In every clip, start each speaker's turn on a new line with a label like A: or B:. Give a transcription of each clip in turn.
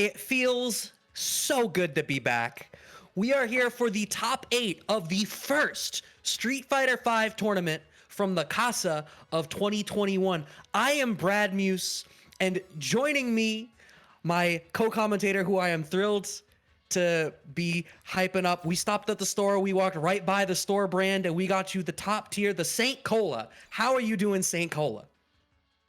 A: It feels so good to be back. We are here for the top 8 of the first Street Fighter V tournament from the Casa of 2021. I am Brad Muse, and joining me, my co-commentator, who I am thrilled to be hyping up. We stopped at the store, we walked right by the store brand, and we got you the top tier, the Saint Cola. How are you doing, Saint Cola?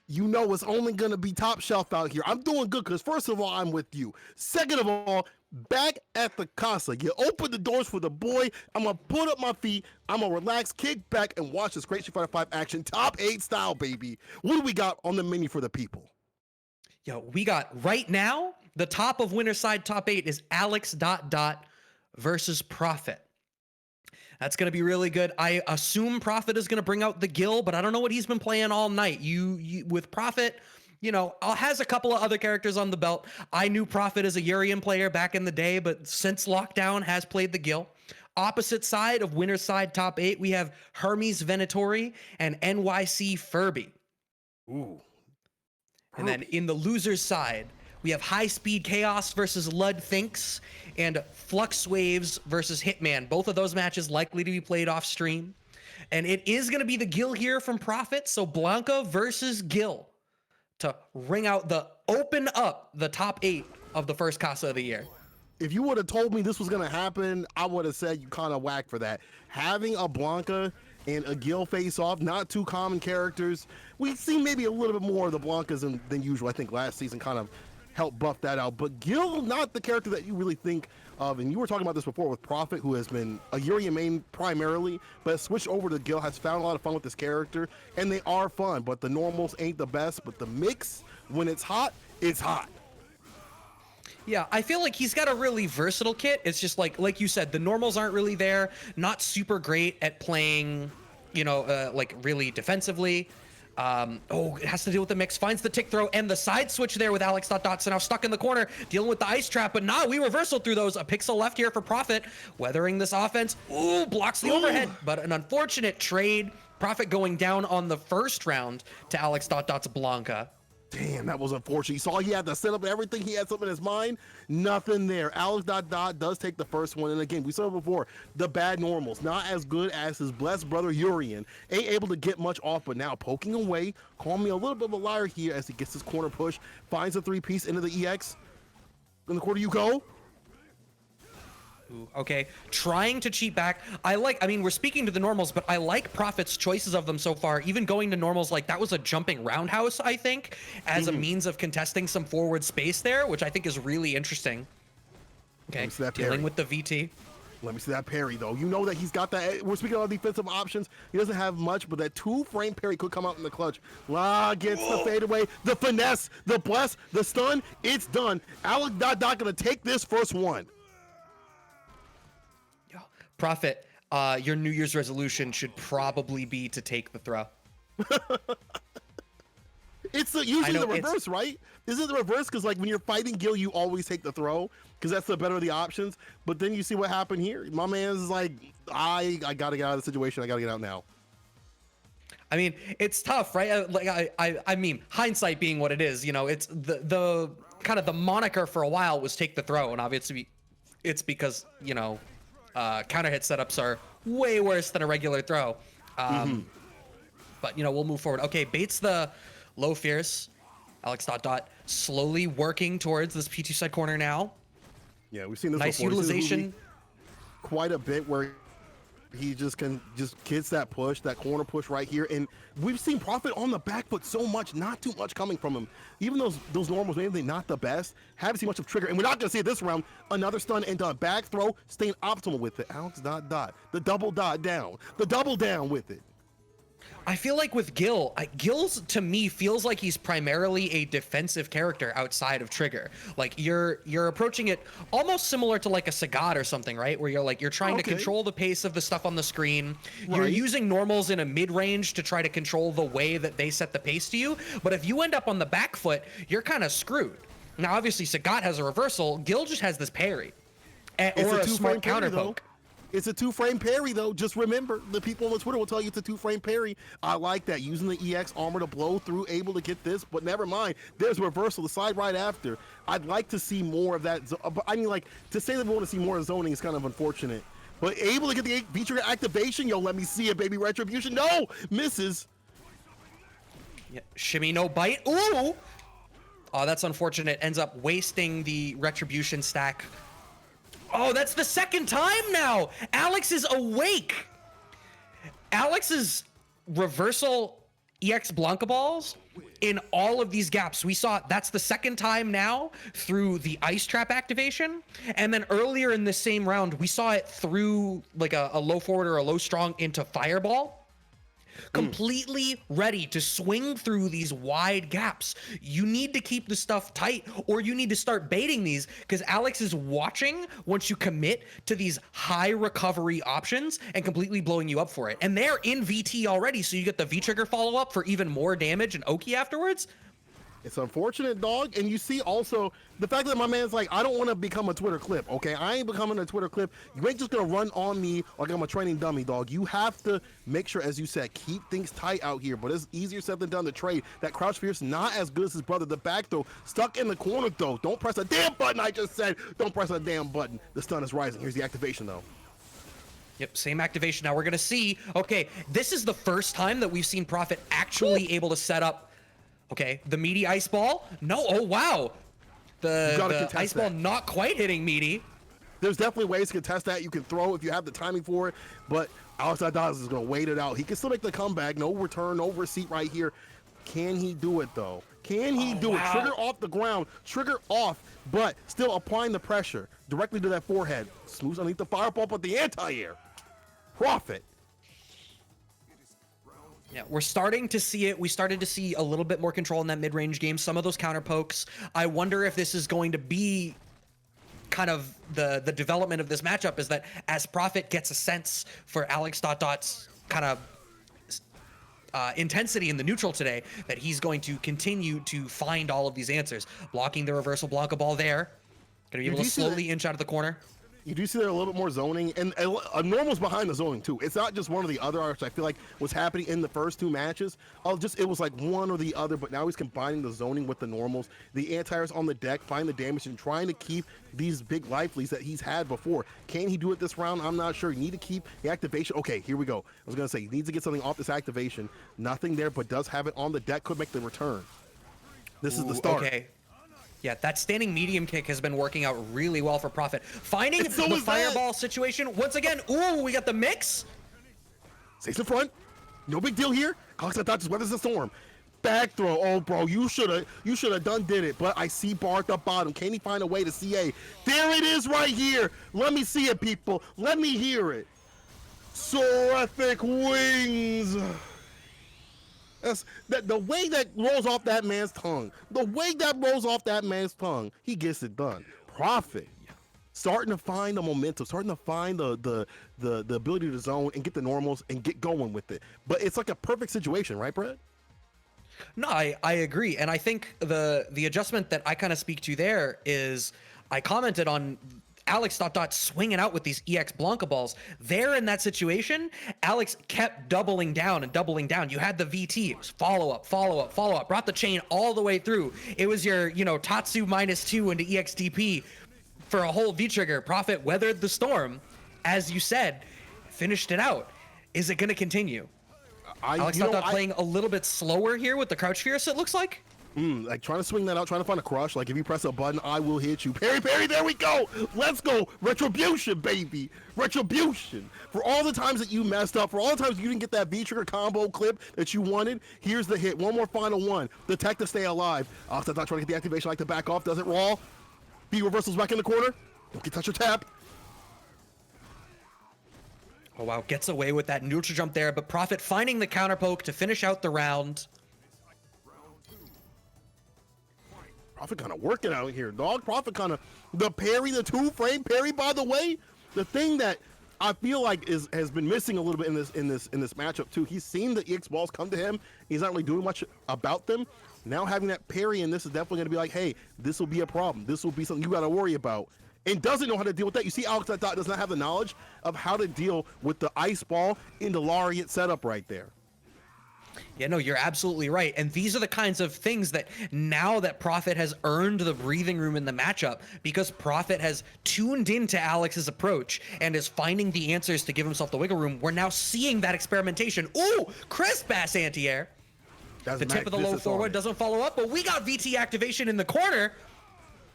B: You know it's only going to be top shelf out here. I'm doing good because first of all, I'm with you. Second of all, back at the Casa. You open the doors for the boy. I'm going to put up my feet. I'm going to relax, kick back, and watch this great Street Fighter 5 action. Top 8 style, baby. What do we got on the menu for the people?
A: Yo, we got right now, the top of winner side top 8 is Alex ... versus Prophet. That's going to be really good. I assume Prophet is going to bring out the Gill, but I don't know what he's been playing all night. You with Prophet, you know, has a couple of other characters on the belt. I knew Prophet as a Urian player back in the day, but since lockdown has played the Gill. Opposite side of winner's side top 8, we have Hermes Venatori and NYC Furby.
B: Ooh.
A: And then in the loser's side, we have High Speed Chaos versus LudThinks and FluxWaveZ versus Hitman. Both of those matches likely to be played off stream. And it is going to be the Gill here from Prophet. So Blanka versus Gill to open up the top 8 of the first Casa of the year.
B: If you would have told me this was going to happen, I would have said you kind of whacked for that. Having a Blanka and a Gill face off, not two common characters. We've seen maybe a little bit more of the Blankas than usual. I think last season kind of helped buff that out. But Gill, not the character that you really think of. And you were talking about this before with Prophet, who has been a Urian main primarily, but switched over to Gill, has found a lot of fun with this character. And they are fun, but the normals ain't the best. But the mix, when it's hot, it's hot.
A: Yeah, I feel like he's got a really versatile kit. It's just like you said, the normals aren't really there. Not super great at playing, you know, like really defensively. It has to deal with the mix. Finds the tick throw and the side switch there with Alex . So now stuck in the corner, dealing with the ice trap. But nah, we reversal through those. A pixel left here for Prophet, weathering this offense. Ooh, blocks the overhead, but an unfortunate trade. Prophet going down on the first round to Alex . Blanka.
B: Damn, that was unfortunate. You saw he had the setup and everything. He had something in his mind. Nothing there. Alex ... does take the first one. And again, we saw it before. The bad normals, not as good as his blessed brother Urian. Ain't able to get much off, but now poking away. Call me a little bit of a liar here as he gets his corner push. Finds a 3-piece into the EX. In the corner you go.
A: Okay, trying to cheat back. I mean, we're speaking to the normals, but I like Prophet's choices of them so far. Even going to normals, like that was a jumping roundhouse, I think, as a means of contesting some forward space there, which I think is really interesting. Okay, dealing with the VT.
B: Let me see that parry, though. You know that he's got that. We're speaking of defensive options. He doesn't have much, but that 2-frame parry could come out in the clutch. Gets the fadeaway, the finesse, the bless, the stun. It's done. Alex ... gonna take this first one.
A: Prophet, your New Year's resolution should probably be to take the throw.
B: It's usually the reverse, right? Is it the reverse? Because like when you're fighting Gill, you always take the throw because that's the better of the options. But then you see what happened here. My man's like, I got to get out of the situation. I got to get out now.
A: I mean, it's tough, right? I mean, hindsight being what it is, you know, it's the kind of the moniker for a while was take the throw, and obviously it's because, you know, counter hit setups are way worse than a regular throw. But, you know, we'll move forward. Okay, baits the low fierce. Alex ... slowly working towards this P2 side corner now.
B: Yeah, we've seen this
A: nice
B: before.
A: Utilization.
B: Quite a bit where he just gets that push, that corner push right here. And we've seen Prophet on the back foot so much, not too much coming from him. Even those normals, maybe they're not the best. Haven't seen much of Trigger. And we're not going to see it this round. Another stun into a back throw, staying optimal with it. Alex ... The double dot down. The double down with it.
A: I feel like with Gill, Gill's to me feels like he's primarily a defensive character outside of Trigger. Like you're approaching it almost similar to like a Sagat or something, right? Where you're trying to control the pace of the stuff on the screen. Right. You're using normals in a mid-range to try to control the way that they set the pace to you. But if you end up on the back foot, you're kind of screwed. Now, obviously, Sagat has a reversal. Gill just has this parry or a smart counter poke.
B: It's a 2-frame parry, though. Just remember, the people on the Twitter will tell you it's a 2-frame parry. I like that. Using the EX armor to blow through, able to get this, but never mind. There's reversal, the side right after. I'd like to see more of that. I mean, like, to say that we want to see more of zoning is kind of unfortunate. But able to get the V-trigger activation, yo, let me see it, baby. Retribution, no! Misses.
A: Yeah, shimmy, no bite. Ooh! Oh, that's unfortunate. Ends up wasting the retribution stack. Oh, that's the second time now. Alex is awake. Alex's reversal EX Blanka balls in all of these gaps. We saw that's the second time now through the ice trap activation. And then earlier in the same round, we saw it through like a low forward or a low strong into fireball. Completely ready to swing through these wide gaps. You need to keep the stuff tight, or you need to start baiting these, because Alex is watching once you commit to these high recovery options and completely blowing you up for it. And they're in VT already, so you get the V-trigger follow-up for even more damage and Oki afterwards.
B: It's unfortunate, dog. And you see also the fact that my man's like, I don't want to become a Twitter clip, okay? I ain't becoming a Twitter clip. You ain't just going to run on me like I'm a training dummy, dog. You have to make sure, as you said, keep things tight out here. But it's easier said than done to trade. That crouch fierce, not as good as his brother. The back throw, stuck in the corner, though. Don't press a damn button, I just said. Don't press a damn button. The stun is rising. Here's the activation, though.
A: Yep, same activation. Now we're going to see, okay, this is the first time that we've seen Prophet actually able to set up. Okay, the meaty ice ball. No, oh wow. The ice ball not quite hitting meaty.
B: There's definitely ways to contest that. You can throw if you have the timing for it, but Alex is going to wait it out. He can still make the comeback. No return, no receipt right here. Can he do it, though? Can he do it? Trigger off the ground, trigger off, but still applying the pressure directly to that forehead. Smooths underneath the fireball, but the anti-air. Prophet.
A: Yeah, we're starting to see it. We started to see a little bit more control in that mid-range game. Some of those counter pokes. I wonder if this is going to be kind of the development of this matchup, is that as Prophet gets a sense for Alex Dot's kind of intensity in the neutral today, that he's going to continue to find all of these answers. Blocking the reversal Blanka ball there. Gonna be able to slowly inch out of the corner.
B: You do see there a little bit more zoning, and normal's behind the zoning too. It's not just one or the other, which I feel like was happening in the first two matches. It was like one or the other, but now he's combining the zoning with the normals. The anti-airs on the deck, find the damage, and trying to keep these big life leads that he's had before. Can he do it this round? I'm not sure. You need to keep the activation. Okay, here we go. I was gonna say he needs to get something off this activation. Nothing there, but does have it on the deck. Could make the return. This is the start.
A: Okay. Yeah, that standing medium kick has been working out really well for Prophet. Finding the fireball situation once again. Ooh, we got the mix.
B: Stays in front. No big deal here. Cox, I thought just weathers the storm. Back throw. Oh, bro, you should have did it. But I see Barth up bottom. Can he find a way to CA? There it is right here. Let me see it, people. Let me hear it. Seraphic wings. The way that rolls off that man's tongue. The way that rolls off that man's tongue. He gets it done. Prophet. Starting to find the momentum, starting to find the ability to zone and get the normals and get going with it. But it's like a perfect situation, right, Brett?
A: No, I agree. And I think the adjustment that I kind of speak to there is I commented on Alex Dot swinging out with these EX Blanka balls. There in that situation, Alex kept doubling down and doubling down. You had the VT, it was follow up, brought the chain all the way through. It was your, Tatsu -2 into EXTP for a whole V-trigger. Prophet weathered the storm, as you said, finished it out. Is it going to continue? Alex Dot playing a little bit slower here with the crouch fierce, it looks like.
B: Like trying to swing that out, trying to find a crush. Like if you press a button, I will hit you. Parry, there we go. Let's go. Retribution, baby. Retribution. For all the times that you messed up, for all the times you didn't get that V-trigger combo clip that you wanted, here's the hit. One more final one. The tech to stay alive. Alex Dot trying to get the activation, like to back off. Does it raw? B reversals back in the corner. Don't get touch or tap.
A: Oh, wow. Gets away with that neutral jump there, but Prophet finding the counter poke to finish out the round.
B: Prophet kind of working out here, dog. Prophet kind of the parry, the 2-frame parry. By the way, the thing that I feel like has been missing a little bit in this matchup too. He's seen the EX balls come to him. He's not really doing much about them. Now having that parry in this is definitely going to be like, hey, this will be a problem. This will be something you got to worry about. and doesn't know how to deal with that. You see Alex does not have the knowledge of how to deal with the ice ball in the Lariat setup right there.
A: Yeah, no, you're absolutely right. And these are the kinds of things that now that Prophet has earned the breathing room in the matchup, because Prophet has tuned into Alex's approach and is finding the answers to give himself the wiggle room, we're now seeing that experimentation. Ooh, crisp ass anti-air. The tip of the low forward doesn't follow up, but we got VT activation in the corner.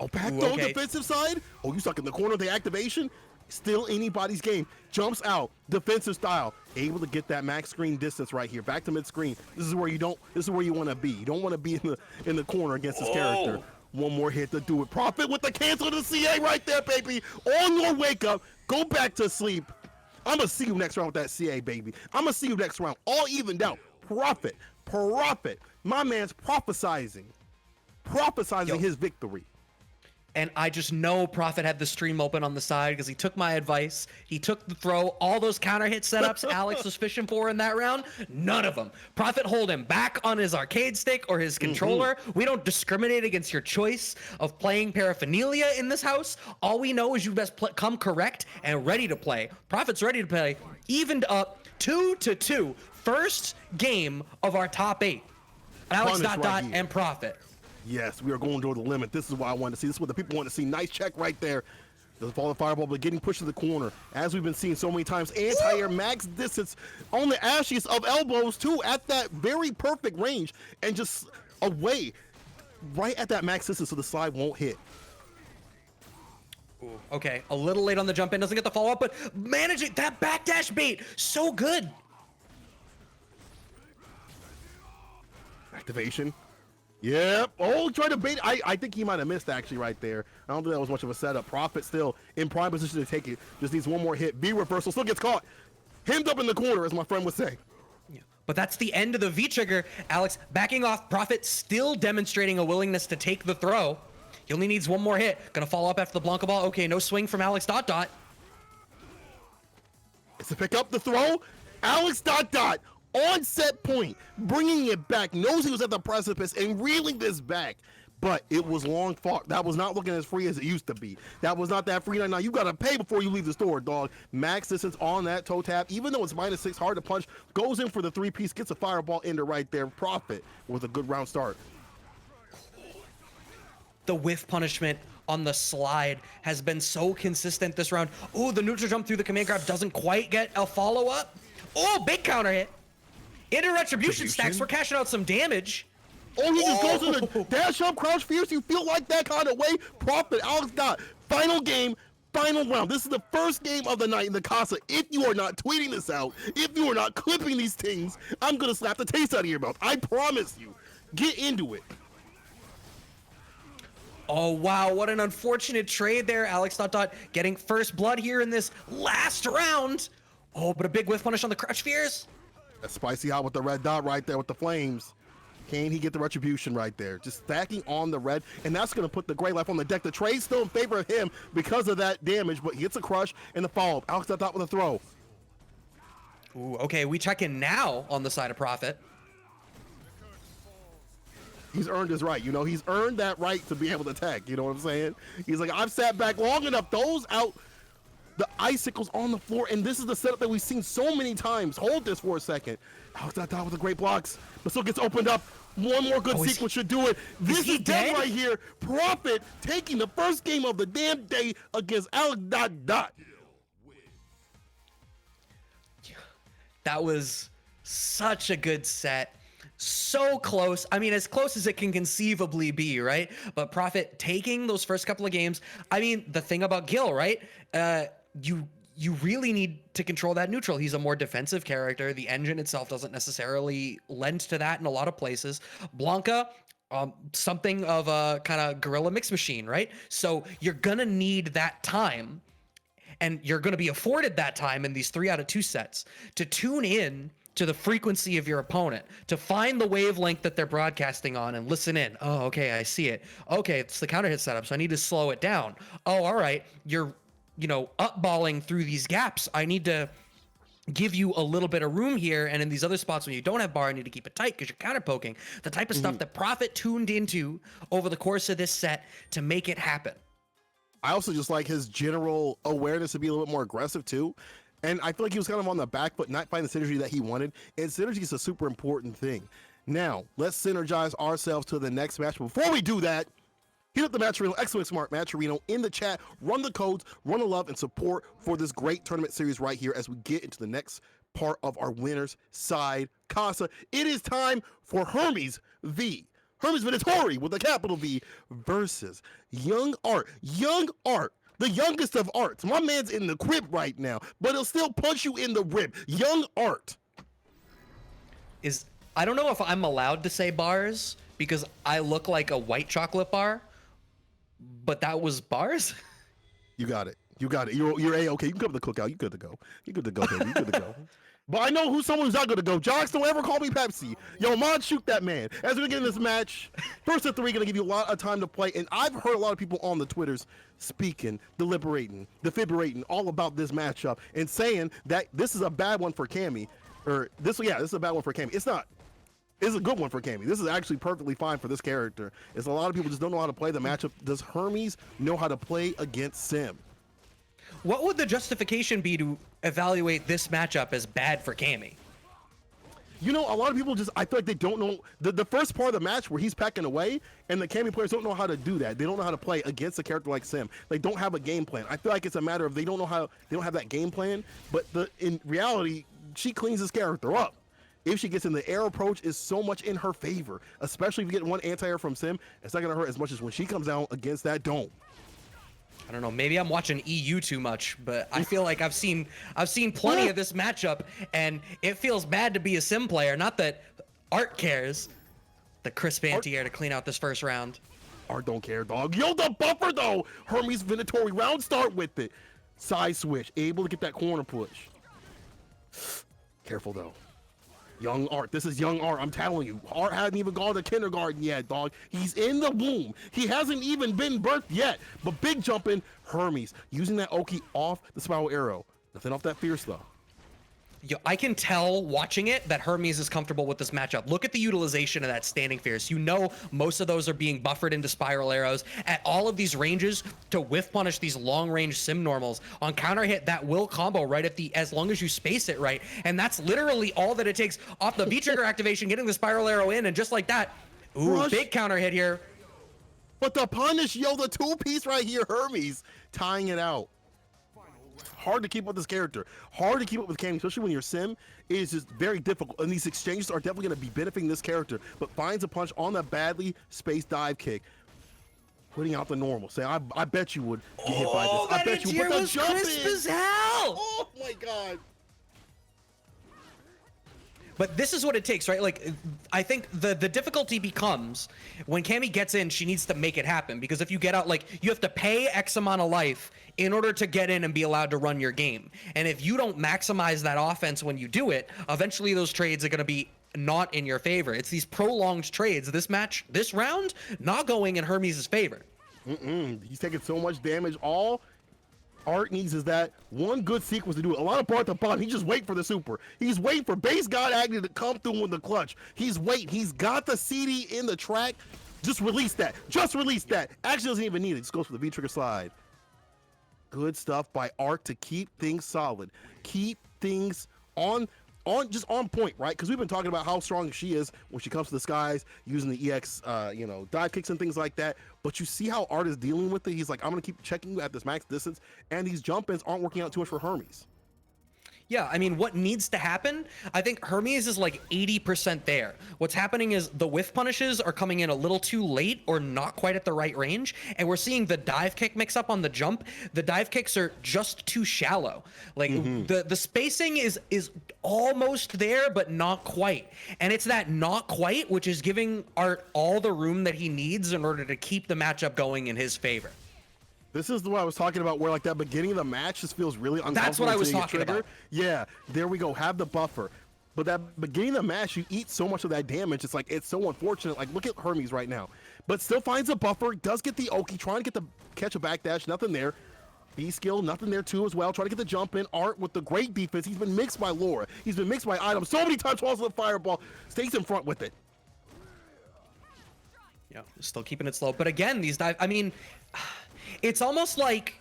B: Oh, back throw defensive side? Oh, you stuck in the corner of the activation? Still anybody's game. Jumps out, defensive style, able to get that max screen distance right here. Back to mid screen. This is where you want to be. You don't want to be in the corner against this character. One more hit to do it. Prophet with the cancel to the CA right there, baby. On your wake up. Go back to sleep. I'm gonna see you next round with that CA, baby. I'm gonna see you next round. All evened out. Prophet. My man's prophesizing his victory.
A: And I just know Prophet had the stream open on the side because he took my advice. He took the throw. All those counter hit setups Alex was fishing for in that round, none of them. Prophet hold him back on his arcade stick or his controller. We don't discriminate against your choice of playing paraphernalia in this house. All we know is you best come correct and ready to play. Prophet's ready to play. Evened up 2-2. First game of our top 8. Alex and Prophet.
B: Yes, we are going to the limit. This is what I want to see. This is what the people want to see. Nice check right there. The falling fireball, but getting pushed to the corner. As we've been seeing so many times, anti-air max distance on the ashes of elbows too, at that very perfect range, and just away, right at that max distance so the slide won't hit.
A: Ooh, okay, a little late on the jump in, doesn't get the follow up, but managing that backdash bait, so good.
B: Activation. Yep. Oh, trying to bait. I think he might have missed actually right there. I don't think that was much of a setup. Prophet still in prime position to take it. Just needs one more hit. V reversal. Still gets caught. Hemmed up in the corner, as my friend would say.
A: Yeah. But that's the end of the V trigger. Alex backing off. Prophet still demonstrating a willingness to take the throw. He only needs one more hit. Gonna follow up after the Blanka ball. Okay, no swing from Alex .
B: It's to pick up the throw. Alex . On set point, bringing it back, knows he was at the precipice and reeling this back, but it was long fought. That was not looking as free as it used to be. That was not that free. Now you got to pay before you leave the store, dog. Max distance on that toe tap, even though it's -6, hard to punch, goes in for the 3-piece, gets a fireball into right there. Prophet with a good round start.
A: The whiff punishment on the slide has been so consistent this round. Oh, the neutral jump through the command grab doesn't quite get a follow-up. Oh, big counter hit. Into retribution stacks, we're cashing out some damage.
B: Oh, he just goes in the dash up, crouch fierce. You feel like that kind of way. Prophet, Alex . Final game, final round. This is the first game of the night in the Casa. If you are not tweeting this out, if you are not clipping these things, I'm going to slap the taste out of your mouth. I promise you. Get into it.
A: Oh, wow. What an unfortunate trade there. Alex ... getting first blood here in this last round. Oh, but a big whiff punish on the crouch fierce.
B: That's spicy hot with the red dot right there with the flames. Can he get the retribution right there? Just stacking on the red, and that's going to put the Great Life on the deck. The trade's still in favor of him because of that damage, but he gets a crush and the follow-up. Alex with a throw.
A: Ooh, okay, we check in now on the side of Prophet.
B: He's earned his right. You know, he's earned that right to be able to attack. You know what I'm saying? He's like, I've sat back long enough. Those out. The icicles on the floor, and this is the setup that we've seen so many times. Hold this for a second. Alex with the great blocks, but still gets opened up. One more good sequence should do it. This is dead right here. Prophet taking the first game of the damn day against Alex .
A: That was such a good set. So close. I mean, as close as it can conceivably be, right? But Prophet taking those first couple of games. I mean, the thing about Gill, right? You really need to control that neutral. He's a more defensive character. The engine itself doesn't necessarily lend to that in a lot of places. Blanka, something of a kind of guerrilla mix machine, right? So you're gonna need that time, and you're gonna be afforded that time in these 3 out of 2 sets to tune in to the frequency of your opponent, to find the wavelength that they're broadcasting on and listen in. Oh, okay, I see it. Okay, it's the counter hit setup, so I need to slow it down. Oh, all right, you're upballing through these gaps. I need to give you a little bit of room here, and in these other spots when you don't have bar, I need to keep it tight because you're counter poking. The type of stuff that Prophet tuned into over the course of this set to make it happen.
B: I also just like his general awareness to be a little bit more aggressive too. And I feel like he was kind of on the back foot, not finding the synergy that he wanted. And synergy is a super important thing. Now, let's synergize ourselves to the next match. Before we do that, hit up the Matcherino, excellent smart Matcherino in the chat. Run the codes, run the love, and support for this great tournament series right here as we get into the next part of our winner's side Casa. It is time for Hermes V. Hermes Venatori with a capital V versus Young Art. Young Art, the youngest of arts. My man's in the crib right now, but he'll still punch you in the rib. Young Art.
A: I don't know if I'm allowed to say bars because I look like a white chocolate bar, but that was bars.
B: You got it. You got it. You're A-okay. You can come to the cookout. You good to go. You good to go, baby. You good to go. But I know someone who's not good to go. Jocks, don't ever call me Pepsi. Yo, Mod, shoot that man. As we get in this match, first of three, gonna give you a lot of time to play. And I've heard a lot of people on the Twitters speaking, deliberating, defibrating all about this matchup and saying that this is a bad one for Cammy. This is a bad one for Cammy. It's not. It's a good one for Cammy. This is actually perfectly fine for this character. It's a lot of people just don't know how to play the matchup. Does Hermes know how to play against Sim?
A: What would the justification be to evaluate this matchup as bad for Cammy?
B: You know, a lot of people I feel like they don't know the first part of the match where he's packing away, and the Cammy players don't know how to do that. They don't know how to play against a character like Sim. They don't have a game plan. I feel like it's a matter of they don't have that game plan, but in reality, she cleans this character up. If she gets in the air approach is so much in her favor, especially if you get one anti-air from Sim, it's not gonna hurt as much as when she comes down against that dome.
A: I don't know, maybe I'm watching EU too much, but I feel like I've seen plenty of this matchup, and it feels bad to be a Sim player. Not that Art cares. The crisp anti-air to clean out this first round.
B: Art don't care, dog. Yo, the buffer though. Hermes Venatori round start with it. Side switch, able to get that corner push. Careful though. Young Art, this is Young Art, I'm telling you. Art hasn't even gone to kindergarten yet, dog. He's in the womb. He hasn't even been birthed yet. But big jumping, Hermes, using that Oki off the spiral arrow. Nothing off that fierce though.
A: Yo, I can tell watching it that Hermes is comfortable with this matchup. Look at the utilization of that standing fierce. You know most of those are being buffered into spiral arrows at all of these ranges to whiff punish these long range Sim normals. On counter hit, that will combo right at as long as you space it right. And that's literally all that it takes off the V-trigger activation, getting the spiral arrow in, and just like that, ooh,
B: Rush.
A: Big counter hit here.
B: But the punish, yo, the two-piece right here, Hermes, tying it out. Hard to keep up with this character. Hard to keep up with Cammy, especially when you're Sim. It is just very difficult. And these exchanges are definitely going to be benefiting this character. But finds a punch on that badly spaced dive kick. Putting out the normal. Say, I bet you would get hit by this. I bet you would. But the jump
A: crisp
B: in.
A: as hell.
B: Oh my god.
A: But this is what it takes, right? Like, I think the difficulty becomes when Cammy gets in, she needs to make it happen. Because if you get out, like, you have to pay X amount of life in order to get in and be allowed to run your game. And if you don't maximize that offense when you do it, eventually those trades are going to be not in your favor. It's these prolonged trades. This match, this round, not going in Hermes' favor.
B: He's taking so much damage. All Art needs is that one good sequence to do it. A lot of part at the bottom. He just waiting for the super. He's waiting for base god Agony to come through with the clutch. He's waiting. He's got the CD in the track. Just release that. Just release that. Actually doesn't even need it. Just goes for the V-trigger slide. Good stuff by Art to keep things solid. Keep things on point, right? Because we've been talking about how strong she is when she comes to the skies using the EX, dive kicks and things like that. But you see how Art is dealing with it. He's like, I'm gonna keep checking you at this max distance, and these jump ins aren't working out too much for Hermes.
A: Yeah, I mean, what needs to happen, I think Hermes is like 80% there. What's happening is the whiff punishes are coming in a little too late or not quite at the right range, and we're seeing the dive kick mix up on the jump. The dive kicks are just too shallow. Like, the spacing is almost there, but not quite. And it's that not quite, which is giving Art all the room that he needs in order to keep the matchup going in his favor.
B: This is what I was talking about, where like that beginning of the match just feels really uncomfortable.
A: That's what I was talking about.
B: Yeah, there we go. Have the buffer. But that beginning of the match, you eat so much of that damage. It's like, it's so unfortunate. Like, look at Hermes right now. But still finds a buffer, does get the Oki, trying to catch a backdash, nothing there. B-skill, nothing there too as well. Trying to get the jump in. Art with the great defense. He's been mixed by Laura. He's been mixed by Item. So many times falls to the fireball. Stays in front with it.
A: Yeah, still keeping it slow. But again, these dive, I mean, it's almost like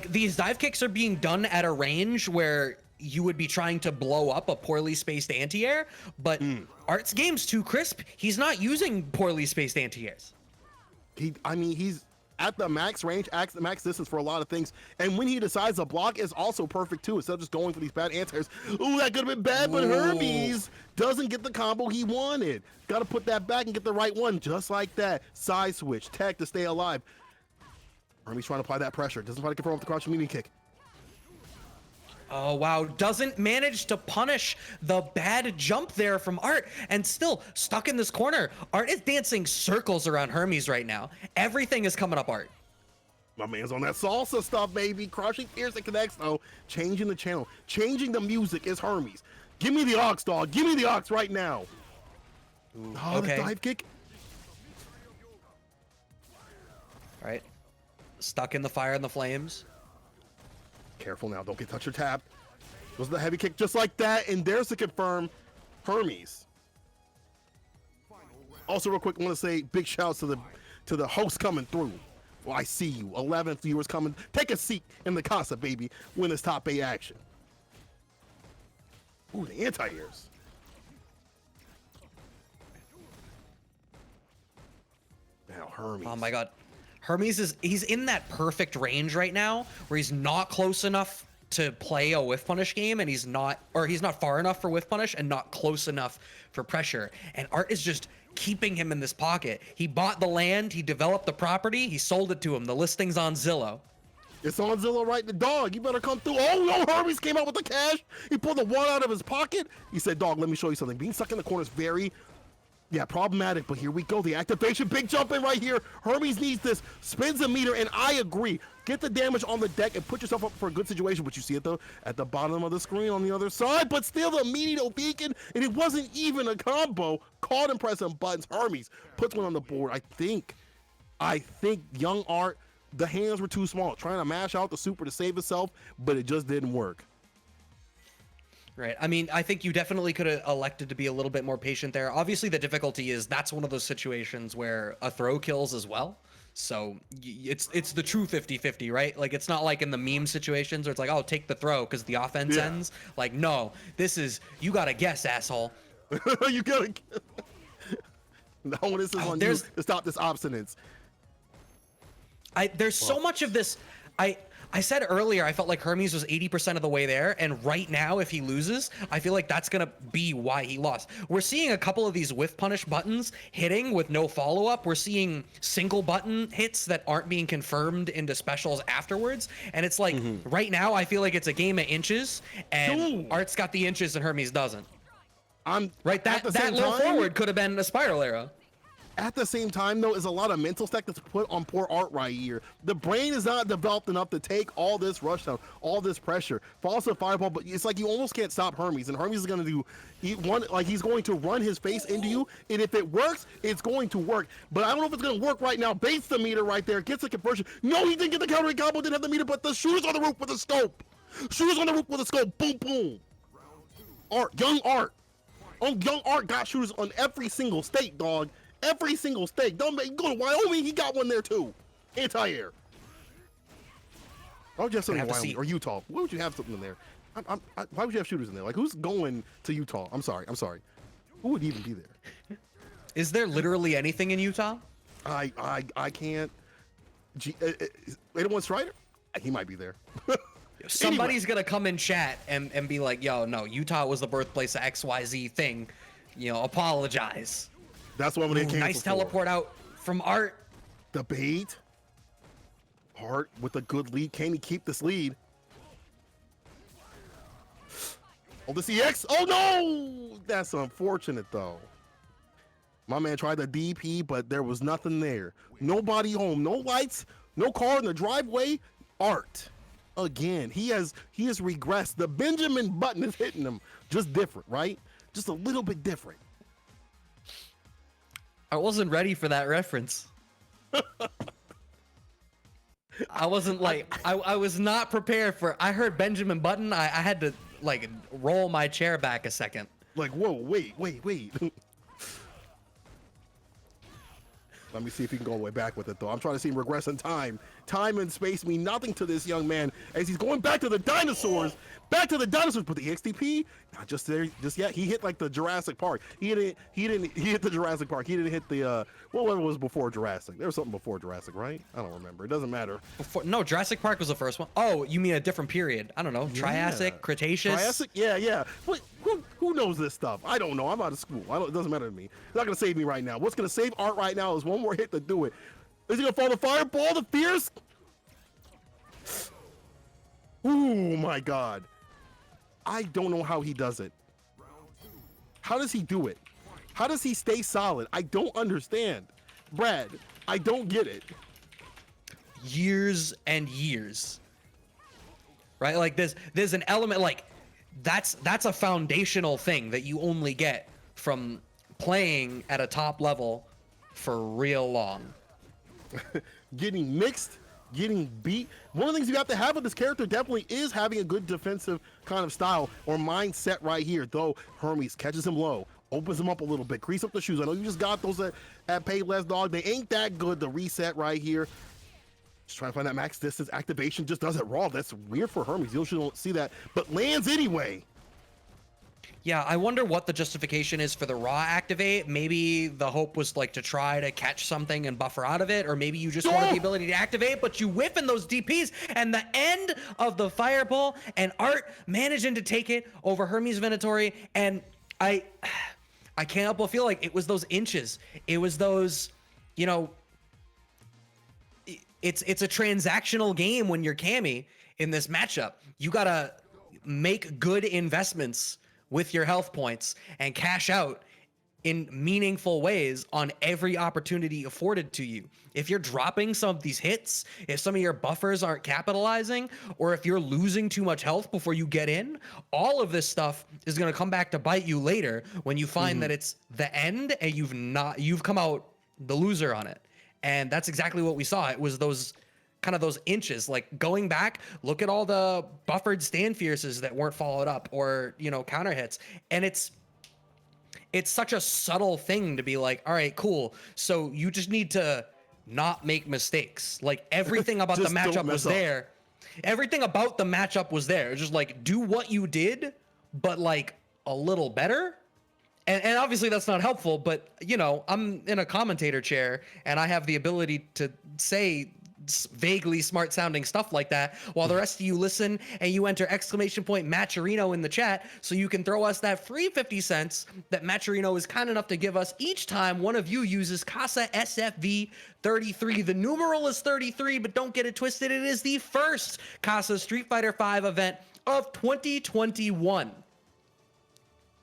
A: these dive kicks are being done at a range where you would be trying to blow up a poorly spaced anti-air, but Art's game's too crisp. He's not using poorly spaced anti-airs.
B: I mean, he's at the max range, at the max distance for a lot of things. And when he decides to block, is also perfect too. Instead of just going for these bad anti-airs. Ooh, that could have been bad, but Hermes doesn't get the combo he wanted. Got to put that back and get the right one, just like that. Side switch, tech to stay alive. Hermes trying to apply that pressure. Doesn't try to confirm with the crouching medium kick.
A: Oh, wow. Doesn't manage to punish the bad jump there from Art, and still stuck in this corner. Art is dancing circles around Hermes right now. Everything is coming up Art.
B: My man's on that salsa stuff, baby. Crushing fierce and connects, though. Changing the channel. Changing the music is Hermes. Give me the Ox, dog. Give me the Ox right now.
A: Ooh,
B: oh,
A: okay.
B: The dive kick.
A: All right. Stuck in the fire and the flames.
B: Careful now, don't get touched or tapped. Goes the heavy kick just like that, and there's to confirm Hermes. Also, real quick, I want to say big shouts to the host coming through. Well, I see you. 11 viewers coming. Take a seat in the Casa, baby. Win this top 8 action. Ooh, the anti-airs. Now Hermes.
A: Oh my God. Hermes he's in that perfect range right now where he's not close enough to play a whiff punish game, and he's not far enough for whiff punish and not close enough for pressure. And Art is just keeping him in this pocket. He bought the land, he developed the property, he sold it to him. The listing's on Zillow.
B: It's on Zillow, right? The dog, you better come through. Oh no, Hermes came out with the cash. He pulled the one out of his pocket. He said, dog, let me show you something. Being stuck in the corner is very problematic, but here we go. The activation, big jump in right here. Hermes needs this, spins a meter, and I agree. Get the damage on the deck and put yourself up for a good situation, but you see it though at the bottom of the screen on the other side, but still the immediate beacon, and it wasn't even a combo. Caught him pressing buttons. Hermes puts one on the board. I think young Art, the hands were too small, trying to mash out the super to save himself, but it just didn't work.
A: Right. I mean, I think you definitely could have elected to be a little bit more patient there. Obviously, the difficulty is that's one of those situations where a throw kills as well. So it's the true 50-50, right? Like, it's not like in the meme situations where it's like, oh, take the throw because the offense ends. Like, no, this is, you got to guess, asshole.
B: You got to guess. No, this is on you to stop this obstinance.
A: There's so much of this. I said earlier, I felt like Hermes was 80% of the way there, and right now, if he loses, I feel like that's gonna be why he lost. We're seeing a couple of these whiff punish buttons hitting with no follow-up. We're seeing single button hits that aren't being confirmed into specials afterwards, and it's like, right now, I feel like it's a game of inches, and Art's got the inches and Hermes doesn't. Right, that low forward could have been a spiral arrow.
B: At the same time, though, is a lot of mental stack that's put on poor Art right here. The brain is not developed enough to take all this rush down, all this pressure. Falls to fireball, but it's like you almost can't stop Hermes, and Hermes is going to do he's going to run his face into you, and if it works, it's going to work. But I don't know if it's going to work right now. Baits the meter right there, gets the conversion. No, he didn't get the counter combo, didn't have the meter, but the shooter's on the roof with a scope. Shooter's on the roof with a scope. Boom, boom. Young Art got shooters on every single state, dog. Every single state. Don't go to Wyoming. He got one there too. Anti-air. Why would you have something in Wyoming or Utah? Why would you have something in there? Why would you have shooters in there? Like, who's going to Utah? I'm sorry. Who would even be there?
A: Is there literally anything in Utah?
B: I can't. 801 Strider? He might be there.
A: Somebody's gonna come in chat and be like, yo, no, Utah was the birthplace of XYZ thing. You know, apologize.
B: That's what I'm gonna cancel.
A: Nice teleport out from Art.
B: The bait. Art with a good lead. Can he keep this lead? Oh, the EX. Oh no! That's unfortunate though. My man tried the DP, but there was nothing there. Nobody home. No lights. No car in the driveway. Art. Again, he has regressed. The Benjamin button is hitting him. Just different, right? Just a little bit different.
A: I wasn't ready for that reference. I wasn't like, I was not prepared for, I heard Benjamin Button. I had to like roll my chair back a second.
B: Like, whoa, wait. Let me see if he can go way back with it, though. I'm trying to see him regress in time. Time and space mean nothing to this young man as he's going back to the dinosaurs. Back to the dinosaurs, but the XTP, not just there just yet. He hit like the Jurassic Park. He hit the Jurassic Park. He didn't hit the what was before Jurassic? There was something before Jurassic, right? I don't remember. It doesn't matter.
A: No, Jurassic Park was the first one. Oh, you mean a different period? I don't know. Triassic, Cretaceous.
B: Triassic? Yeah. What, who knows this stuff? I don't know. I'm out of school. It doesn't matter to me. It's not gonna save me right now. What's gonna save Art right now is one more hit to do it. Is he gonna fall the fireball? The fierce? Oh my God. I don't know how he does it. How does he do it? How does he stay solid? I don't understand. Brad, I don't get it.
A: Years and years. Right? Like there's an element like that's a foundational thing that you only get from playing at a top level for real long.
B: Getting mixed, getting beat. One of the things you have to have with this character definitely is having a good defensive kind of style or mindset right here. Though Hermes catches him low, opens him up a little bit, crease up the shoes. I know you just got those at Payless Dog. They ain't that good. The reset right here. Just trying to find that max distance. Activation just does it raw. That's weird for Hermes. You usually don't see that, but lands anyway.
A: Yeah, I wonder what the justification is for the raw activate. Maybe the hope was like to try to catch something and buffer out of it, or maybe you just wanted the ability to activate, but you whiff in those DPs and the end of the fireball and Art managing to take it over Hermes Venatori. And I can't help but feel like it was those inches. It was those, you know, it's a transactional game when you're Cammy in this matchup. You gotta make good investments with your health points and cash out in meaningful ways on every opportunity afforded to you. If you're dropping some of these hits, if some of your buffers aren't capitalizing, or if you're losing too much health before you get in, all of this stuff is going to come back to bite you later when you find that it's the end and you've come out the loser on it. And that's exactly what we saw. It was those kind of those inches, like going back, look at all the buffered stand fierces that weren't followed up or, you know, counter hits. And it's such a subtle thing to be like, all right, cool. So you just need to not make mistakes. Like everything about the matchup was there. Everything about the matchup was there. Just like do what you did, but like a little better. And obviously that's not helpful, but you know, I'm in a commentator chair and I have the ability to say vaguely smart sounding stuff like that while the rest of you listen and you enter !Matcherino in the chat so you can throw us that free 50 cents that Matcherino is kind enough to give us each time one of you uses Casa SFV 33. The numeral is 33, but don't get it twisted. It is the first Casa Street Fighter V event of 2021.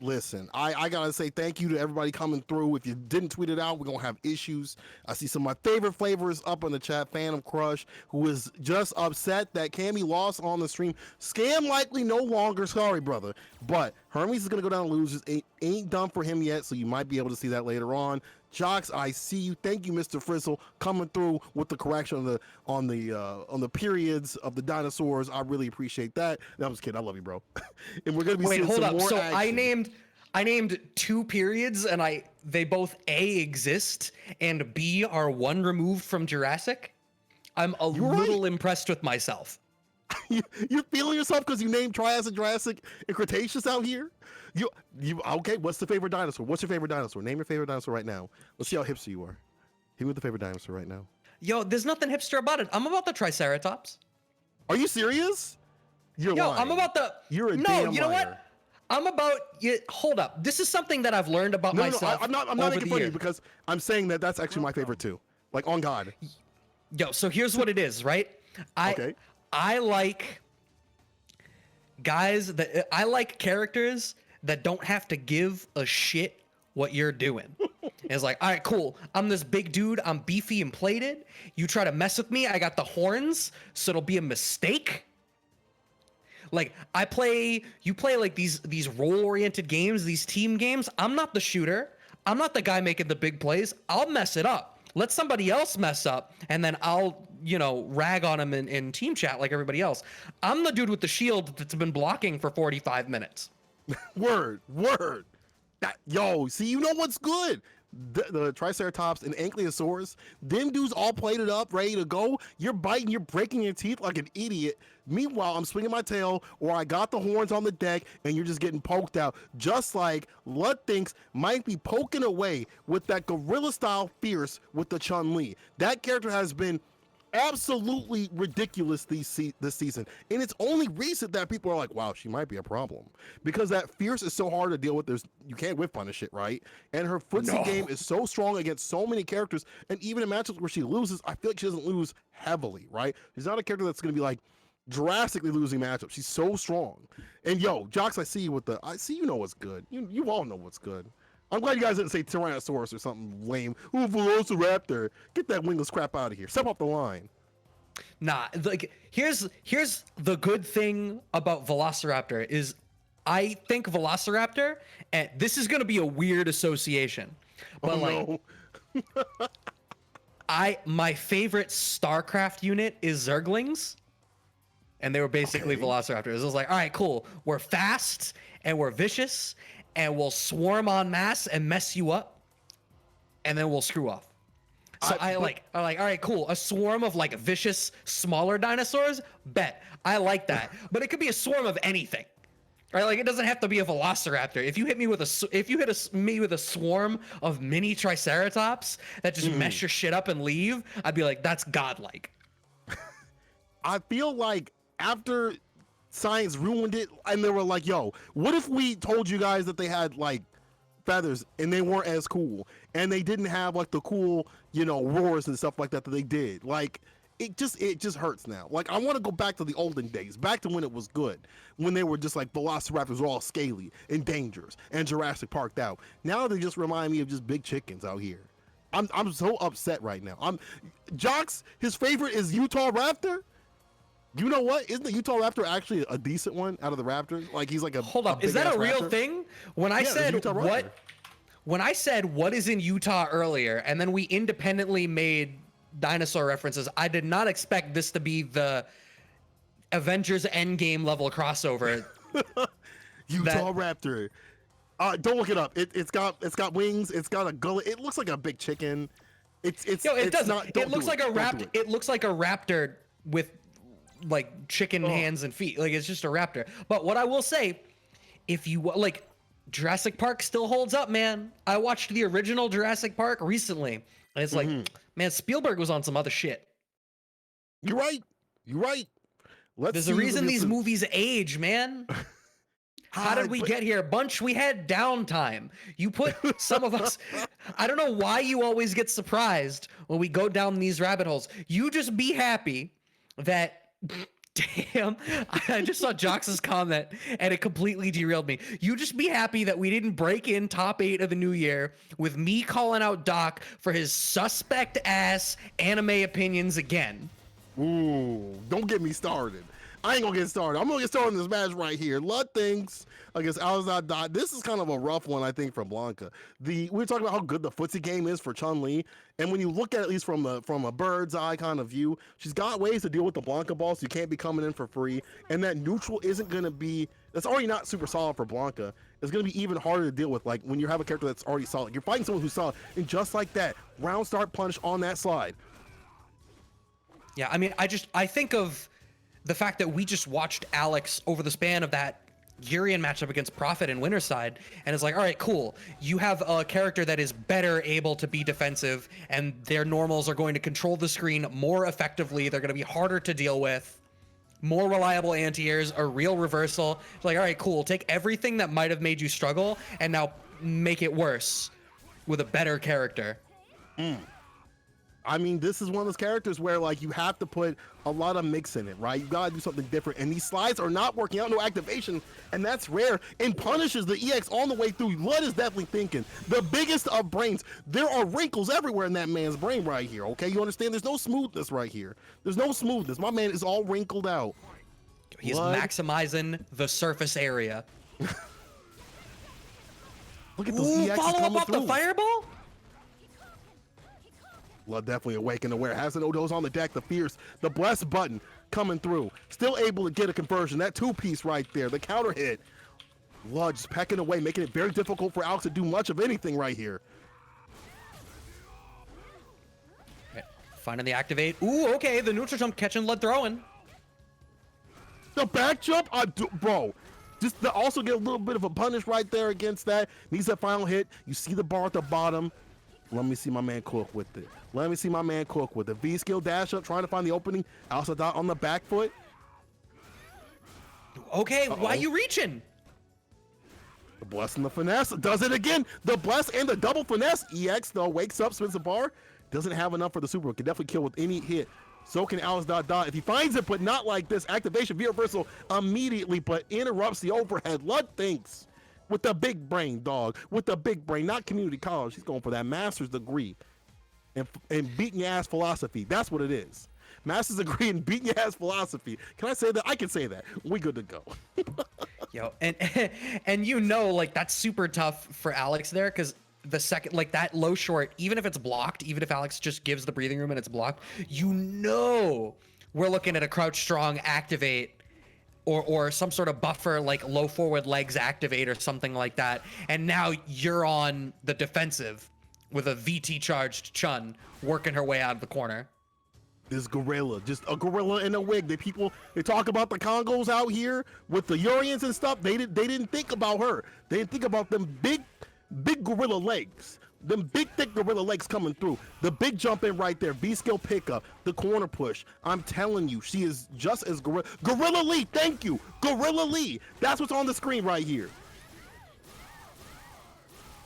B: Listen, I gotta say thank you to everybody coming through. If you didn't tweet it out, we're gonna have issues. I see some of my favorite flavors up in the chat. Phantom Crush, who is just upset that Cammy lost on the stream. Scam likely no longer. Sorry, brother. But Hermes is gonna go down and lose. It ain't done for him yet, so you might be able to see that later on. Jocks, I see you. Thank you, Mr. Frizzle, coming through with the correction on the periods of the dinosaurs. I really appreciate that. No, I'm just kidding. I love you, bro. And we're gonna be seeing some more
A: So
B: action.
A: I named 2 periods, and they both A exist and B are one removed from Jurassic. I'm a little impressed with myself.
B: You're feeling yourself because you named Triassic, Jurassic, and Cretaceous out here? You okay? What's the favorite dinosaur? What's your favorite dinosaur? Name your favorite dinosaur right now. Let's see how hipster you are. Hit me with the favorite dinosaur right now.
A: Yo, there's nothing hipster about it. I'm about the Triceratops.
B: Are you serious? You're lying.
A: I'm about the.
B: You're a
A: no.
B: damn
A: You know
B: liar.
A: what? I'm about. Hold up. This is something that I've learned about myself.
B: I'm not making fun of you because I'm saying that's actually my favorite too. Like on God.
A: Yo, so here's what it is, right? I like guys that I like characters that don't have to give a shit what you're doing. It's like, all right, cool. I'm this big dude. I'm beefy and plated. You try to mess with me. I got the horns, so it'll be a mistake. Like you play like these role-oriented games, these team games. I'm not the shooter. I'm not the guy making the big plays. I'll mess it up. Let somebody else mess up, and then I'll, rag on him in team chat like everybody else. I'm the dude with the shield that's been blocking for 45 minutes.
B: Word. Yo, see, you know what's good. the Triceratops and Ankylosaurus, them dudes all plated up, ready to go. You're biting, you're breaking your teeth like an idiot. Meanwhile, I'm swinging my tail, or I got the horns on the deck, and you're just getting poked out. Just like LudThinks might be poking away with that gorilla-style fierce with the Chun-Li. That character has been absolutely ridiculous this season, and it's only recent that people are like, wow, she might be a problem, because that fierce is so hard to deal with. You can't whiff punish it, right? And her footsie game is so strong against so many characters, and even in matchups where she loses, I feel like she doesn't lose heavily, right? She's not a character that's going to be like drastically losing matchups. She's so strong. And yo, Jocks, I see you you know what's good. You all know what's good. I'm glad you guys didn't say Tyrannosaurus or something lame. Ooh, Velociraptor. Get that wingless crap out of here. Step off the line.
A: Nah, like here's the good thing about Velociraptor is I think Velociraptor, and this is gonna be a weird association, but my favorite StarCraft unit is Zerglings, and they were basically Velociraptors. It was like, all right, cool. We're fast and we're vicious, and we'll swarm en masse and mess you up, and then we'll screw off. So I like, all right, cool. A swarm of like vicious, smaller dinosaurs, bet. I like that. But it could be a swarm of anything, right? Like it doesn't have to be a Velociraptor. If you hit me with me with a swarm of mini Triceratops that just mess your shit up and leave, I'd be like, that's godlike.
B: I feel like after science ruined it, and they were like, yo, what if we told you guys that they had like feathers and they weren't as cool, and they didn't have like the cool, roars and stuff like that they did? Like it just hurts now. Like I want to go back to the olden days, back to when it was good, when they were just like Velociraptors were all scaly and dangerous and Jurassic Parked out. Now they just remind me of just big chickens out here. I'm so upset right now. Jocks, his favorite is Utah Raptor. You know what? Isn't the Utah Raptor actually a decent one out of the Raptors? Like he's like a
A: hold up. Is that a real
B: raptor
A: thing? When I said what is in Utah earlier, and then we independently made dinosaur references, I did not expect this to be the Avengers Endgame level crossover.
B: Utah Raptor. Don't look it up. It's got wings. It's got a gullet. It looks like a big chicken. It looks like a raptor. It looks like a raptor with like chicken hands and feet. Like it's just a raptor. But what I will say, if you like, Jurassic Park still holds up, man. I watched the original Jurassic Park recently, and it's like, man, Spielberg was on some other shit. You're right.
A: There's a reason these movies age, man. How did we get here? We had downtime. You put some of us, I don't know why you always get surprised when we go down these rabbit holes. You just be happy that, damn, I just saw Jox's comment and it completely derailed me. You just be happy that we didn't break in top 8 of the new year with me calling out Doc for his suspect ass anime opinions again.
B: Ooh, don't get me started. I ain't gonna get started. I'm gonna get started in this match right here. LudThinks against Alex.Dot. This is kind of a rough one, I think, for Blanka. We were talking about how good the footsie game is for Chun-Li, and when you look at least from a bird's eye kind of view, she's got ways to deal with the Blanka ball, so you can't be coming in for free. And that neutral isn't gonna be. That's already not super solid for Blanka. It's gonna be even harder to deal with. Like when you have a character that's already solid, you're fighting someone who's solid, and just like that, round start punish on that slide.
A: Yeah, I mean, I think of the fact that we just watched Alex over the span of that Urian matchup against Prophet and Winterside, and it's like, all right, cool. You have a character that is better able to be defensive, and their normals are going to control the screen more effectively. They're going to be harder to deal with, more reliable anti-airs, a real reversal. It's like, all right, cool. Take everything that might have made you struggle and now make it worse with a better character.
B: I mean, this is one of those characters where like you have to put a lot of mix in it, right? You gotta do something different, and these slides are not working out, no activation, and that's rare, and punishes the EX on the way through. Lud is definitely thinking the biggest of brains. There are wrinkles everywhere in that man's brain right here, okay? You understand? There's no smoothness right here. There's no smoothness. My man is all wrinkled out.
A: He's maximizing the surface area.
B: Look at those EXs
A: follow
B: coming
A: up
B: through.
A: the fireball?
B: Lud definitely awake and aware. Has an Odo's on the deck. The fierce, the bless button coming through. Still able to get a conversion. That 2-piece right there. The counter hit. Lud just pecking away, making it very difficult for Alex to do much of anything right here.
A: Finding the activate. Ooh, okay. The neutral jump catching Lud throwing.
B: The back jump, bro. Just to also get a little bit of a punish right there against that. Needs that final hit. You see the bar at the bottom. Let me see my man cook with it. Let me see my man cook with it. V skill dash up, trying to find the opening. Also dot on the back foot.
A: Okay, why you reaching?
B: The bless and the finesse does it again. The bless and the double finesse. EX though wakes up, spins the bar. Doesn't have enough for the super. Can definitely kill with any hit. So can Alex dot dot if he finds it, but not like this. Activation via reversal immediately, but interrupts the overhead. LudThinks with the big brain, dog. With the big brain, not community college. He's going for that master's degree and beating your ass philosophy. That's what it is. Master's degree in beating your ass philosophy. Can I say that? I can say that. We good to go.
A: Yo, and you know, like that's super tough for Alex there because the second, like that low short, even if it's blocked, even if Alex just gives the breathing room and it's blocked, you know, we're looking at a crouch strong activate or some sort of buffer like low forward legs activate or something like that. And now you're on the defensive with a VT charged Chun working her way out of the corner.
B: This gorilla, just a gorilla in a wig. They talk about the Congos out here with the Urians and stuff. They didn't think about her. They didn't think about them big gorilla legs. Them big thick gorilla legs coming through. The big jump in right there. B skill pickup. The corner push. I'm telling you, she is just as Gorilla Lee. Thank you, Gorilla Lee. That's what's on the screen right here.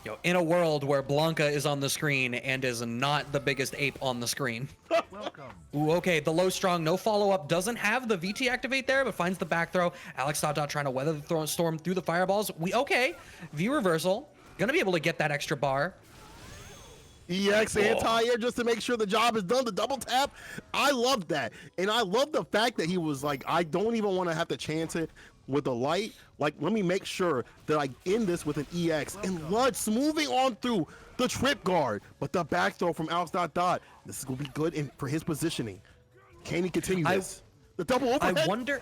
A: Yo, in a world where Blanka is on the screen and is not the biggest ape on the screen.
C: Welcome.
A: Ooh, okay, the low strong, no follow-up, doesn't have the VT activate there, but finds the back throw. Alex dot dot trying to weather the storm through the fireballs. Okay, V reversal, gonna be able to get that extra bar.
B: EX anti-air just to make sure the job is done. The double tap, I love that. And I love the fact that he was like, I don't even want to have to chance it with a light. Like, let me make sure that I end this with an EX. And Lud smoothing on through the trip guard. But the back throw from Alex dot dot, this is going to be good for his positioning. Can he continue this? The double overhead.
A: I wonder.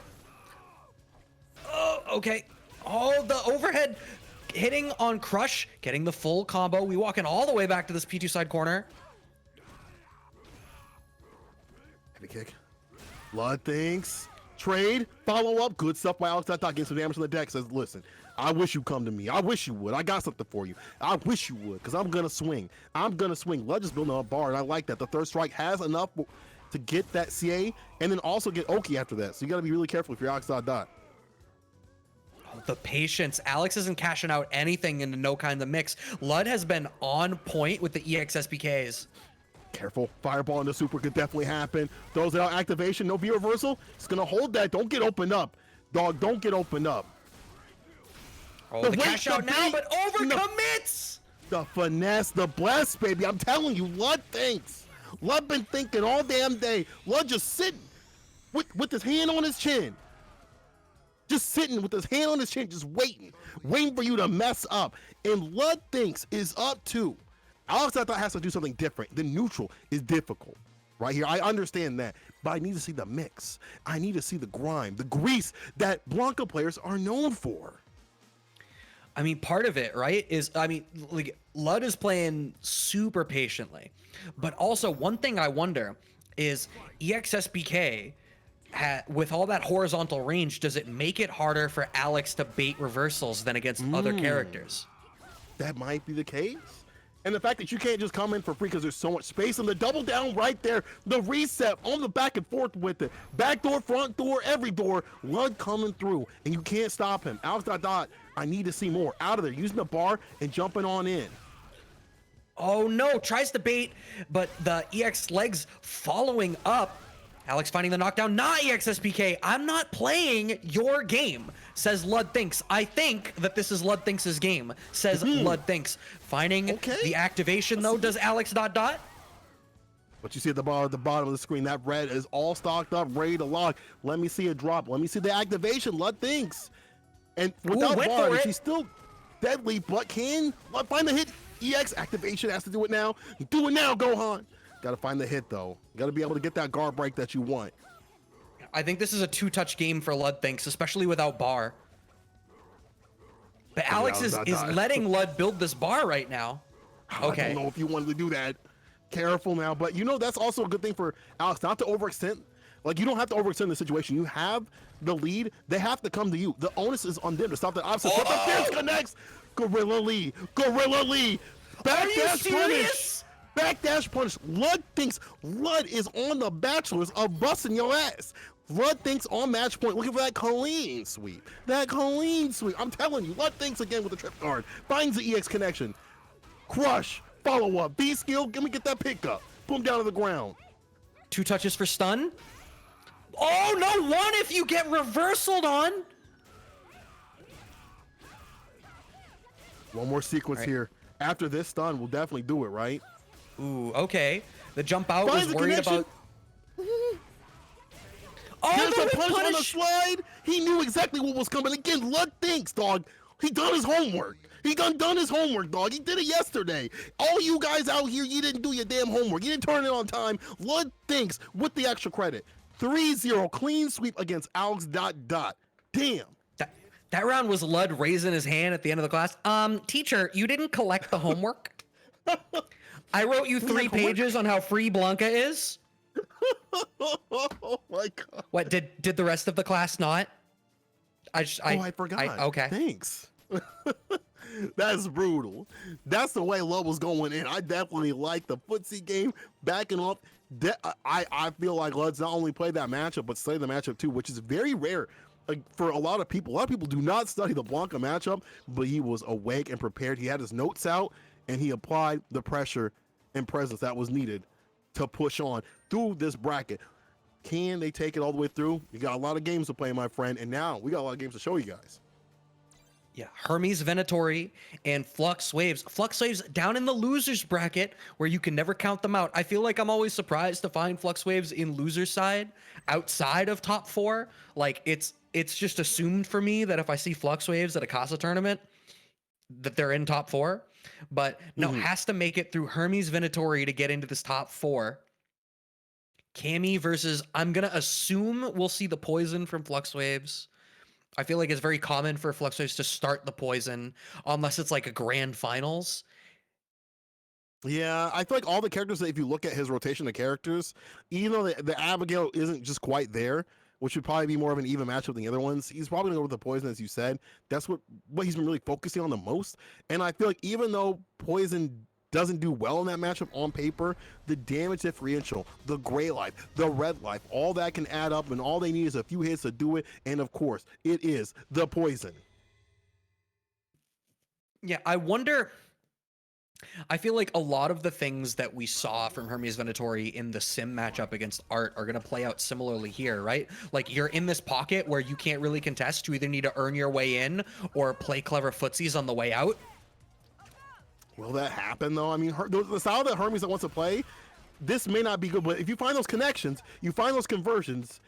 A: Oh, okay. Oh, the overhead hitting on Crush, getting the full combo. We walking all the way back to this P2 side corner.
B: Heavy kick. LudThinks. Trade, follow up, good stuff by Alex dot dot. Getting some damage on the deck. Says, listen, I wish you come to me. I wish you would. I got something for you. I wish you would, because I'm going to swing. I'm going to swing. Lud just building a bar, and I like that. The third strike has enough to get that CA, and then also get Oki after that. So you got to be really careful if you're Alex dot dot.
A: The patience. Alex isn't cashing out anything into no kind of mix. Lud has been on point with the EX SPKs.
B: Careful. Fireball in the super could definitely happen. Throws it out. Activation. No V reversal. It's going to hold that. Don't get opened up. Dog, don't get opened up.
A: Oh, the cash out now, but overcommits.
B: The finesse, the bless, baby. I'm telling you, LudThinks. Lud been thinking all damn day. Lud just sitting with his hand on his chin. Just sitting with his hand on his chin, just waiting for you to mess up. And LudThinks is up too. Alex, I thought, has to do something different. The neutral is difficult right here. I understand that, but I need to see the mix. I need to see the grime, the grease that Blanka players are known for.
A: I mean, part of it, right, is, I mean, like, Lud is playing super patiently. But also, one thing I wonder is EXSBK, with all that horizontal range, does it make it harder for Alex to bait reversals than against other characters?
B: That might be the case. And the fact that you can't just come in for free because there's so much space, and the double down right there, the reset on the back and forth with it. Back door, front door, every door, Lud coming through, and you can't stop him. Alex dot dot, I need to see more out of there, using the bar and jumping on in.
A: Oh no, tries to bait, but the EX legs following up. Alex finding the knockdown, not EXSPK. I'm not playing your game, says LudThinks. I think that this is LudThinks' game, says LudThinks. Finding the activation though, does Alex dot dot?
B: But you see at the bottom of the screen, that red is all stocked up, ready to lock. Let me see it drop. Let me see the activation. LudThinks. And without bar, she's still deadly, but can find the hit. EX activation has to do it now. Do it now, Gohan. Got to find the hit, though. You got to be able to get that guard break that you want.
A: I think this is a two-touch game for LudThinks, especially without bar. But Alex is letting Lud build this bar right now.
B: I don't know if you wanted to do that. careful now. But you know, that's also a good thing for Alex, not to overextend. Like, you don't have to overextend the situation. You have the lead. They have to come to you. The onus is on them to stop that opposite. But the fierce connects. Gorilla Lee. Gorilla Lee. Backdash punish. Backdash punish. LudThinks. Lud is on the bachelors of busting your ass. LudThinks on match point, looking for that clean sweep. That clean sweep. I'm telling you, LudThinks again with the trip guard. Finds the EX connection. Crush. Follow up. B skill. Let me get that pickup. Put him down to the ground.
A: 2 touches for stun. Oh, no, 1 if you get reversaled on.
B: One more sequence here. After this stun, we'll definitely do it, right?
A: Ooh, okay. The jump out
B: Finds
A: was
B: the
A: worried
B: connection.
A: about... Oh,
B: There's
A: the
B: a
A: whip
B: punch on the
A: punish!
B: slide. He knew exactly what was coming. Again, LudThinks, dog. He done his homework. He done his homework, dog. He did it yesterday. All you guys out here, you didn't do your damn homework. You didn't turn it on time. LudThinks with the extra credit. 3-0 clean sweep against Alex ... Damn.
A: That round was Lud raising his hand at the end of the class. Teacher, you didn't collect the homework. I wrote you 3 pages on how free Blanka is.
B: Oh my god.
A: What did the rest of the class not? I
B: forgot.
A: Okay.
B: Thanks. That's brutal. That's the way Lud was going in. I definitely like the footsie game backing off. I feel like Lud's not only played that matchup, but studied the matchup too, which is very rare. Like, for a lot of people do not study the Blanka matchup, but he was awake and prepared. He had his notes out, and he applied the pressure and presence that was needed to push on through this bracket. Can they take it all the way through? You got a lot of games to play, my friend, and now we got a lot of games to show you guys.
A: Yeah, Hermes, Venatori, and FluxWaveZ. FluxWaveZ down in the losers bracket where you can never count them out. I feel like I'm always surprised to find FluxWaveZ in loser side outside of top 4. Like, it's just assumed for me that if I see FluxWaveZ at a Casa tournament, that they're in top 4. But no, has to make it through Hermes, Venatori to get into this top 4. Cammy versus, I'm going to assume we'll see the poison from FluxWaveZ. I feel like it's very common for FluxWaveZ to start the poison unless it's like a grand finals.
B: Yeah, I feel like all the characters, if you look at his rotation of characters, even though the Abigail isn't just quite there, which would probably be more of an even matchup than the other ones, he's probably going to go with the poison, as you said. That's what he's been really focusing on the most. And I feel like even though poison doesn't do well in that matchup on paper, the damage differential, the gray life, the red life, all that can add up, and all they need is a few hits to do it. And of course, it is the poison.
A: Yeah, I wonder. I feel like a lot of the things that we saw from Hermes Venatori in the sim matchup against Art are going to play out similarly here, right? Like, you're in this pocket where you can't really contest. You either need to earn your way in or play clever footsies on the way out.
B: Will that happen, though? I mean, the style that Hermes wants to play, this may not be good, but if you find those connections, you find those conversions,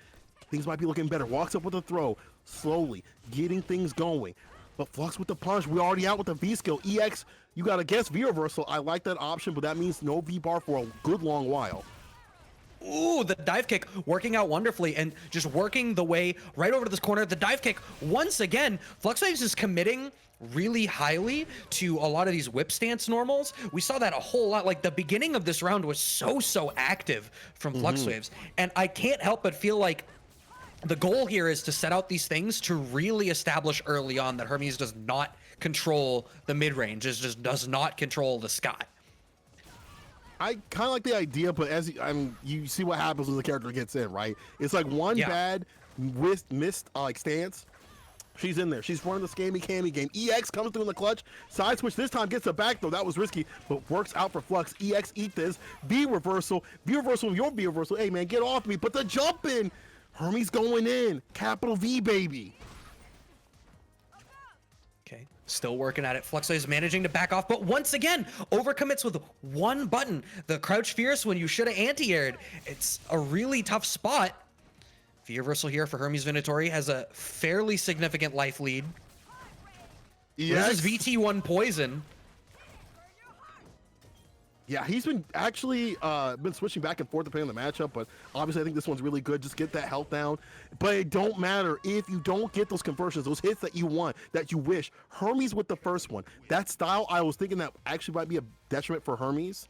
B: things might be looking better. Walks up with a throw, slowly getting things going. But Flux with the punch, we're already out with the V skill. EX, you got to guess V reversal. I like that option, but that means no V bar for a good long while.
A: Ooh, the dive kick working out wonderfully and just working the way right over to this corner. The dive kick, once again, FluxWaveZ is committing really highly to a lot of these whip stance normals. We saw that a whole lot. Like, the beginning of this round was so active from FluxWaveZ. And I can't help but feel like the goal here is to set out these things to really establish early on that Hermes does not control the mid-range, just does not control the sky.
B: I kind of like the idea, but as you see what happens when the character gets in, right? It's like one bad missed stance. She's in there. She's running the Cammy game. EX comes through in the clutch. Side switch this time gets a back though. That was risky, but works out for Flux. EX eat this. B reversal. B reversal. Your B reversal. Hey man, get off me. Put the jump in. Hermes going in. Capital V, baby.
A: Okay, still working at it. FluxWaveZ is managing to back off, but once again, overcommits with one button. The crouch fierce when you should have anti-aired. It's a really tough spot. V reversal here for Hermes Venatori has a fairly significant life lead. This is VT1 poison.
B: Yeah, he's been actually been switching back and forth depending on the matchup, but obviously I think this one's really good. Just get that health down. But it don't matter if you don't get those conversions, those hits that you want, that you wish. Hermes with the first one. That style, I was thinking that actually might be a detriment for Hermes.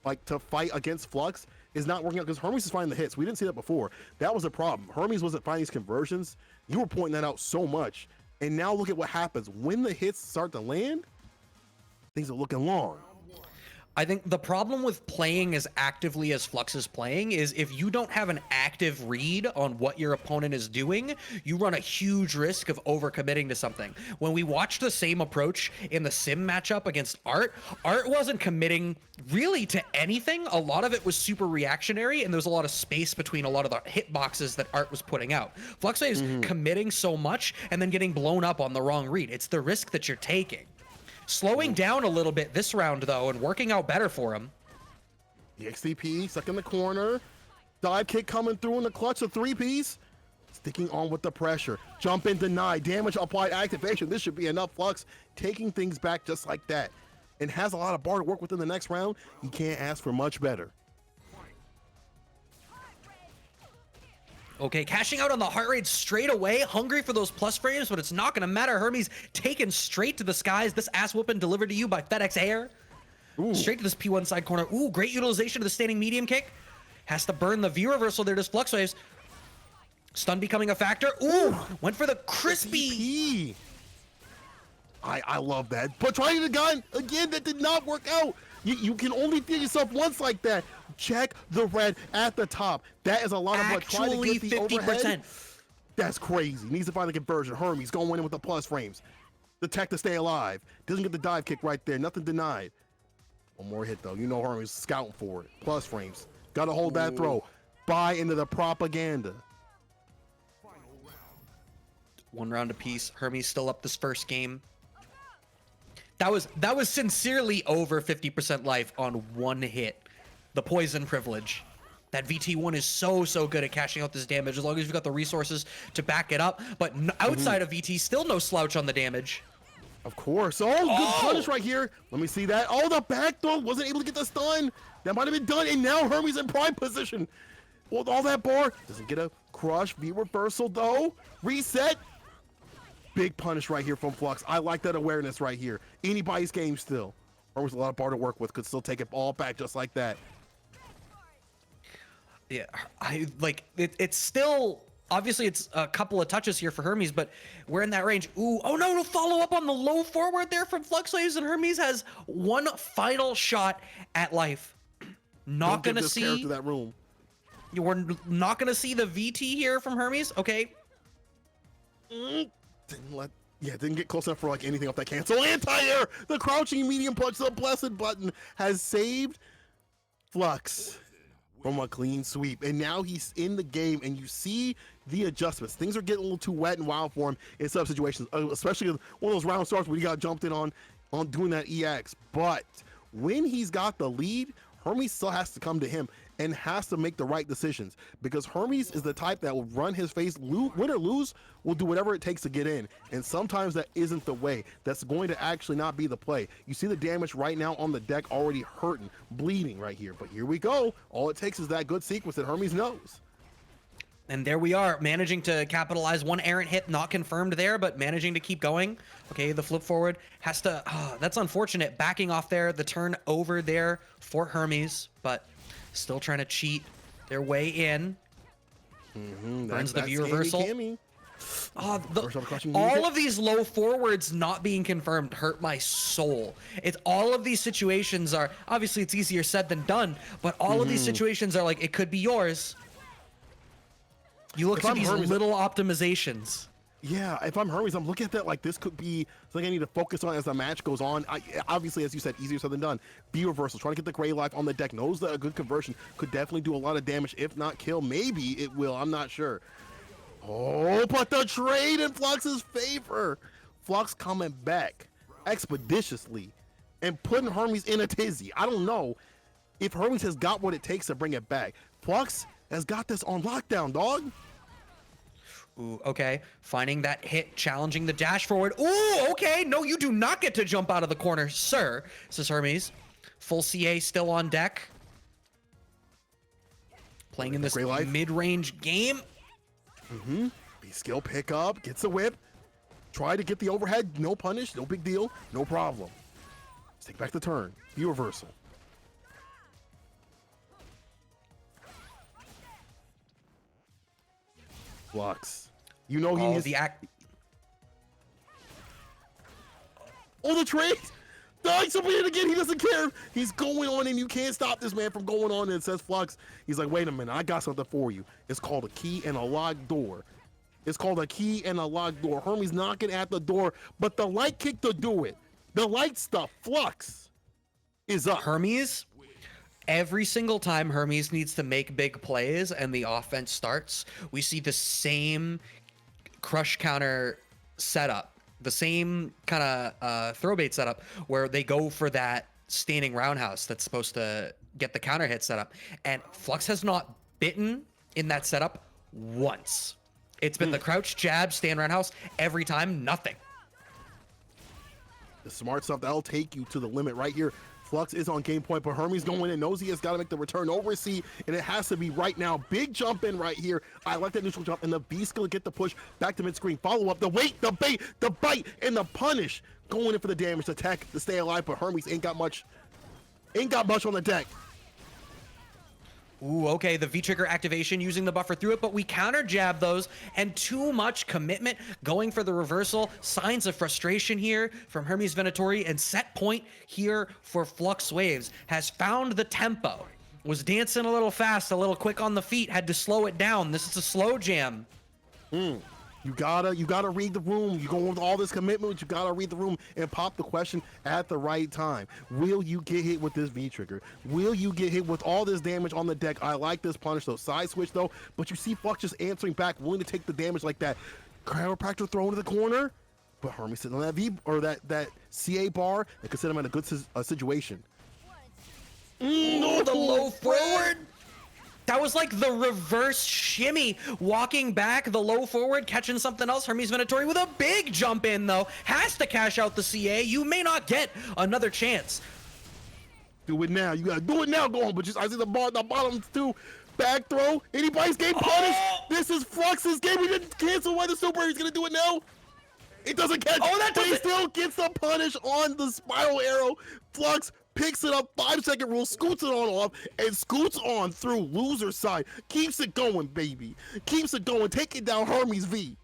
B: like to fight against Flux is not working out because Hermes is finding the hits. We didn't see that before. That was a problem. Hermes wasn't finding these conversions. You were pointing that out so much. And now look at what happens. When the hits start to land, things are looking long.
A: I think the problem with playing as actively as Flux is playing is if you don't have an active read on what your opponent is doing, you run a huge risk of overcommitting to something. When we watched the same approach in the Sim matchup against Art wasn't committing really to anything. A lot of it was super reactionary, and there was a lot of space between a lot of the hitboxes that Art was putting out. FluxWaveZ committing so much and then getting blown up on the wrong read. It's the risk that you're taking. Slowing down a little bit this round, though, and working out better for him.
B: The XTP stuck in the corner. Dive kick coming through in the clutch, a 3-piece. Sticking on with the pressure. Jump in, deny. Damage applied, activation. This should be enough. Flux taking things back just like that. And has a lot of bar to work with in the next round. You can't ask for much better.
A: Okay, cashing out on the heart rate straight away, hungry for those plus frames, but it's not going to matter. Hermes taken straight to the skies. This ass whooping delivered to you by FedEx Air. Ooh. Straight to this P1 side corner. Ooh, great utilization of the standing medium kick. Has to burn the view reversal. There does FluxWaveZ. Stun becoming a factor. Ooh, went for the crispy.
B: I love that. But trying the gun, again, that did not work out. You can only feel yourself once like that. Check the red at the top. That is a lot of blood. Trying to get the 50%. Overhead. That's crazy. Needs to find the conversion. Hermes going in with the plus frames. The tech to stay alive. Doesn't get the dive kick right there. Nothing denied. One more hit, though. You know Hermes scouting for it. Plus frames. Got to hold that throw. Buy into the propaganda.
A: One round apiece. Hermes still up this first game. That was sincerely over 50% life on one hit. The poison privilege. That VT1 is so good at cashing out this damage as long as you've got the resources to back it up. But outside of VT, still no slouch on the damage.
B: Of course. Oh, good punish right here. Let me see that. Oh, the back throw. Wasn't able to get the stun. That might have been done. And now Hermes in prime position. With all that bar. Doesn't get a crush. V reversal, though. Reset. Big punish right here from Flux. I like that awareness right here. Anybody's game still. Hermes a lot of bar to work with. Could still take it all back just like that.
A: Yeah, I like it. It's still obviously it's a couple of touches here for Hermes, but we're in that range. Ooh, oh no, follow up on the low forward there from FluxWaveZ, and Hermes has one final shot at life. Not gonna see
B: that room.
A: We're not gonna see the VT here from Hermes. Okay.
B: Didn't get close enough for like anything off that cancel. Anti-air! The crouching medium punch, the blessed button, has saved Flux from a clean sweep. And now he's in the game, and you see the adjustments. Things are getting a little too wet and wild for him in some situations, especially one of those round starts where he got jumped in on doing that EX. But when he's got the lead, Hermes still has to come to him and has to make the right decisions, because Hermes is the type that will run his face, win or lose, will do whatever it takes to get in. And sometimes that isn't the way. That's going to actually not be the play. You see the damage right now on the deck already hurting, bleeding right here. But here we go. All it takes is that good sequence that Hermes knows.
A: And there we are, managing to capitalize. One errant hit, not confirmed there, but managing to keep going. Okay, the flip forward has to, that's unfortunate. Backing off there, the turn over there for Hermes, but still trying to cheat their way in. Burns the view reversal.
B: Cammy.
A: All of these low forwards not being confirmed hurt my soul. It's all of these situations are, obviously it's easier said than done, but all of these situations are like, it could be yours. You look at these little optimizations.
B: Yeah, if I'm Hermes, I'm looking at that like this could be something I need to focus on as the match goes on. Obviously, as you said, easier said than done. B reversal, trying to get the gray life on the deck. Knows that a good conversion could definitely do a lot of damage, if not kill. Maybe it will, I'm not sure. Oh, but the trade in Flux's favor. Flux coming back expeditiously and putting Hermes in a tizzy. I don't know if Hermes has got what it takes to bring it back. Flux has got this on lockdown, dog.
A: Ooh, okay. Finding that hit, challenging the dash forward. Ooh, okay. No, you do not get to jump out of the corner, sir, says Hermes. Full CA still on deck. Playing in this mid-range game.
B: B-skill pickup, gets a whip. Try to get the overhead. No punish, no big deal, no problem. Let's take back the turn. B reversal. Flux. You know he
A: Oh,
B: needs...
A: the act.
B: Oh, the trade! Dying somebody again, he doesn't care. He's going on, and you can't stop this man from going on. And it says Flux. He's like, wait a minute, I got something for you. It's called a key and a locked door. It's called a key and a locked door. Hermes knocking at the door, but the light kick to do it. The light stuff, Flux, is up.
A: Hermes, every single time Hermes needs to make big plays and the offense starts, we see the same crush counter setup. The same kind of throw bait setup where they go for that standing roundhouse that's supposed to get the counter hit setup. And Flux has not bitten in that setup once. It's been the crouch jab, stand roundhouse every time, nothing.
B: The smart stuff, that'll take you to the limit right here. Flux is on game point, but Hermes going in, knows he has got to make the return over C, and it has to be right now. Big jump in right here. I like that neutral jump, and the Beast gonna get the push back to mid-screen. Follow up, the wait, the bait, the bite, and the punish. Going in for the damage, the tech to stay alive, but Hermes ain't got much on the deck.
A: Ooh, okay, the V-trigger activation using the buffer through it, but we counter jab those, and too much commitment going for the reversal. Signs of frustration here from Hermes Venatori, and set point here for FluxWaveZ. Has found the tempo. Was dancing a little fast, a little quick on the feet, had to slow it down. This is a slow jam.
B: You gotta read the room. You go with all this commitment, you gotta read the room and pop the question at the right time. Will you get hit with this V trigger? Will you get hit with all this damage on the deck? I like this punish though. Side switch though, but you see Flux just answering back, willing to take the damage like that. Chiropractor throw into the corner, but Hermes sitting on that V or that CA bar and consider him in a good situation.
A: No, the low forward. That was like the reverse shimmy, walking back, the low forward, catching something else. Hermes Venatori with a big jump in, though. Has to cash out the CA. You may not get another chance.
B: Do it now. You gotta do it now, go on. But just, I see the bottom two. Back throw. Anybody's game punished. This is Flux's game. We didn't cancel why the super. He's gonna do it now. It doesn't catch.
A: Oh, that
B: but he
A: doesn't-
B: still gets the punish on the spiral arrow. Flux picks it up, 5-second rule, scoots it on off, and scoots on through loser side. Keeps it going, baby. Keeps it going. Take it down, Hermes V.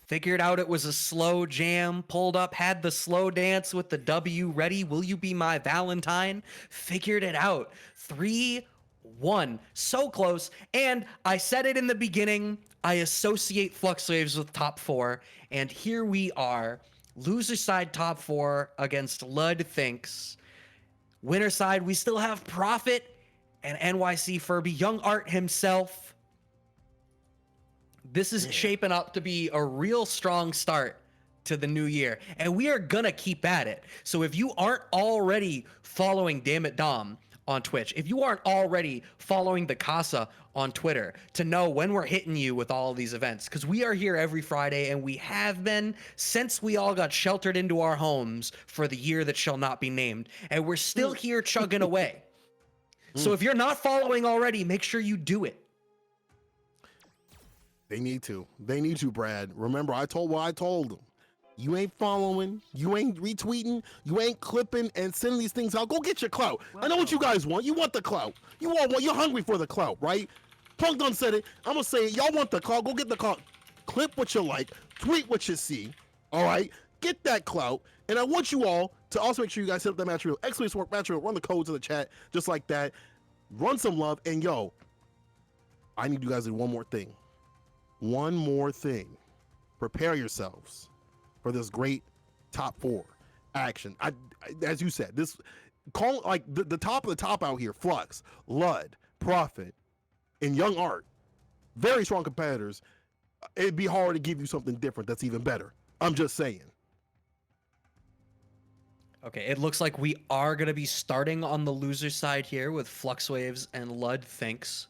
A: Figured out it was a slow jam, pulled up, had the slow dance with the W ready. Will you be my Valentine? Figured it out. 3-1. So close. And I said it in the beginning, I associate FluxWaveZ with top 4. And here we are. Loser side top 4 against LudThinks. Winner side, we still have Profit and NYC Furby, Young Art himself. This is shaping up to be a real strong start to the new year, and we are gonna keep at it. So if you aren't already following DammitDom on Twitch, if you aren't already following the Casa on Twitter to know when we're hitting you with all of these events, because we are here every Friday, and we have been since we all got sheltered into our homes for the year that shall not be named, and we're still here chugging away. So if you're not following already, make sure you do it.
B: They need to, Brad. Remember, I told them. You ain't following, you ain't retweeting, you ain't clipping and sending these things out. Go get your clout. I know what you guys want. You want the clout. You're hungry for the clout, right? Punk done said it. I'm gonna say it. Y'all want the clout. Go get the clout. Clip what you like. Tweet what you see. All right? Get that clout. And I want you all to also make sure you guys hit up that match reel. Excellent work match reel. Run the codes in the chat just like that. Run some love. And yo, I need you guys to do one more thing. One more thing. Prepare yourselves for this great top 4 action. As you said, this call like the top of the top out here. Flux, Lud, Profit, and Young Art, very strong competitors. It'd be hard to give you something different that's even better. I'm just saying.
A: Okay, it looks like we are going to be starting on the loser side here with FluxWaveZ and LudThinks.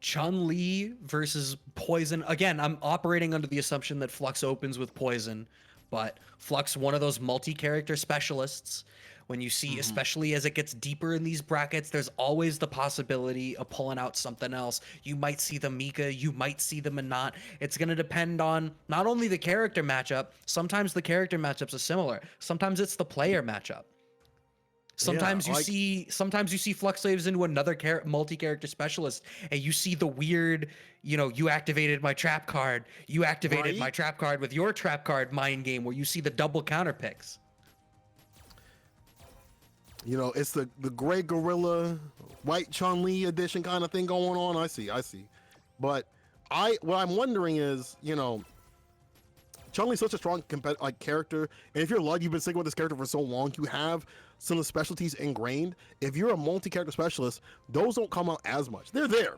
A: Chun-Li versus Poison. Again, I'm operating under the assumption that Flux opens with Poison, but Flux, one of those multi-character specialists. When you see, especially as it gets deeper in these brackets, there's always the possibility of pulling out something else. You might see the Mika, you might see the Minot. It's going to depend on not only the character matchup, sometimes the character matchups are similar. Sometimes it's the player matchup. Sometimes you
B: like-
A: see FluxWaveZ into another multi-character specialist, and you see the weird, you activated my trap card. You activated my
B: Right?
A: trap card with your trap card mind game, where you see the double counter picks.
B: It's the gray gorilla, white Chun-Li edition kind of thing going on. I see. But what I'm wondering is, Chun-Li's such a strong character, and if you're lucky, you've been sticking with this character for so long, you have some of the specialties ingrained. If you're a multi-character specialist, those don't come out as much. They're there,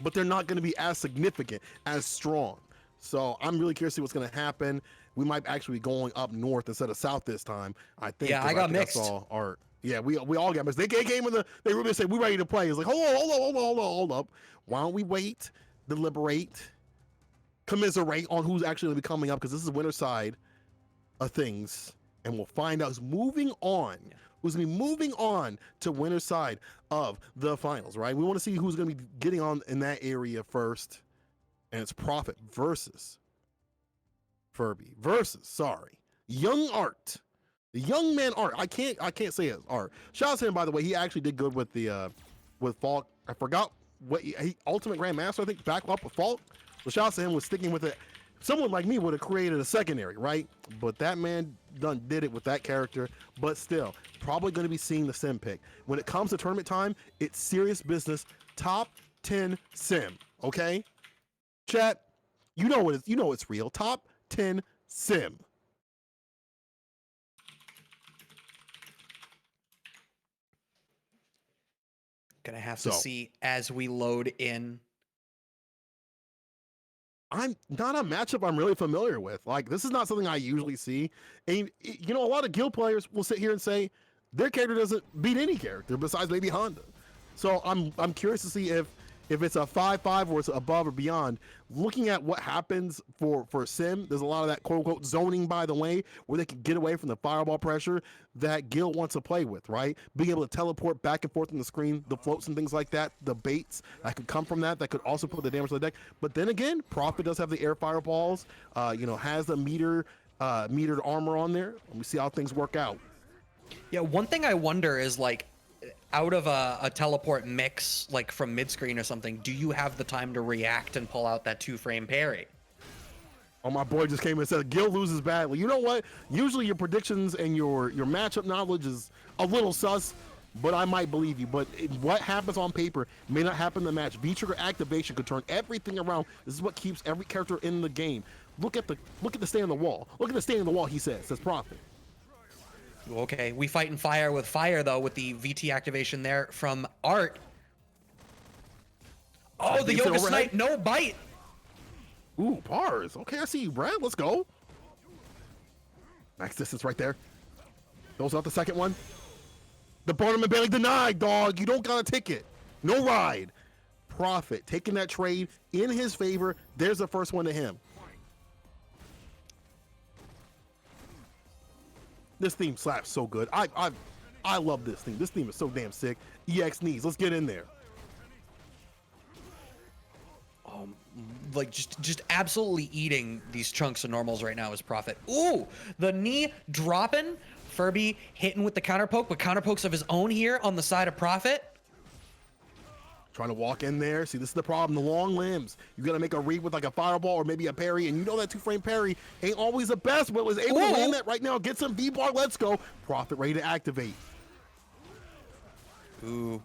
B: but they're not going to be as significant, as strong. So I'm really curious to see what's going to happen. We might actually be going up north instead of south this time. I think.
A: Yeah, I got mixed.
B: I saw Art. Yeah, we all got mixed. They came in they really said, "We ready to play." It's like, hold up. Why don't we wait, deliberate, commiserate on who's actually going to be coming up, because this is winter side of things, and we'll find out who's moving on. Who's going to be moving on to winter side of the finals, right? We want to see who's going to be getting on in that area first, and it's Prophet versus Furby versus young Art. The young man Art. I can't say it's Art. Shout out to him, by the way. He actually did good with the with Falk. I forgot what he Ultimate Grandmaster, I think, back up with Falk. So shout out to him with sticking with it. Someone like me would have created a secondary, right? But that man did it with that character. But still, probably going to be seeing the sim pick. When it comes to tournament time, it's serious business. Top 10 sim, okay? Chat, you know it's real. Top 10 sim.
A: Gonna have to see as we load in.
B: I'm not a matchup I'm really familiar with. Like, this is not something I usually see. And, a lot of Gill players will sit here and say their character doesn't beat any character besides maybe Honda. So I'm curious to see if it's a 5-5 or it's above or beyond. Looking at what happens for Sim, there's a lot of that quote-unquote zoning, by the way, where they can get away from the fireball pressure that Gill wants to play with, right? Being able to teleport back and forth on the screen, the floats and things like that, the baits that could come from that could also put the damage on the deck. But then again, Prophet does have the air fireballs, has the metered armor on there. Let me see how things work out.
A: Yeah, one thing I wonder is, like, out of a teleport mix, like from mid-screen or something, do you have the time to react and pull out that 2-frame parry?
B: Oh, my boy just came and said Gill loses badly. You know what? Usually your predictions and your matchup knowledge is a little sus, but I might believe you. But what happens on paper may not happen in the match. V-trigger activation could turn everything around. This is what keeps every character in the game. Look at the stain on the wall. Look at the stain on the wall, he says Prophet.
A: Okay, we fighting fire with fire, though, with the VT activation there from Art. Oh, the Yoga Snipe, no bite.
B: Ooh, bars. Okay, I see you, Brad. Let's go. Max distance right there. Throws out the second one. The Barnum and Bailey denied, dog. You don't got a ticket. No ride. Prophet taking that trade in his favor. There's the first one to him. This theme slaps so good. I love this theme. This theme is so damn sick. EX knees. Let's get in there.
A: Like just absolutely eating these chunks of normals right now is Prophet. Ooh, the knee dropping. Furby hitting with the counter poke, but counter pokes of his own here on the side of Prophet.
B: Trying to walk in there. See, this is the problem. The long limbs. You got to make a read with like a fireball or maybe a parry. And you know that 2-frame parry ain't always the best, but was able to land that right now. Get some V-bar. Let's go. Prophet ready to activate.
A: Ooh,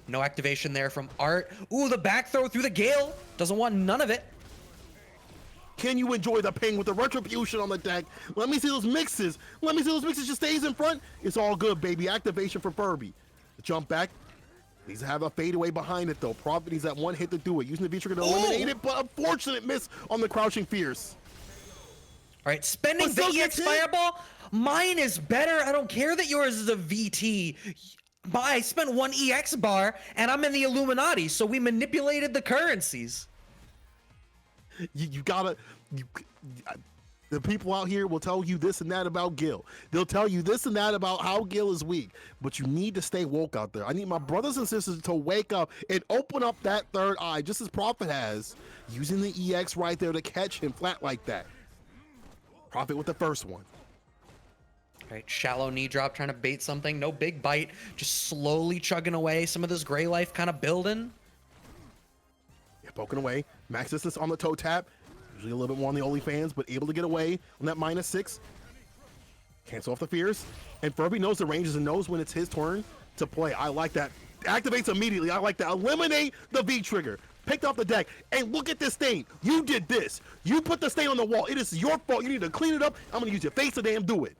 A: no activation there from Art. Ooh, the back throw through the Gale. Doesn't want none of it.
B: Can you enjoy the ping with the retribution on the deck? Let me see those mixes. Let me see those mixes. Just stays in front. It's all good, baby. Activation for Furby. The jump back. Needs to have a fadeaway behind it, though. Prophet needs that one hit to do it. Using the V-trigger to eliminate it, but unfortunate miss on the crouching fierce.
A: All right, spending the EX fireball. Mine is better. I don't care that yours is a VT. I spent one EX bar, and I'm in the Illuminati, so we manipulated the currencies.
B: You gotta... The people out here will tell you this and that about Gill. They'll tell you this and that about how Gill is weak, but you need to stay woke out there. I need my brothers and sisters to wake up and open up that third eye, just as Prophet has, using the EX right there to catch him flat like that. Prophet with the first one.
A: Right, shallow knee drop, trying to bait something. No big bite, just slowly chugging away. Some of this gray life kind of building.
B: Yeah, poking away. Max distance on the toe tap. Usually a little bit more on the OnlyFans, but able to get away on that -6. Cancel off the fears. And Furby knows the ranges and knows when it's his turn to play. I like that. Activates immediately. I like that. Eliminate the V trigger. Picked off the deck. And look at this stain. You did this. You put the stain on the wall. It is your fault. You need to clean it up. I'm going to use your face to damn do it.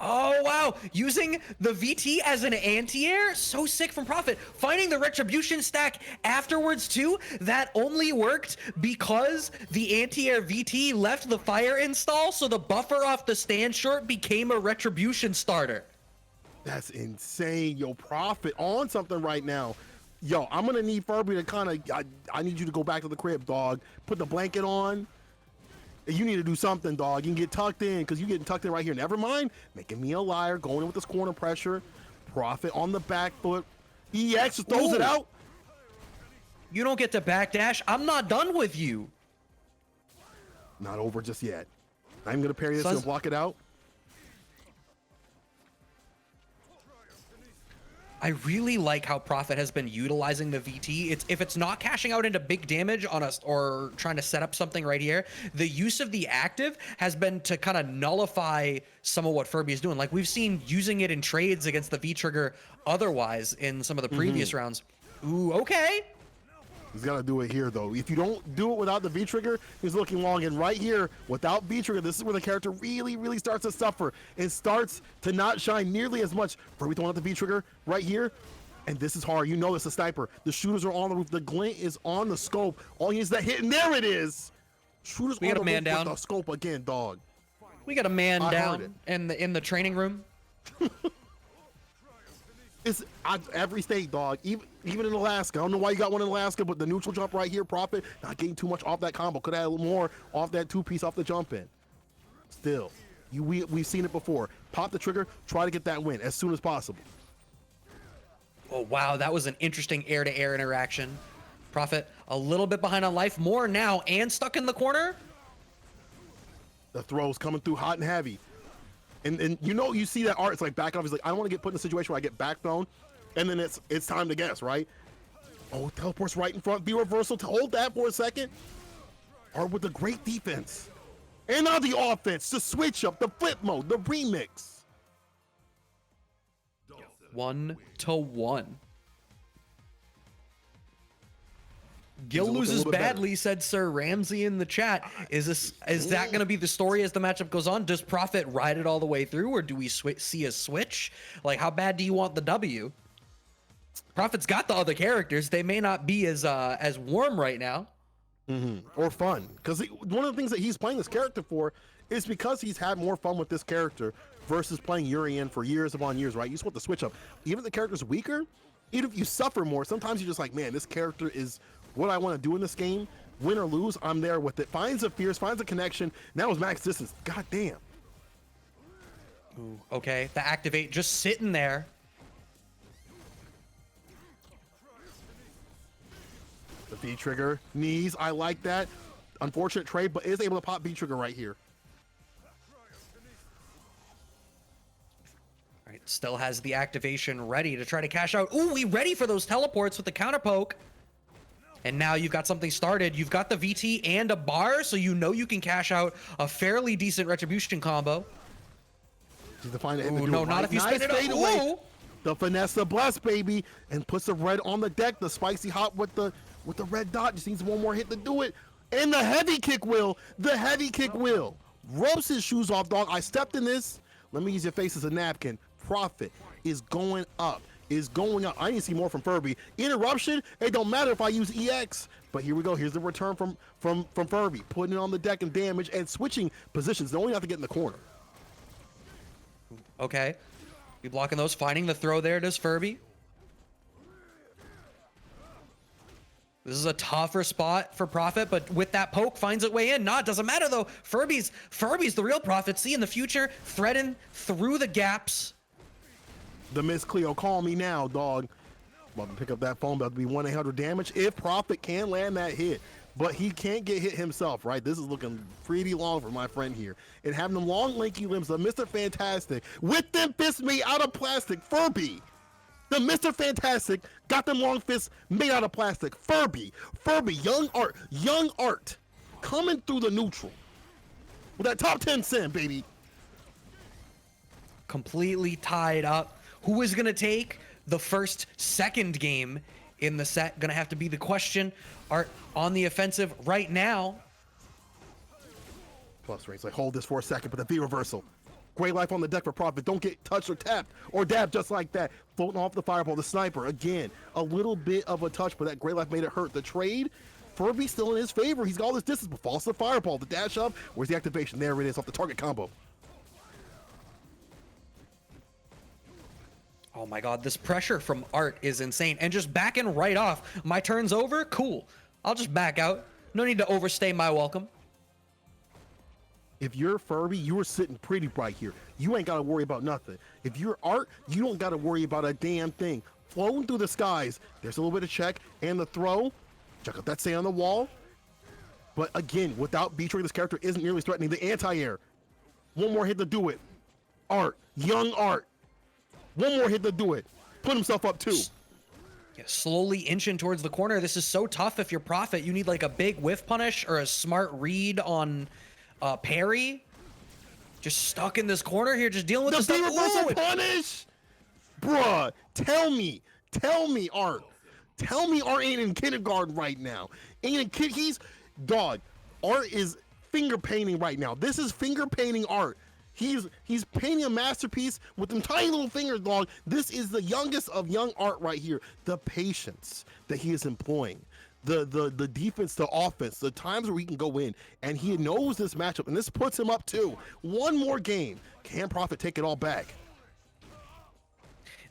A: Oh, wow. Using the VT as an anti-air? So sick from Prophet. Finding the retribution stack afterwards, too. That only worked because the anti-air VT left the fire install, so the buffer off the stand short became a retribution starter.
B: That's insane. Yo, Prophet on something right now. Yo, I'm going to need Furby to kind of... I need you to go back to the crib, dog. Put the blanket on. You need to do something, dog. You can get tucked in because you're getting tucked in right here. Never mind. Making me a liar. Going in with this corner pressure. Prophet on the back foot. EX just throws it out.
A: You don't get to backdash. I'm not done with you.
B: Not over just yet. I'm going to parry this and block it out.
A: I really like how Prophet has been utilizing the VT. If it's not cashing out into big damage on us or trying to set up something right here, the use of the active has been to kind of nullify some of what Furby is doing. Like we've seen using it in trades against the V trigger otherwise in some of the previous rounds. Ooh, okay.
B: He's got to do it here, though. If you don't do it without the V-trigger, he's looking long. And right here, without V-trigger, this is where the character really, really starts to suffer and starts to not shine nearly as much. Furby throwing out the V-trigger right here. And this is hard. You know it's a sniper. The shooters are on the roof. The glint is on the scope. All he needs is that hit, and there it is. Shooters on the roof with the scope again, dog.
A: We got a man down in the training room.
B: It's every state, dog. Even in Alaska. I don't know why you got one in Alaska, but the neutral jump right here, Prophet, not getting too much off that combo. Could have had a little more off that two-piece off the jump in. Still, we've seen it before. Pop the trigger, try to get that win as soon as possible.
A: Oh, wow. That was an interesting air-to-air interaction. Prophet a little bit behind on life. More now and stuck in the corner.
B: The throws coming through hot and heavy. And you know, you see that art, it's like back off. He's like, I don't want to get put in a situation where I get back thrown. And then it's time to guess, right? Oh, teleports right in front. B reversal to hold that for a second. Or with the great defense. And now the offense, the switch up, the flip mode, the remix.
A: 1-1. Gill loses badly, said Sir Ramsey in the chat. Is that going to be the story as the matchup goes on? Does Prophet ride it all the way through, or do we see a switch? Like, how bad do you want the W? Prophet's got the other characters. They may not be as warm right now.
B: Or fun. Because one of the things that he's playing this character for is because he's had more fun with this character versus playing Urian for years upon years, right? You just want the switch up. Even if the character's weaker, even if you suffer more, sometimes you're just like, man, this character is what I want to do in this game. Win or lose, I'm there with it. Finds a fierce, finds a connection. Now it's max distance. God damn.
A: Ooh, okay, the activate just sitting there.
B: The V trigger, knees, I like that. Unfortunate trade, but is able to pop V trigger right here.
A: All right, still has the activation ready to try to cash out. Ooh, we ready for those teleports with the counter poke. And now you've got something started. You've got the VT and a bar, so you know you can cash out a fairly decent retribution combo.
B: Ooh,
A: no, not if you spin it up. Ooh.
B: The finesse the bless, baby, and puts the red on the deck. The spicy hot with the red dot. Just needs one more hit to do it. And the heavy kick will. The heavy kick will. Rubs his shoes off, dog. I stepped in this. Let me use your face as a napkin. Prophet is going up. Is going up. I need to see more from Furby. Interruption, it don't matter if I use EX. But here we go. Here's the return from Furby. Putting it on the deck and damage and switching positions. They only have to get in the corner.
A: Okay. You blocking those, finding the throw there, does Furby. This is a tougher spot for Prophet, but with that poke, finds its way in. Nah, it doesn't matter though. Furby's the real Prophet. See in the future, threading through the gaps.
B: The Miss Cleo, call me now, dog. About to pick up that phone, about to be 1-800 damage. If Prophet can land that hit, but he can't get hit himself, right? This is looking pretty long for my friend here. And having them long, lanky limbs of Mr. Fantastic with them fists made out of plastic. Furby. The Mr. Fantastic got them long fists made out of plastic. Furby, young art coming through the neutral with that top 10 sim, baby.
A: Completely tied up. Who is going to take the second game in the set? Going to have to be the question. Art on the offensive right now.
B: Plus range, like hold this for a second, but the V reversal. Great life on the deck for Prophet. Don't get touched or tapped or dabbed just like that. Floating off the fireball. The sniper, again, a little bit of a touch, but that great life made it hurt. The trade, Furby still in his favor. He's got all this distance, but falls to the fireball. The dash up. Where's the activation? There it is off the target combo.
A: Oh my god, this pressure from Art is insane. And just backing right off. My turn's over? Cool. I'll just back out. No need to overstay my welcome.
B: If you're Furby, you are sitting pretty bright here. You ain't got to worry about nothing. If you're Art, you don't got to worry about a damn thing. Floating through the skies. There's a little bit of check and the throw. Check out that stay on the wall. But again, without B-Trade, this character isn't nearly threatening the anti-air. One more hit to do it. Art, young Art. One more hit to do it. Put himself up too.
A: Yeah, slowly inching towards the corner. This is so tough if you're Prophet. You need like a big whiff punish or a smart read on parry. Just stuck in this corner here, just dealing with
B: the
A: stuff.
B: reversal punish. Bruh, tell me, Art. Tell me Art ain't in kindergarten right now. Ain't in kid. He's dog. Art is finger painting right now. This is finger painting Art. He's painting a masterpiece with them tiny little fingers, dog. This is the youngest of young Art right here. The patience that he is employing. The defense to offense, the times where he can go in, and he knows this matchup, and this puts him up too. One more game. Can Prophet take it all back?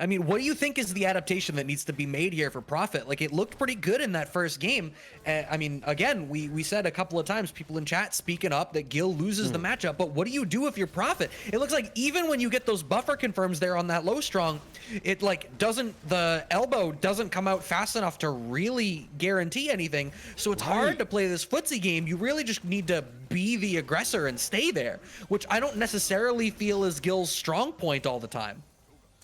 A: I mean, what do you think is the adaptation that needs to be made here for Prophet? Like, it looked pretty good in that first game. I mean, again, we said a couple of times, people in chat speaking up that Gill loses the matchup, but what do you do if you're Prophet? It looks like even when you get those buffer confirms there on that low strong, it like the elbow doesn't come out fast enough to really guarantee anything. So it's hard to play this footsie game. You really just need to be the aggressor and stay there, which I don't necessarily feel is Gill's strong point all the time.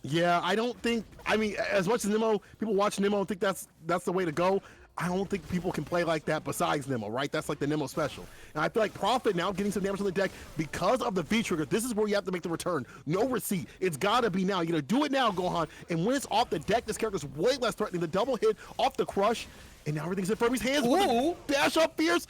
B: Yeah, I don't think, I mean, as much as Nemo, people watch Nemo and think that's the way to go, I don't think people can play like that besides Nemo, right? That's like the Nemo special. And I feel like Prophet now getting some damage on the deck because of the V-trigger. This is where you have to make the return. No receipt. It's got to be now. You got to do it now, Gohan. And when it's off the deck, this character's way less threatening. The double hit off the crush, and now everything's in Furby's hands. With the dash up fierce.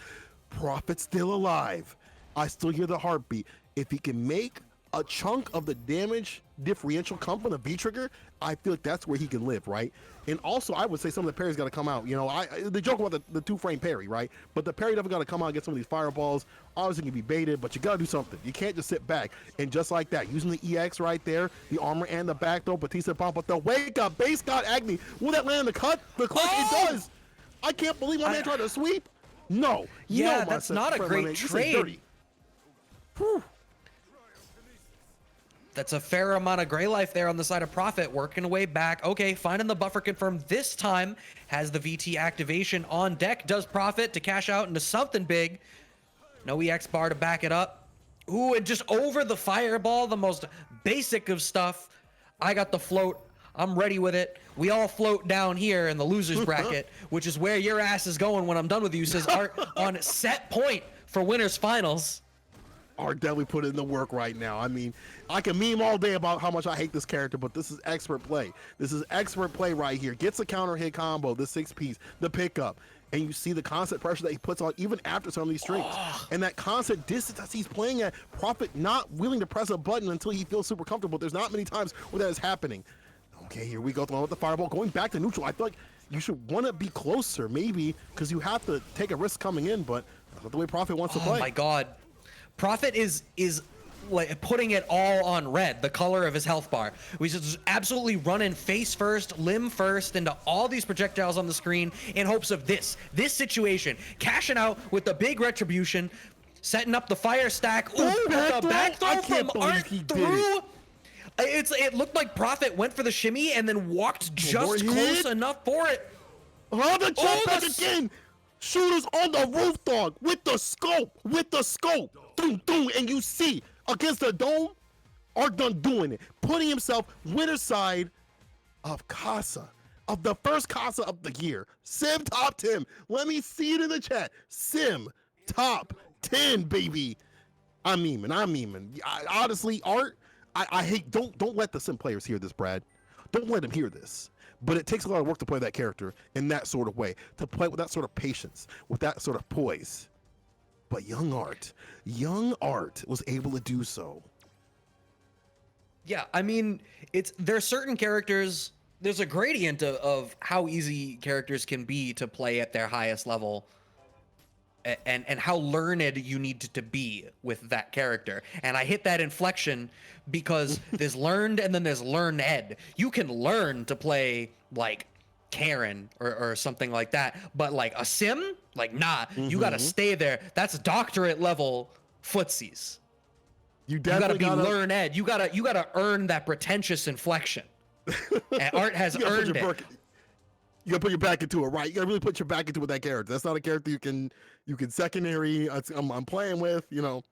B: Prophet's still alive. I still hear the heartbeat. If he can make a chunk of the damage differential come from the V-trigger, I feel like that's where he can live, right? And also, I would say some of the parries got to come out. You know, the joke about the two-frame parry, right? But the parry definitely got to come out and get some of these fireballs. Obviously, you can be baited, but you got to do something. You can't just sit back. And just like that, using the EX right there, the armor and the back throw, Batista pump, but the wake up, base got Agni. Will that land the cut? The clutch, it does. I can't believe my man tried to sweep. No.
A: Yeah,
B: no,
A: that's not a great trade.
B: Whew.
A: That's a fair amount of gray life there on the side of Prophet, working away back. Okay, finding the buffer confirmed this time. Has the VT activation on deck. Does Prophet to cash out into something big. No EX bar to back it up. Ooh, and just over the fireball, the most basic of stuff. I got the float. I'm ready with it. We all float down here in the loser's bracket, which is where your ass is going when I'm done with you, says Art on set point for winners finals.
B: Art definitely put in the work right now. I mean, I can meme all day about how much I hate this character, but this is expert play. This is expert play right here. Gets a counter hit combo, the 6-piece, the pickup, and you see the constant pressure that he puts on even after some of these strings. And that constant distance that he's playing at, Prophet not willing to press a button until he feels super comfortable. There's not many times where that is happening. Okay, here we go, throwing with the fireball, going back to neutral. I feel like you should want to be closer, maybe, because you have to take a risk coming in, but that's not the way Prophet wants to play.
A: Oh my God. Prophet is like putting it all on red, the color of his health bar. He's just absolutely running face first, limb first into all these projectiles on the screen in hopes of this situation. Cashing out with the big retribution, setting up the fire stack. Ooh, the back throw from Art through. It looked like Prophet went for the shimmy and then walked just close enough for it.
B: Oh, the jump back again. Shooters on the roof, dog, with the scope, doom, doom, and you see against the dome, Art done doing it, putting himself winner side of Casa, of the first Casa of the year. Sim top 10. Let me see it in the chat. Sim top 10, baby. I'm memeing. Honestly, Art, I hate, don't let the Sim players hear this, Brad. Don't let them hear this. But it takes a lot of work to play that character in that sort of way, to play with that sort of patience, with that sort of poise. But young Art was able to do so.
A: Yeah, I mean, there are certain characters, there's a gradient of how easy characters can be to play at their highest level, and how learned you need to be with that character. And I hit that inflection because there's learned and then there's learned. You can learn to play like Karen or something like that, but like a Sim, like nah, you gotta stay there. That's doctorate level footsies. You gotta be learned. You gotta earn that pretentious inflection. And Art has earned it.
B: You gotta put your back into it, right? You gotta really put your back into it with that character. That's not a character you can secondary. I'm playing with, you know,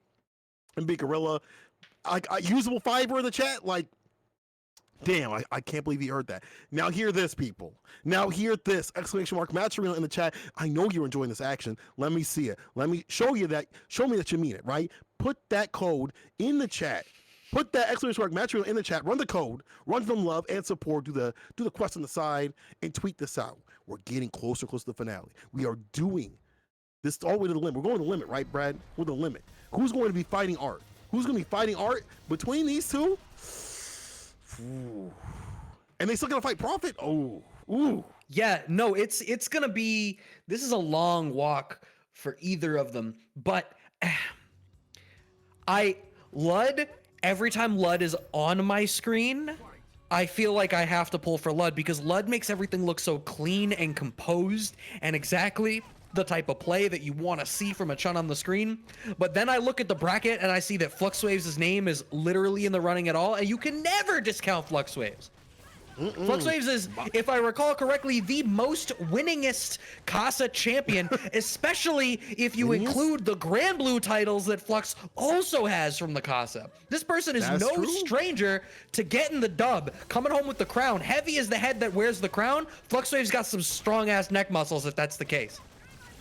B: and be gorilla. Usable fiber in the chat, like, damn, I can't believe you heard that. Now hear this, people. Now hear this! Exclamation mark match arena in the chat. I know you're enjoying this action. Let me see it. Let me show you that. Show me that you mean it, right? Put that code in the chat. Put that exclamation mark match arena in the chat. Run the code. Run some love and support. Do the quest on the side and tweet this out. We're getting closer to the finale. We are doing this all the way to the limit. We're going to the limit, right, Brad? We're the limit. Who's going to be fighting Art? Who's going to be fighting Art between these two? Ooh. And they still gonna fight Prophet? Oh, ooh.
A: Yeah, no, it's gonna be, this is a long walk for either of them, but every time Lud is on my screen, I feel like I have to pull for Lud because Lud makes everything look so clean and composed and exactly the type of play that you want to see from a Chun on the screen. But then I look at the bracket and I see that FluxWaveZ' name is literally in the running at all, and you can never discount FluxWaveZ. FluxWaveZ is, if I recall correctly, the most winningest Casa champion, especially if you include the Grand Blue titles that Flux also has from the Casa. This person is stranger to getting the dub, coming home with the crown. Heavy as the head that wears the crown, FluxWaveZ got some strong-ass neck muscles if that's the case.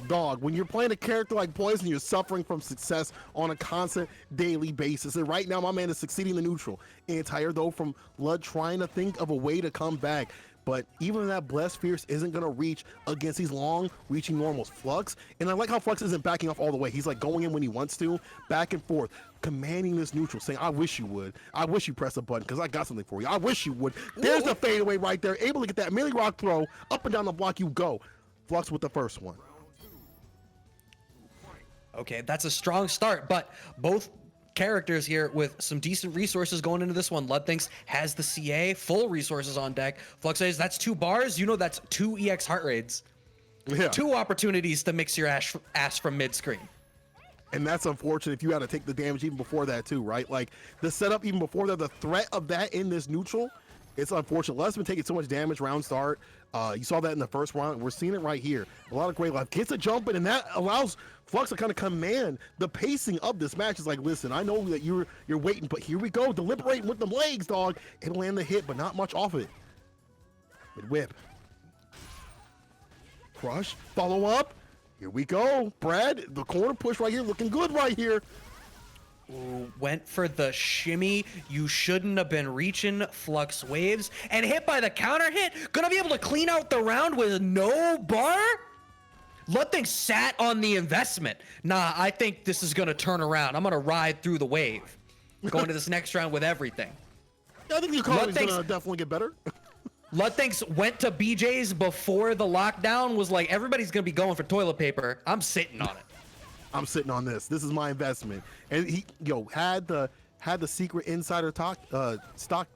B: Dog, when you're playing a character like Poison, you're suffering from success on a constant daily basis. And right now, my man is succeeding the neutral. Entire though from Lud trying to think of a way to come back. But even that Blessed Fierce isn't going to reach against these long-reaching normals. Flux, and I like how Flux isn't backing off all the way. He's like going in when he wants to, back and forth, commanding this neutral, saying, I wish you would. I wish you press a button because I got something for you. I wish you would. There's the fadeaway right there, able to get that melee rock throw, up and down the block you go. Flux with the first one.
A: Okay, that's a strong start, but both characters here with some decent resources going into this one. LudThinks has the CA, full resources on deck. FluxWaveZ, that's 2 bars. You know that's 2 EX heart rates. Yeah. 2 opportunities to mix your ass from mid-screen.
B: And that's unfortunate if you had to take the damage even before that too, right? Like the setup even before that, the threat of that in this neutral, it's unfortunate. Lud's been taking so much damage round start. You saw that in the first round. We're seeing it right here. A lot of great life. Gets a jump in, and that allows Flux to kind of command the pacing of this match. It's like, listen, I know that you're waiting, but here we go. Deliberating with the legs, dog. It'll land the hit, but not much off of it. Mid whip. Crush. Follow up. Here we go. Brad, the corner push right here. Looking good right here.
A: Ooh, went for the shimmy. You shouldn't have been reaching, FluxWaveZ, and hit by the counter hit. Gonna be able to clean out the round with no bar? LudThinks sat on the investment. Nah, I think this is gonna turn around. I'm gonna ride through the wave. Going to this next round with everything.
B: Yeah, I think the economy's gonna definitely get better.
A: LudThinks went to BJ's before the lockdown, was like, everybody's gonna be going for toilet paper. I'm sitting on it.
B: I'm sitting on this. This is my investment. And he, had the secret insider stock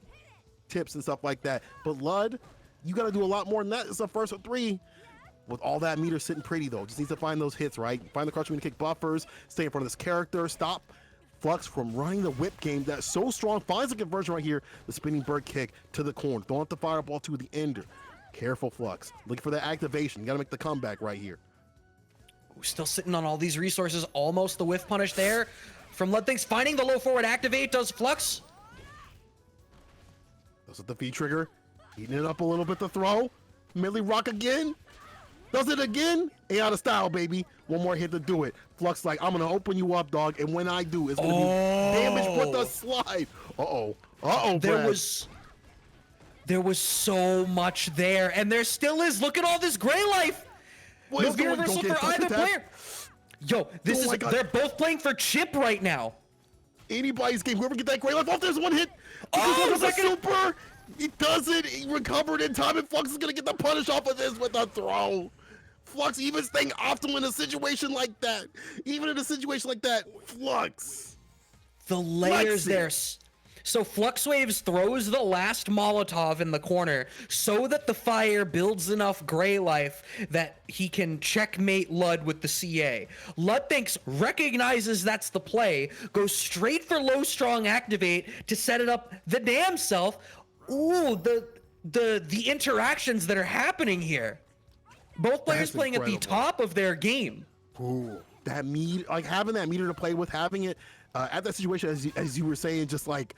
B: tips and stuff like that. But Lud, you got to do a lot more than that. It's the first of 3. With all that meter sitting pretty though, just needs to find those hits, right? Find the crouch to kick buffers, stay in front of this character, stop Flux from running the whip game that's so strong. Finds the conversion right here. The spinning bird kick to the corner. Throwing up the fireball to the ender. Careful Flux. Looking for that activation. You got to make the comeback right here.
A: Still sitting on all these resources. Almost the whiff punish there from LudThinks. Finding the low forward activate. Does Flux.
B: Does it the V trigger. Heating it up a little bit to throw. Millie rock again. Does it again. A out of style, baby. One more hit to do it. Flux like, I'm going to open you up, dog. And when I do, it's going to be damage with the slide. Uh-oh. Uh-oh,
A: There was so much there. And there still is. Look at all this gray life. No V reversal for either player. Yo, this is they're both playing for chip right now.
B: Anybody's game. Whoever get that gray life off, there's one hit.
A: Oh,
B: a super. He does it. He recovered in time, and Flux is gonna get the punish off of this with a throw. Flux even staying optimal in a situation like that. Even in a situation like that, Flux.
A: The layers there. So FluxWaveZ throws the last Molotov in the corner so that the fire builds enough gray life that he can checkmate Lud with the CA. LudThinks recognizes that's the play, goes straight for low strong activate to set it up the damn self. Ooh, the interactions that are happening here. Both players playing at the top of their game.
B: Ooh, that like having that meter to play with, having it at that situation, as you were saying, just like,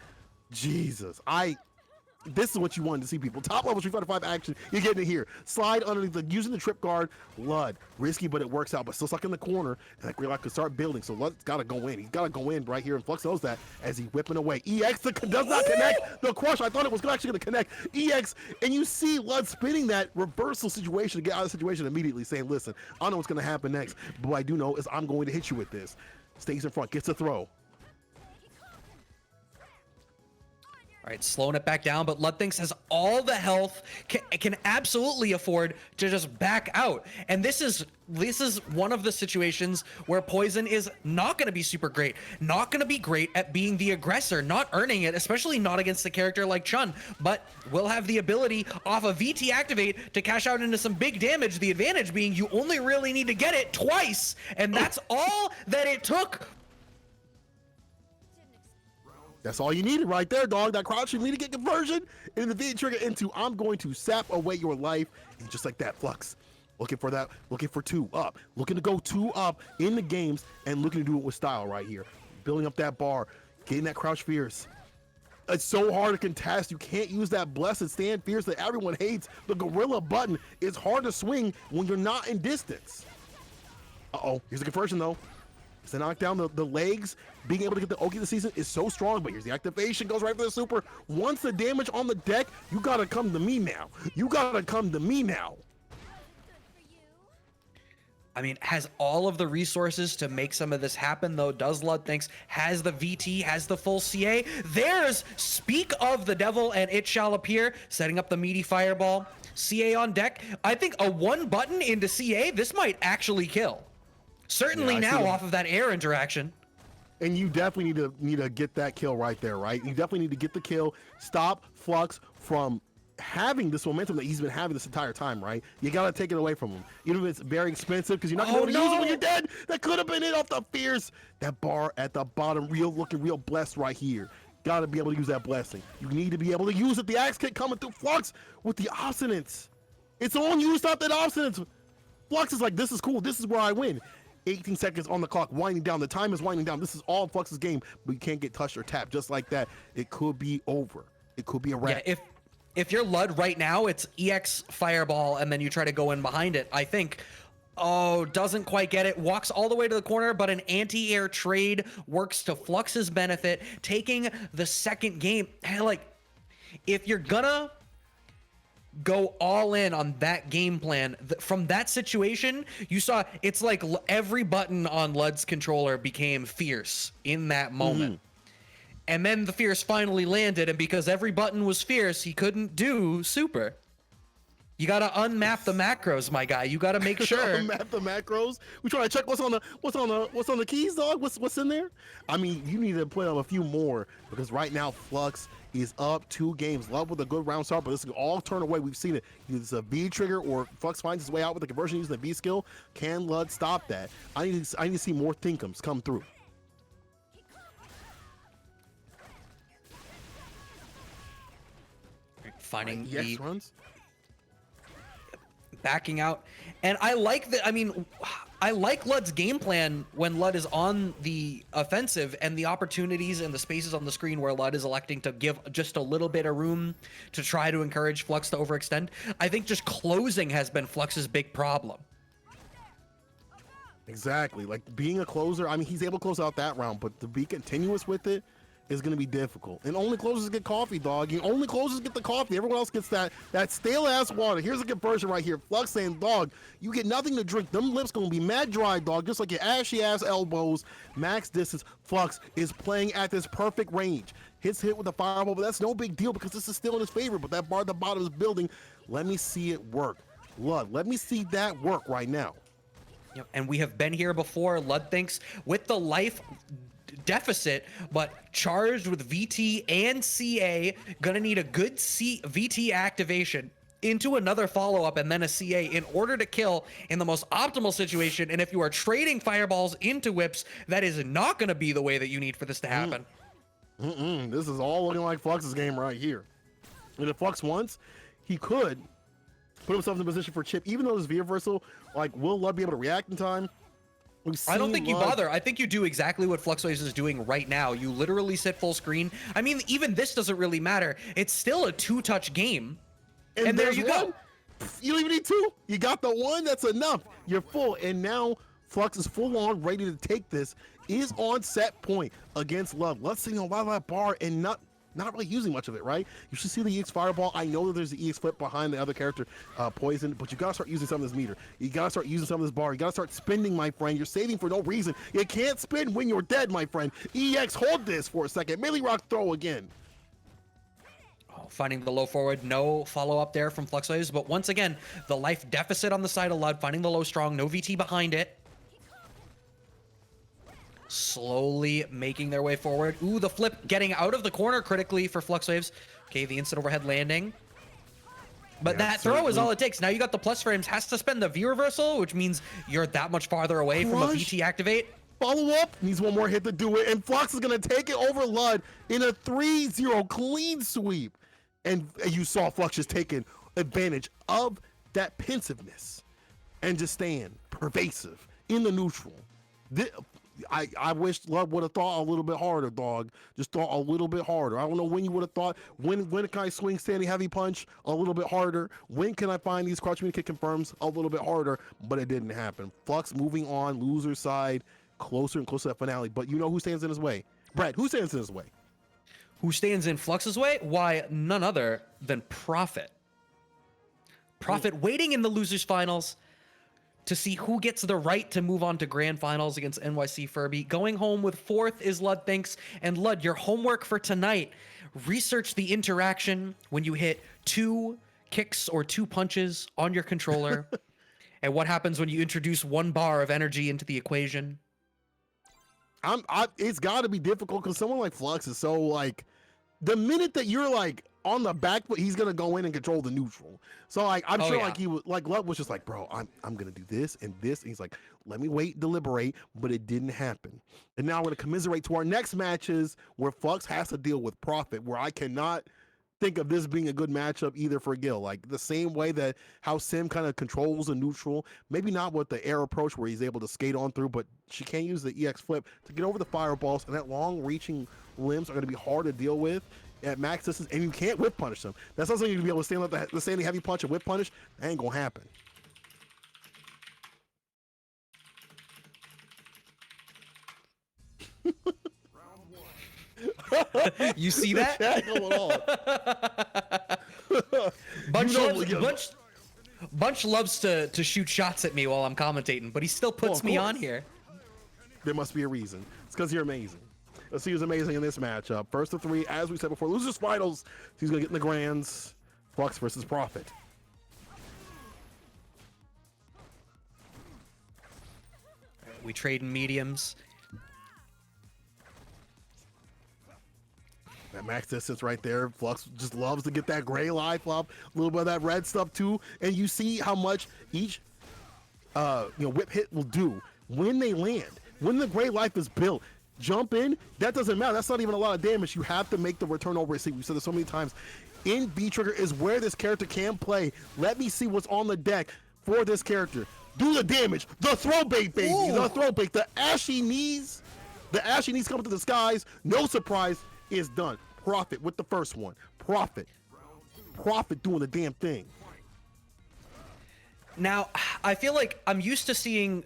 B: Jesus, this is what you wanted to see, people. Top level Street Fighter 5 action, you're getting it here. Slide underneath, using the trip guard. Lud, risky, but it works out, but still stuck in the corner, and that Greylock could start building, so Lud's got to go in. He's got to go in right here, and Flux knows that as he's whipping away. EX does not connect the crush. I thought it was actually going to connect. EX, and you see Lud spinning that reversal situation to get out of the situation immediately, saying, listen, I know what's going to happen next, but what I do know is I'm going to hit you with this. Stays in front, gets a throw.
A: All right, slowing it back down, but LudThinks has all the health, can absolutely afford to just back out. And this is one of the situations where Poison is not going to be super great, not going to be great at being the aggressor, not earning it, especially not against a character like Chun, but will have the ability off a VT activate to cash out into some big damage. The advantage being you only really need to get it twice, and that's all that it took.
B: That's all you needed right there, dog. That crouch, you need to get conversion and the V trigger into I'm going to sap away your life. And just like that, Flux. Looking for that, looking for 2 up. Looking to go 2 up in the games and looking to do it with style right here. Building up that bar, getting that crouch fierce. It's so hard to contest. You can't use that blessed stand fierce that everyone hates. The gorilla button is hard to swing when you're not in distance. Uh-oh, here's the conversion though. To knock down the legs, being able to get the Oki this season is so strong, but here's the activation, goes right for the super. Once the damage on the deck, you gotta come to me now. You gotta come to me now.
A: I mean, has all of the resources to make some of this happen, though. Does LudThinks, has the VT, has the full CA. There's Speak of the Devil and It Shall Appear, setting up the meaty fireball. CA on deck. I think a 1 button into CA, this might actually kill. Certainly now off of that air interaction.
B: And you definitely need to get that kill right there, right? You definitely need to get the kill, stop Flux from having this momentum that he's been having this entire time, right? You gotta take it away from him. Even if it's very expensive, because you're not gonna be able to use it when you're dead. That could have been it off the fierce. That bar at the bottom, looking real blessed right here. Gotta be able to use that blessing. You need to be able to use it. The axe kick coming through Flux with the obstinance. It's on you, stop that obstinance. Flux is like, this is cool, this is where I win. 18 seconds on the clock, winding down. The time is winding down. This is all Flux's game, but you can't get touched or tapped. Just like that, it could be over. It could be a wrap.
A: Yeah, if you're Lud right now, it's EX Fireball, and then you try to go in behind it. I think, doesn't quite get it. Walks all the way to the corner, but an anti-air trade works to Flux's benefit, taking the second game. Like, if you're gonna go all in on that game plan from that situation, you saw it's like every button on Lud's controller became fierce in that moment. And then the fierce finally landed, and because every button was fierce, he couldn't do super. You gotta unmap the macros, my guy. You gotta make sure.
B: Unmap the macros. We trying to check what's on the keys, dog. What's in there? I mean, you need to put up a few more, because right now Flux is up 2 games. Love with a good round start, but this can all turn away. We've seen it. It's a V trigger, or Flux finds his way out with the conversion using the V skill. Can Lud stop that? I need to see more thinkums come through.
A: Finding
B: EX runs.
A: backing out. And I like that. I mean, I like Lud's game plan when Lud is on the offensive and the opportunities and the spaces on the screen where Lud is electing to give just a little bit of room to try to encourage Flux to overextend. I think just closing has been Flux's big problem.
B: Exactly. Like being a closer, I mean, he's able to close out that round, but to be continuous with it is going to be difficult. And only closers get coffee, dog. You only closers get the coffee. Everyone else gets that stale ass water. Here's a conversion right here. Flux saying, dog, you get nothing to drink. Them lips going to be mad dry, dog, just like your ashy ass elbows. Max distance. Flux is playing at this perfect range. Hits hit with the fireball, but that's no big deal because this is still in his favor. But that bar at the bottom is building. Let me see it work. Lud, let me see that work right now.
A: Yep. And we have been here before. LudThinks with the life deficit, but charged with VT and CA, gonna need a good VT activation into another follow-up and then a CA in order to kill in the most optimal situation. And if you are trading fireballs into whips, that is not gonna be the way that you need for this to happen.
B: This is all looking like Flux's game right here. And if Flux wants, he could put himself in a position for chip, even though this V-reversal, like, will Lud be able to react in time?
A: I don't think you bother. I think you do exactly what FluxWaveZ is doing right now. You literally sit full screen. I mean, even this doesn't really matter. It's still a two-touch game. And there you go.
B: You don't even need two. You got the one. That's enough. You're full. And now Flux is full on, ready to take this. Is on set point against Lud. Lud's sitting on a lot of that bar and not really using much of it, right? You should see the EX Fireball. I know that there's the EX Flip behind the other character, Poison, but you gotta start using some of this meter. You gotta start using some of this bar. You gotta start spending, my friend. You're saving for no reason. You can't spin when you're dead, my friend. EX, hold this for a second. Melee Rock throw again.
A: Oh, finding the low forward. No follow-up there from FluxWaveZ, but once again, the life deficit on the side of Lud, finding the low strong, no VT behind it. Slowly making their way forward. Ooh, the flip getting out of the corner critically for FluxWaveZ. Okay, the instant overhead landing. But
B: Yeah,
A: that throw is all it takes. Now you got the plus frames. Has to spend the V reversal, which means you're that much farther away from a VT activate.
B: Follow up. Needs one more hit to do it. And Flux is going to take it over Lud in a 3-0 clean sweep. And you saw Flux just taking advantage of that pensiveness and just staying pervasive in the neutral. I wish Lud would have thought a little bit harder, dog. Just thought a little bit harder. I don't know when you would have thought, when can I swing standing heavy punch a little bit harder? When can I find these crouch kick confirms a little bit harder? But it didn't happen. Flux moving on, loser side, closer and closer to that finale. But you know who stands in his way? Brad, who stands in his way?
A: Who stands in Flux's way? Why, none other than Prophet. Prophet waiting in the losers finals to see who gets the right to move on to grand finals against NYC Furby. Going home with fourth is LudThinks. And Lud, your homework for tonight, research the interaction when you hit 2 kicks or 2 punches on your controller. And what happens when you introduce 1 bar of energy into the equation.
B: It's got to be difficult because someone like Flux is so like, the minute that you're like on the back foot, he's gonna go in and control the neutral. So like, I'm sure like he was like, Lud was just like, bro, I'm gonna do this and this. And he's like, let me wait, deliberate, but it didn't happen. And now we're gonna commiserate to our next matches where Flux has to deal with Prophet, where I cannot think of this being a good matchup either for Gill. Like the same way that how Sim kind of controls a neutral, maybe not with the air approach where he's able to skate on through, but she can't use the EX flip to get over the fireballs, and that long reaching limbs are going to be hard to deal with at max distance, and you can't whip punish them. That's not something you're going to be able to stand up the standing heavy punch and whip punish. That ain't going to happen.
A: You see that? Bunch loves to shoot shots at me while I'm commentating, but he still puts me on here.
B: There must be a reason. It's because you're amazing. Let's see who's amazing in this matchup. First of 3, as we said before, losers finals. He's gonna get in the grands. Flux versus Prophet.
A: We trade in mediums.
B: That max distance right there. Flux just loves to get that gray life up, a little bit of that red stuff too. And you see how much each whip hit will do when they land. When the gray life is built, jump in, that doesn't matter. That's not even a lot of damage. You have to make the return over receipt. We've said this so many times. In B trigger is where this character can play. Let me see what's on the deck for this character. Do the damage. The throw bait, baby.
A: Ooh.
B: The throw bait. The ashy knees. The ashy knees coming to the skies. No surprise is done. Profit with the first one. Profit doing the damn thing.
A: Now, I feel like I'm used to seeing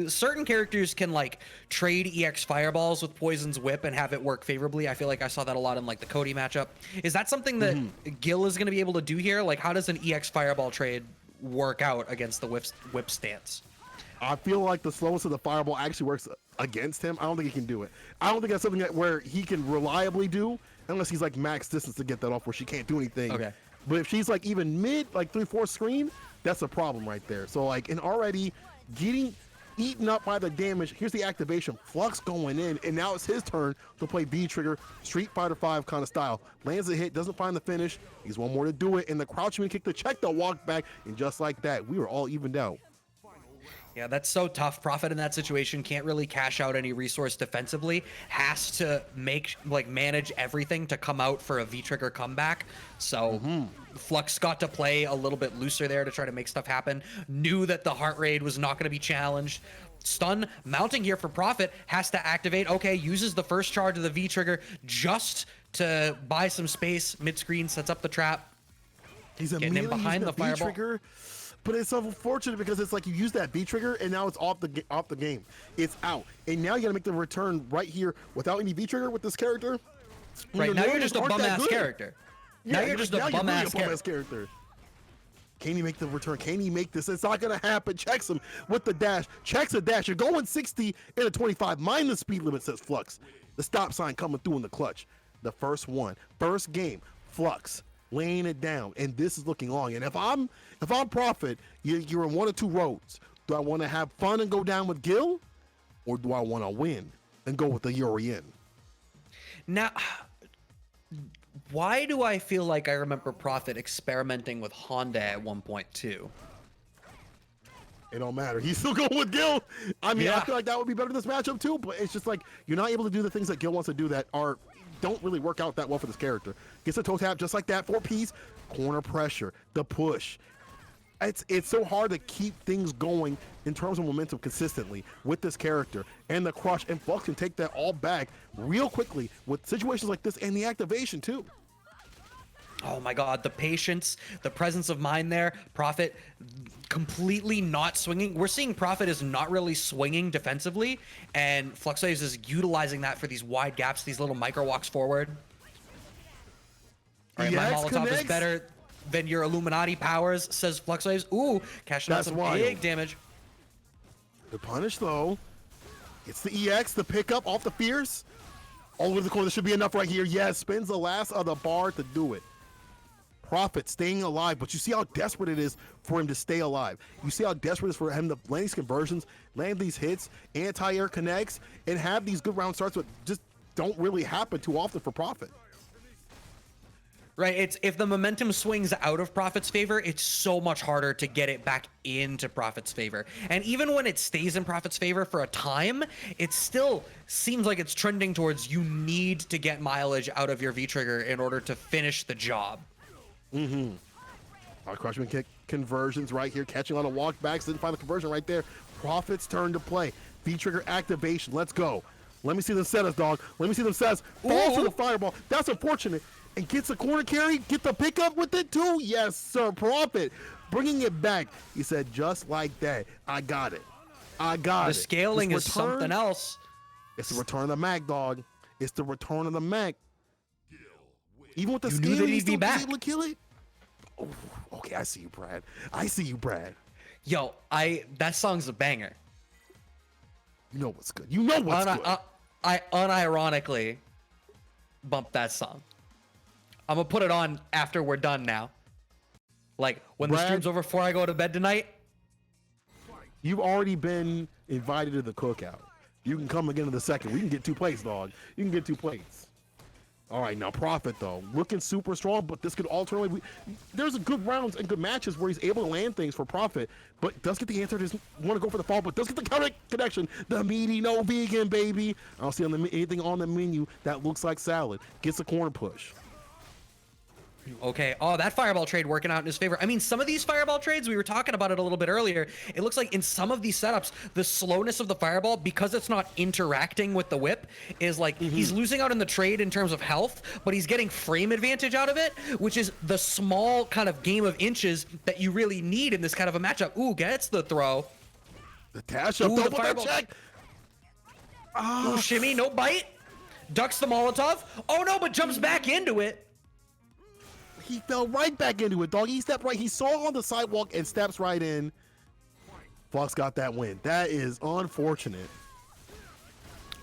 A: certain characters can like trade EX fireballs with Poison's Whip and have it work favorably. I feel like I saw that a lot in like the Cody matchup. Is that something that Gill is going to be able to do here? Like, how does an EX fireball trade work out against the whip stance?
B: I feel like the slowest of the fireball actually works against him. I don't think he can do it. I don't think that's something that where he can reliably do unless he's like max distance to get that off where she can't do anything.
A: Okay.
B: But if she's like even mid, like 3/4 screen, that's a problem right there. So like, and already getting eaten up by the damage. Here's the activation. Flux going in, and now it's his turn to play B trigger, Street Fighter 5 kind of style. Lands a hit, doesn't find the finish. He's one more to do it, and the crouching kick to check the walk back, and just like that, we were all evened out.
A: Yeah, that's so tough. Profit in that situation can't really cash out any resource defensively. Has to manage everything to come out for a V-trigger comeback. So Flux got to play a little bit looser there to try to make stuff happen. Knew that the heart rate was not going to be challenged. Stun mounting here for Profit, has to activate. Okay, uses the first charge of the V-trigger just to buy some space. Mid-screen, sets up the trap.
B: He's
A: getting in behind the fireball.
B: V-trigger. But it's unfortunate because it's like you use that V trigger and now it's off the game. It's out, and now you gotta make the return right here without any V trigger with this character.
A: Right now you're just a bum ass character. Now you're just a bum ass
B: character. Can he make the return? Can he make this? It's not gonna happen. Checks him with the dash. Checks a dash. You're going 60 and a 25. Mind the speed limit, says Flux. The stop sign coming through in the clutch. The first one, first game. Flux laying it down, and this is looking long. And if I'm Profit, you're in one of two roads. Do I want to have fun and go down with Gill, or do I want to win and go with the Yuri in?
A: Now, why do I feel like I remember Profit experimenting with Honda at one point too?
B: It don't matter. He's still going with Gill. I mean,
A: Yeah.
B: I feel like that would be better in this matchup too, but it's just like you're not able to do the things that Gill wants to do that don't really work out that well for this character. Gets a toe tap just like that, 4-piece, corner pressure, the push. It's so hard to keep things going in terms of momentum consistently with this character, and the crush, and Flux can take that all back real quickly with situations like this and the activation too.
A: Oh my God, the patience, the presence of mind there. Profit completely not swinging. We're seeing Profit is not really swinging defensively, and FluxWaveZ is utilizing that for these wide gaps, these little micro walks forward. All right, my Molotov is better than your Illuminati powers, says FluxWaveZ. Ooh, cashing out some big damage.
B: The punish though. It's the EX, the pickup off the Fierce. All over the corner, this should be enough right here. Yes, spins the last of the bar to do it. Profit staying alive, but you see how desperate it is for him to stay alive. You see how desperate it is for him to land these conversions, land these hits, anti-air connects, and have these good round starts, but just don't really happen too often for Profit.
A: Right, it's if the momentum swings out of Profit's favor, it's so much harder to get it back into Profit's favor. And even when it stays in Profit's favor for a time, it still seems like it's trending towards you need to get mileage out of your V-trigger in order to finish the job.
B: Crushman kick conversions right here, catching on the walkbacks, didn't find the conversion right there. Profit's turn to play. V-trigger activation, let's go. Let me see them setups, dog. Let me see them setups. Falls for the fireball. That's unfortunate. And gets a corner carry, get the pickup with it too. Yes, sir. Profit bringing it back. He said, just like that, I got it. I got it.
A: The scaling is something else.
B: It's the return of the Mac, dog. It's the return of the Mac. Even with the scaling,
A: that
B: he's
A: he'd
B: still
A: be back.
B: able to kill it. Oh, okay, I see you, Brad. I see you, Brad.
A: Yo, that song's a banger.
B: You know what's good. You know what's good.
A: I unironically bumped that song. I'm gonna put it on after we're done now. Like when the stream's over before I go to bed tonight.
B: You've already been invited to the cookout. You can come again in the second. We can get 2 plates, dog. You can get 2 plates. All right, now Prophet though, looking super strong, but this could alternately. There's a good rounds and good matches where he's able to land things for Prophet, but does get the answer. Doesn't want to go for the fall, but does get the counter connection. The meaty no vegan baby. I don't see anything on the menu that looks like salad. Gets a corner push.
A: Okay. Oh, that fireball trade working out in his favor. I mean, some of these fireball trades, we were talking about it a little bit earlier. It looks like in some of these setups, the slowness of the fireball, because it's not interacting with the whip, is like he's losing out in the trade in terms of health, but he's getting frame advantage out of it, which is the small kind of game of inches that you really need in this kind of a matchup. Ooh, gets the throw.
B: The dash up, double that check.
A: Ooh, shimmy, no bite. Ducks the Molotov. Oh no, but jumps back into it.
B: He fell right back into it, dog. He stepped right. He saw on the sidewalk and steps right in. Flux got that win. That is unfortunate.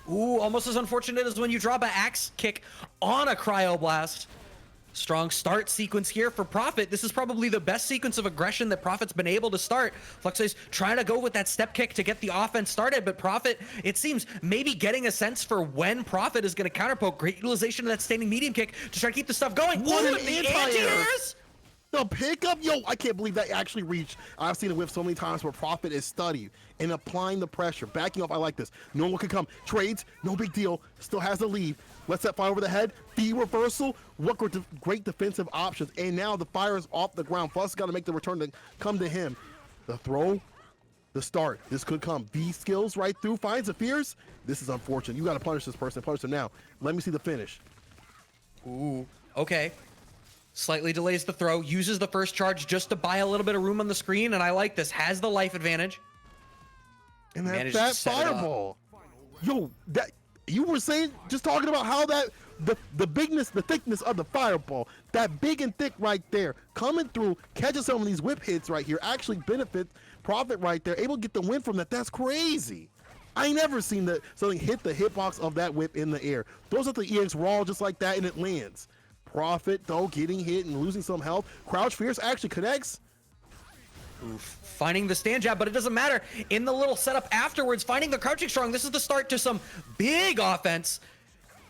A: Ooh, almost as unfortunate as when you drop an axe kick on a cryoblast. Strong start sequence here for Prophet. This is probably the best sequence of aggression that Prophet's been able to start. FluxWaveZ trying to go with that step kick to get the offense started, but Prophet, it seems, maybe getting a sense for when Prophet is going to counterpoke. Great utilization of that standing medium kick to try to keep the stuff going.
B: What
A: Ooh,
B: an
A: the
B: anti-air! The pickup, yo, I can't believe that actually reached. I've seen it whip so many times where Prophet is studied and applying the pressure, backing off. I like this. No one can come. Trades, no big deal. Still has the lead. Lets that fly over the head. The reversal. What great defensive options. And now the fire is off the ground. Plus, got to make the return to come to him. The throw, the start. This could come. V skills right through. Finds the fears. This is unfortunate. You got to punish this person. Punish him now. Let me see the finish.
A: Ooh, okay. Slightly delays the throw, uses the first charge just to buy a little bit of room on the screen, and I like this. Has the life advantage.
B: And that fireball. Yo, that you were saying, just talking about how that the bigness, the thickness of the fireball, that big and thick right there, coming through, catching some of these whip hits right here, actually benefit Prophet right there, able to get the win from that. That's crazy. I ain't never seen something hit the hitbox of that whip in the air. Throws up the EX raw just like that, and it lands. Prophet, though, getting hit and losing some health. Crouch Fierce actually connects.
A: Oof. Finding the stand jab, but it doesn't matter. In the little setup afterwards, finding the crouching strong. This is the start to some big offense.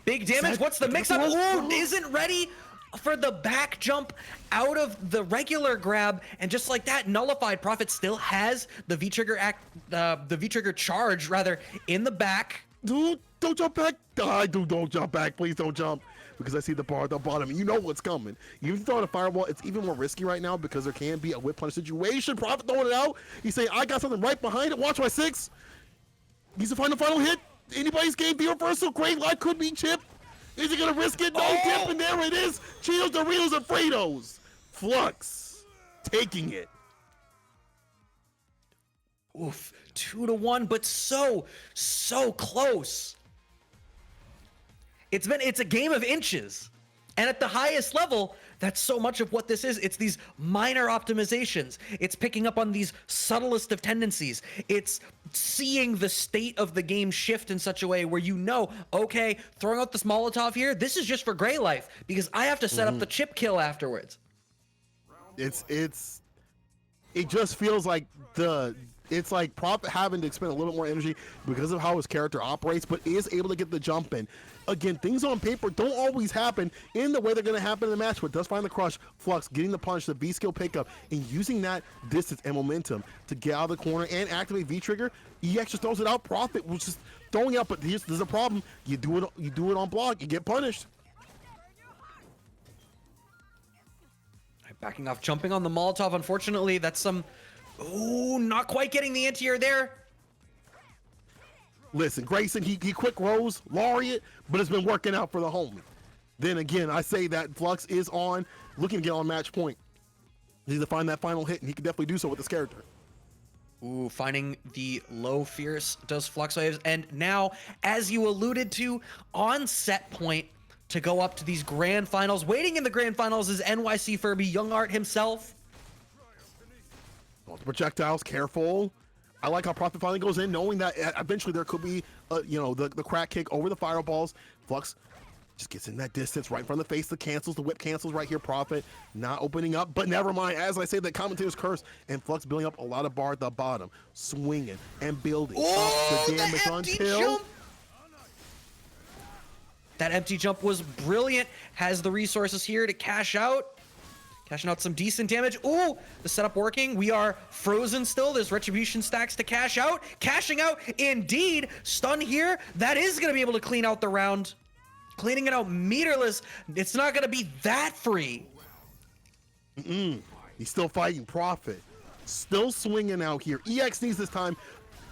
A: Big damage. What's the mix-up? Ooh, isn't ready for the back jump out of the regular grab, and just like that, nullified. Prophet still has the V-trigger charge, rather, in the back.
B: Dude, don't jump back. Dude, don't jump back. Please don't jump. Because I see the bar at the bottom. You know what's coming. Even if you throw out a fireball, it's even more risky right now because there can be a whip punish situation. Prophet throwing it out. He's saying, I got something right behind it. Watch my 6. Needs to find the final hit. Anybody's game. The reversal. Great life could be Chip. Is he going to risk it? No, Chip, and there it is. Cheetos, Doritos, and Fritos. Flux taking it.
A: Oof. 2-1, but so close. It's a game of inches. And at the highest level, that's so much of what this is. It's these minor optimizations. It's picking up on these subtlest of tendencies. It's seeing the state of the game shift in such a way where you know, okay, throwing out this Molotov here, this is just for Gray Life because I have to set up the chip kill afterwards.
B: It just feels like it's like Prophet having to expend a little bit more energy because of how his character operates, but is able to get the jump in. Again, things on paper don't always happen in the way they're going to happen in the match, but does find the crush. Flux getting the punch, the V-skill pickup, and using that distance and momentum to get out of the corner and activate V-trigger. EX just throws it out. Prophet was just throwing it out, but there's a problem. You do it on block, you get punished.
A: Backing off, jumping on the Molotov. Unfortunately, that's some... Ooh, not quite getting the anti-air there.
B: Listen, Grayson, he quick rose, Laureate, but it's been working out for the homie. Then again, I say that Flux is looking to get on match point. He needs to find that final hit, and he can definitely do so with this character.
A: Ooh, finding the low fierce does FluxWaveZ. And now, as you alluded to, on set point to go up to these grand finals. Waiting in the grand finals is NYC Furby, Young Art himself.
B: The projectiles, careful. I like how Prophet finally goes in, knowing that eventually there could be, the crack kick over the fireballs. Flux just gets in that distance right in front of the face. The whip cancels right here. Prophet not opening up, but never mind. As I say, the commentator's curse, and Flux building up a lot of bar at the bottom, swinging and building up the damage until.
A: That empty jump was brilliant. Has the resources here to cash out. Cashing out some decent damage. Ooh, the setup working. We are frozen still. There's retribution stacks to cash out. Cashing out indeed. Stun here. That is going to be able to clean out the round. Cleaning it out meterless. It's not going to be that free.
B: He's still fighting Prophet. Still swinging out here. EX needs this time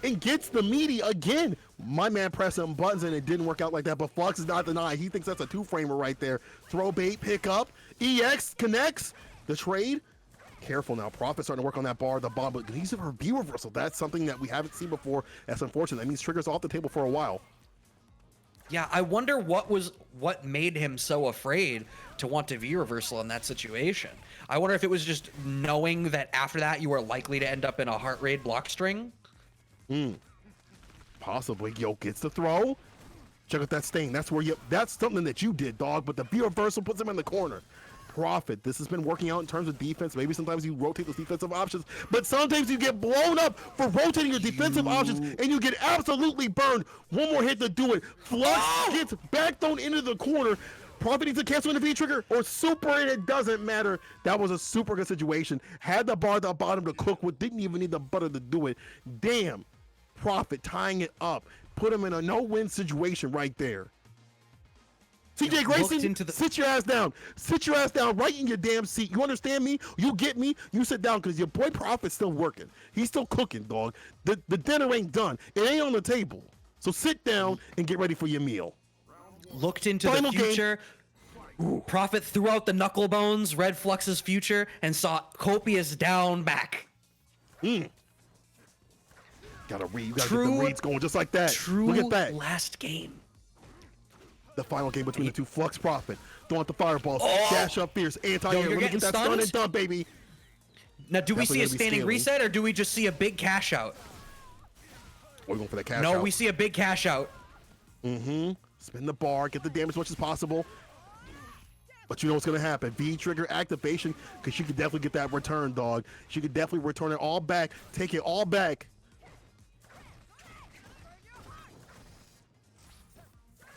B: and gets the meaty again. My man pressed some buttons and it didn't work out like that, but Flux is not denying. He thinks that's a two-framer right there. Throw bait, pick up. EX connects. The trade. Careful now. Prophet starting to work on that bar, the bomb, but he's a V reversal. That's something that we haven't seen before. That's unfortunate. That means Trigger's off the table for a while.
A: Yeah, I wonder what made him so afraid to want to V reversal in that situation. I wonder if it was just knowing that after that you were likely to end up in a heart rate block string.
B: Possibly. Yo gets the throw. Check out that stain. That's where that's something that you did, dog. But the V reversal puts him in the corner. Prophet. This has been working out in terms of defense. Maybe sometimes you rotate those defensive options, but sometimes you get blown up for rotating your defensive options and you get absolutely burned. One more hit to do it. Flux gets back thrown into the corner. Prophet needs to cancel in the V trigger or super, and it doesn't matter. That was a super good situation. Had the bar at the bottom to cook with, didn't even need the butter to do it. Damn. Prophet tying it up. Put him in a no-win situation right there. CJ Grayson, sit your ass down. Sit your ass down right in your damn seat. You understand me? You get me? You sit down because your boy Prophet's still working. He's still cooking, dog. The dinner ain't done. It ain't on the table. So sit down and get ready for your meal.
A: Looked into the future. Prophet threw out the knuckle bones, read Flux's future, and saw copious down back.
B: Gotta read. You gotta get the reads going just like that. Look at that.
A: Last game.
B: The final game between the two. Flux Prophet throwing out the fireballs. Dash up fierce. Anti-air. Let me get that stun and done, baby.
A: Now, do we see a standing reset or do we just see a big cash out?
B: We're going for that cash out.
A: No, we see a big cash out.
B: Spin the bar. Get the damage as much as possible. But you know what's going to happen. V-trigger activation, because she could definitely get that return, dog. She could definitely return it all back. Take it all back.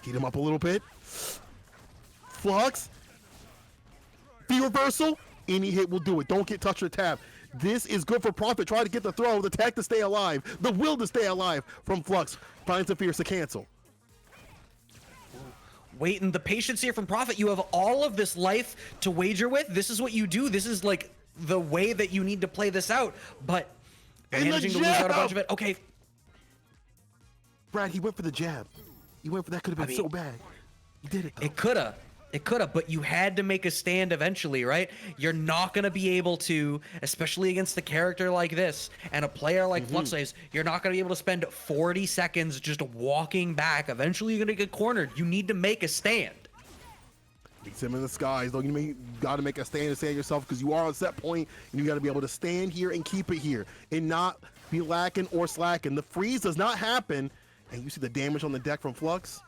B: Heat him up a little bit. Flux. V-reversal. Any hit will do it. Don't get touch or tap. This is good for Prophet. Try to get the throw, the tech to stay alive, the will to stay alive from Flux. Finds the fierce to cancel.
A: Waiting the patience here from Prophet. You have all of this life to wager with. This is what you do. This is like the way that you need to play this out. But managing to lose out a bunch of it. Okay.
B: Brad, he went for the jab. He went for that. Could have been so bad. He did it, though.
A: It coulda. It coulda, but you had to make a stand eventually, right? You're not going to be able to, especially against a character like this and a player like FluxWaveZ, you're not going to be able to spend 40 seconds just walking back. Eventually, you're going to get cornered. You need to make a stand.
B: Beats him in the skies, though. You got to make a stand and stand yourself because you are on set point, and you got to be able to stand here and keep it here and not be lacking or slacking. The freeze does not happen, and you see the damage on the deck from Flux.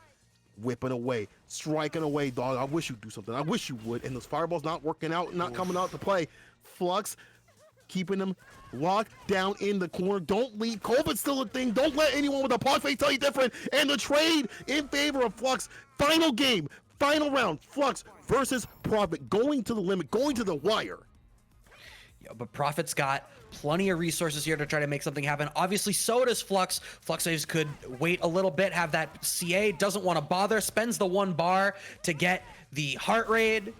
B: Whipping away, striking away, dog. I wish you'd do something. I wish you would. And those fireballs not working out, not coming out to play. Flux keeping them locked down in the corner. Don't leave. COVID's still a thing. Don't let anyone with a pod face tell you different. And the trade in favor of Flux. Final game, final round. Flux versus Prophet. Going to the limit, going to the wire.
A: Yeah, but Prophet's got plenty of resources here to try to make something happen. Obviously, so does Flux. FluxWaveZ could wait a little bit, have that CA, doesn't want to bother, spends the one bar to get the heart rate,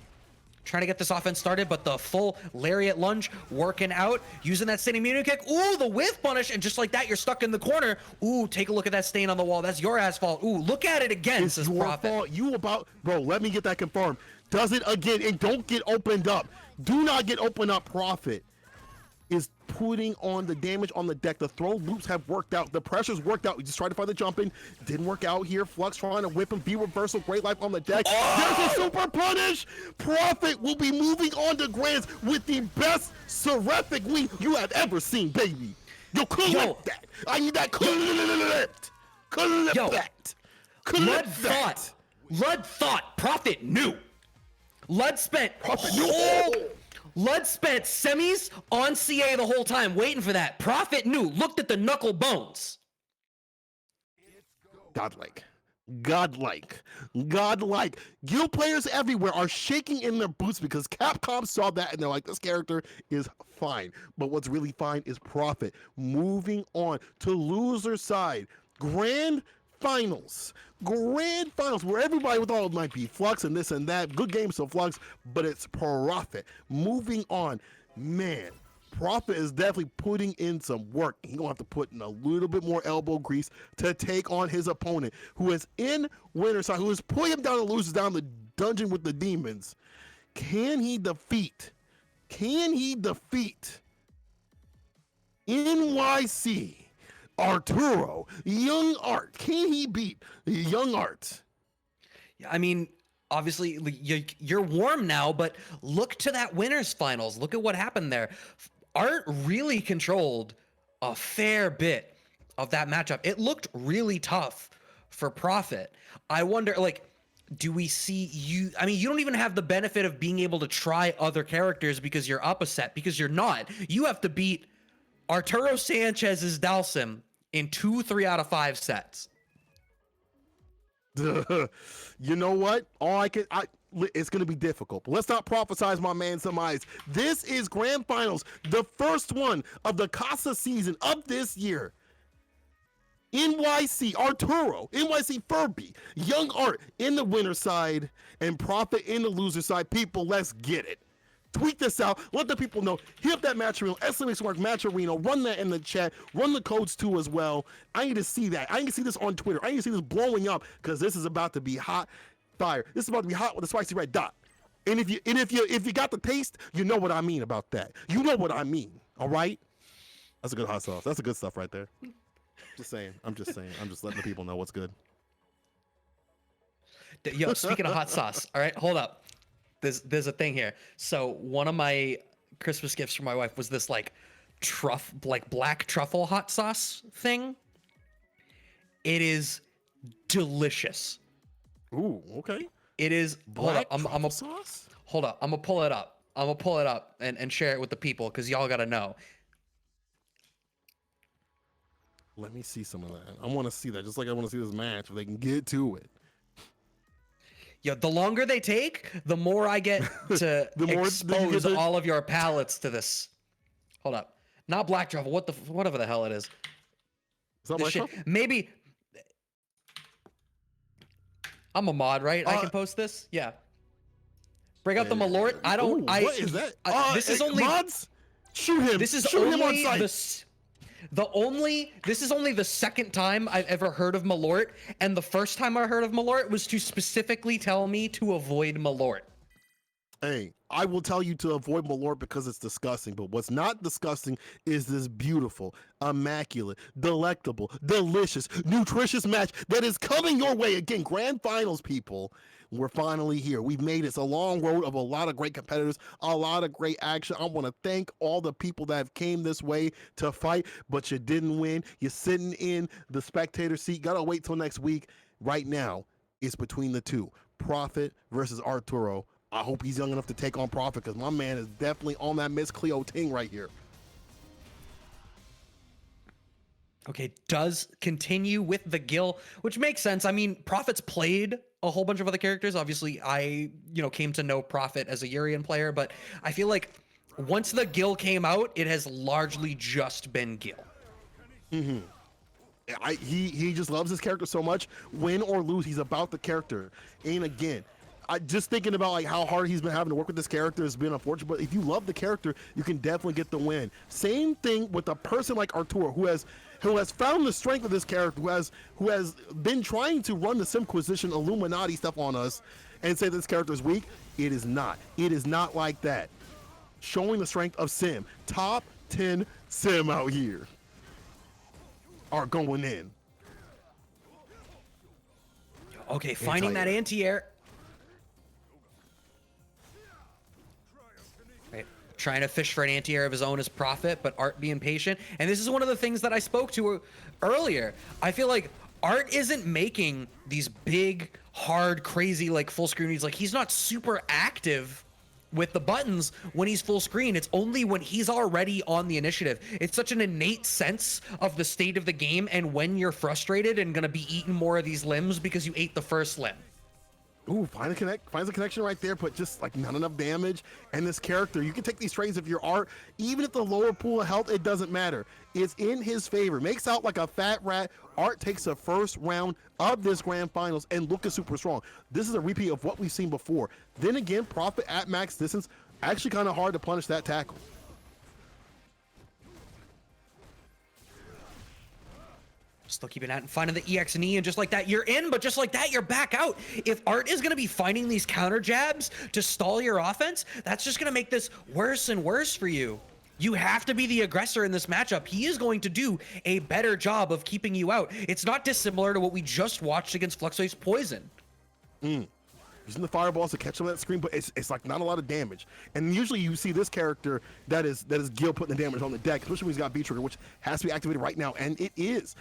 A: trying to get this offense started, but the full lariat lunge working out, using that standing immunity kick. Ooh, the whiff punish, and just like that, you're stuck in the corner. Ooh, take a look at that stain on the wall. That's your ass fault. Ooh, look at it again, says Prophet.
B: Fault. You about, bro, let me get that confirmed. Does it again, and don't get opened up. Do not get opened up, Prophet. Is putting on the damage on the deck. The throw loops have worked out. The pressure's worked out. We just tried to find the jump in. Didn't work out here. Flux trying to whip him. V-reversal. Great life on the deck. There's a super punish. Prophet will be moving on to Grands with the best seraphic wing you have ever seen, baby. Yo, clip that. I need that clipped. Clip that. Clip that.
A: Lud thought Prophet knew. Lud spent Lud spent semis on CA the whole time, waiting for that. Prophet knew, looked at the knuckle bones.
B: Godlike. godlike. Guild players everywhere are shaking in their boots because Capcom saw that and they're like, this character is fine. But what's really fine is Prophet. Moving on to loser side. Grand finals, where everybody with all it might be Flux and this and that. Good games to Flux, but it's Prophet. Moving on, man. Prophet is definitely putting in some work. He's gonna have to put in a little bit more elbow grease to take on his opponent, who is in winner side, who is pulling him down and loses down the dungeon with the demons. Can he defeat NYC Arturo, Young Art? Can he beat Young Art?
A: I mean, obviously you're warm now, but look to that winners finals. Look at what happened there. Art really controlled a fair bit of that matchup. It looked really tough for Prophet. I wonder, like, do we see you? I mean, you don't even have the benefit of being able to try other characters because you're up a set, because you're not. You have to beat Arturo Sanchez's Dhalsim in 2 3 out of 5 sets.
B: You know what? It's going to be difficult. But let's not prophesize my man's demise. This is grand finals, the first one of the Casa season of this year. NYC Arturo, NYC Furby, Young Art in the winner side, and Prophet in the loser side. People, let's get it. Tweet this out. Let the people know. Hit up that Match Arena, !Match Arena. Run that in the chat. Run the codes too as well. I need to see that. I need to see this on Twitter. I need to see this blowing up because this is about to be hot fire. This is about to be hot with a spicy red dot. And if you got the taste, you know what I mean about that. You know what I mean. All right. That's a good hot sauce. That's the good stuff right there. Just saying. I'm just letting the people know what's good.
A: Yo, speaking of hot sauce, all right, hold up. There's a thing here. So one of my Christmas gifts for my wife was this like black truffle hot sauce thing. It is delicious.
B: Ooh, okay.
A: It is.
B: Black truffle sauce?
A: Hold up. I'm gonna pull it up. And share it with the people because y'all gotta know.
B: Let me see some of that. I want to see that, just like I want to see this match if they can get to it.
A: Yeah, the longer they take, the more I get to expose all of your palates to this. Hold up. Not black truffle. Whatever the hell it is.
B: Is that black truffle?
A: Maybe. I'm a mod, right? I can post this. Yeah. Bring out the Malort.
B: What is that?
A: This is only
B: mods. Shoot him.
A: This is
B: Shoot him on
A: only
B: sight.
A: This is only the second time I've ever heard of Malort, and the first time I heard of Malort was to specifically tell me to avoid Malort.
B: Hey, I will tell you to avoid Malort because it's disgusting, but what's not disgusting is this beautiful, immaculate, delectable, delicious, nutritious match that is coming your way. Again, grand finals, people. We're finally here. We've made it. It's a long road of a lot of great competitors, a lot of great action. I want to thank all the people that have came this way to fight, but you didn't win. You're sitting in the spectator seat. Gotta wait till next week. Right now, it's between the two, Prophet versus Arturo. I hope he's young enough to take on Prophet because my man is definitely on that Miss Cleo ting right here.
A: Okay, does continue with the Gill, which makes sense. I mean, Prophet's played a whole bunch of other characters. Obviously, I came to know Prophet as a Urian player, but I feel like once the Gill came out, it has largely just been Gill.
B: Mm-hmm. He just loves his character so much. Win or lose, he's about the character. And again, just thinking about like how hard he's been having to work with this character has been unfortunate. But if you love the character, you can definitely get the win. Same thing with a person like Arturo, who has found the strength of this character, who has been trying to run the Simquisition Illuminati stuff on us and say this character is weak. It is not. It is not like that. Showing the strength of Sim. Top 10 Sim out here are going in.
A: Okay, finding that anti-air. Trying to fish for an anti-air of his own as Prophet, but Art being patient. And this is one of the things that I spoke to earlier. I feel like Art isn't making these big, hard, crazy, like full screen reads. Like he's not super active with the buttons when he's full screen. It's only when he's already on the initiative. It's such an innate sense of the state of the game and when you're frustrated and gonna be eating more of these limbs because you ate the first limb.
B: Ooh, finds a connection right there, but just like not enough damage. And this character, you can take these trades if you're Art, even if the lower pool of health, it doesn't matter. It's in his favor. Makes out like a fat rat. Art takes the first round of this grand finals and look is super strong. This is a repeat of what we've seen before. Then again, Prophet at max distance, actually kind of hard to punish that tackle.
A: Still keeping at and finding the EX and E, and just like that, you're in, but just like that, you're back out. If Art is going to be finding these counter jabs to stall your offense, that's just going to make this worse and worse for you. You have to be the aggressor in this matchup. He is going to do a better job of keeping you out. It's not dissimilar to what we just watched against FluxWaveZ Poison.
B: Using the fireballs to catch him on that screen, but it's like not a lot of damage. And usually you see this character that is Gill putting the damage on the deck, especially when he's got B-Trigger, which has to be activated right now, and it is.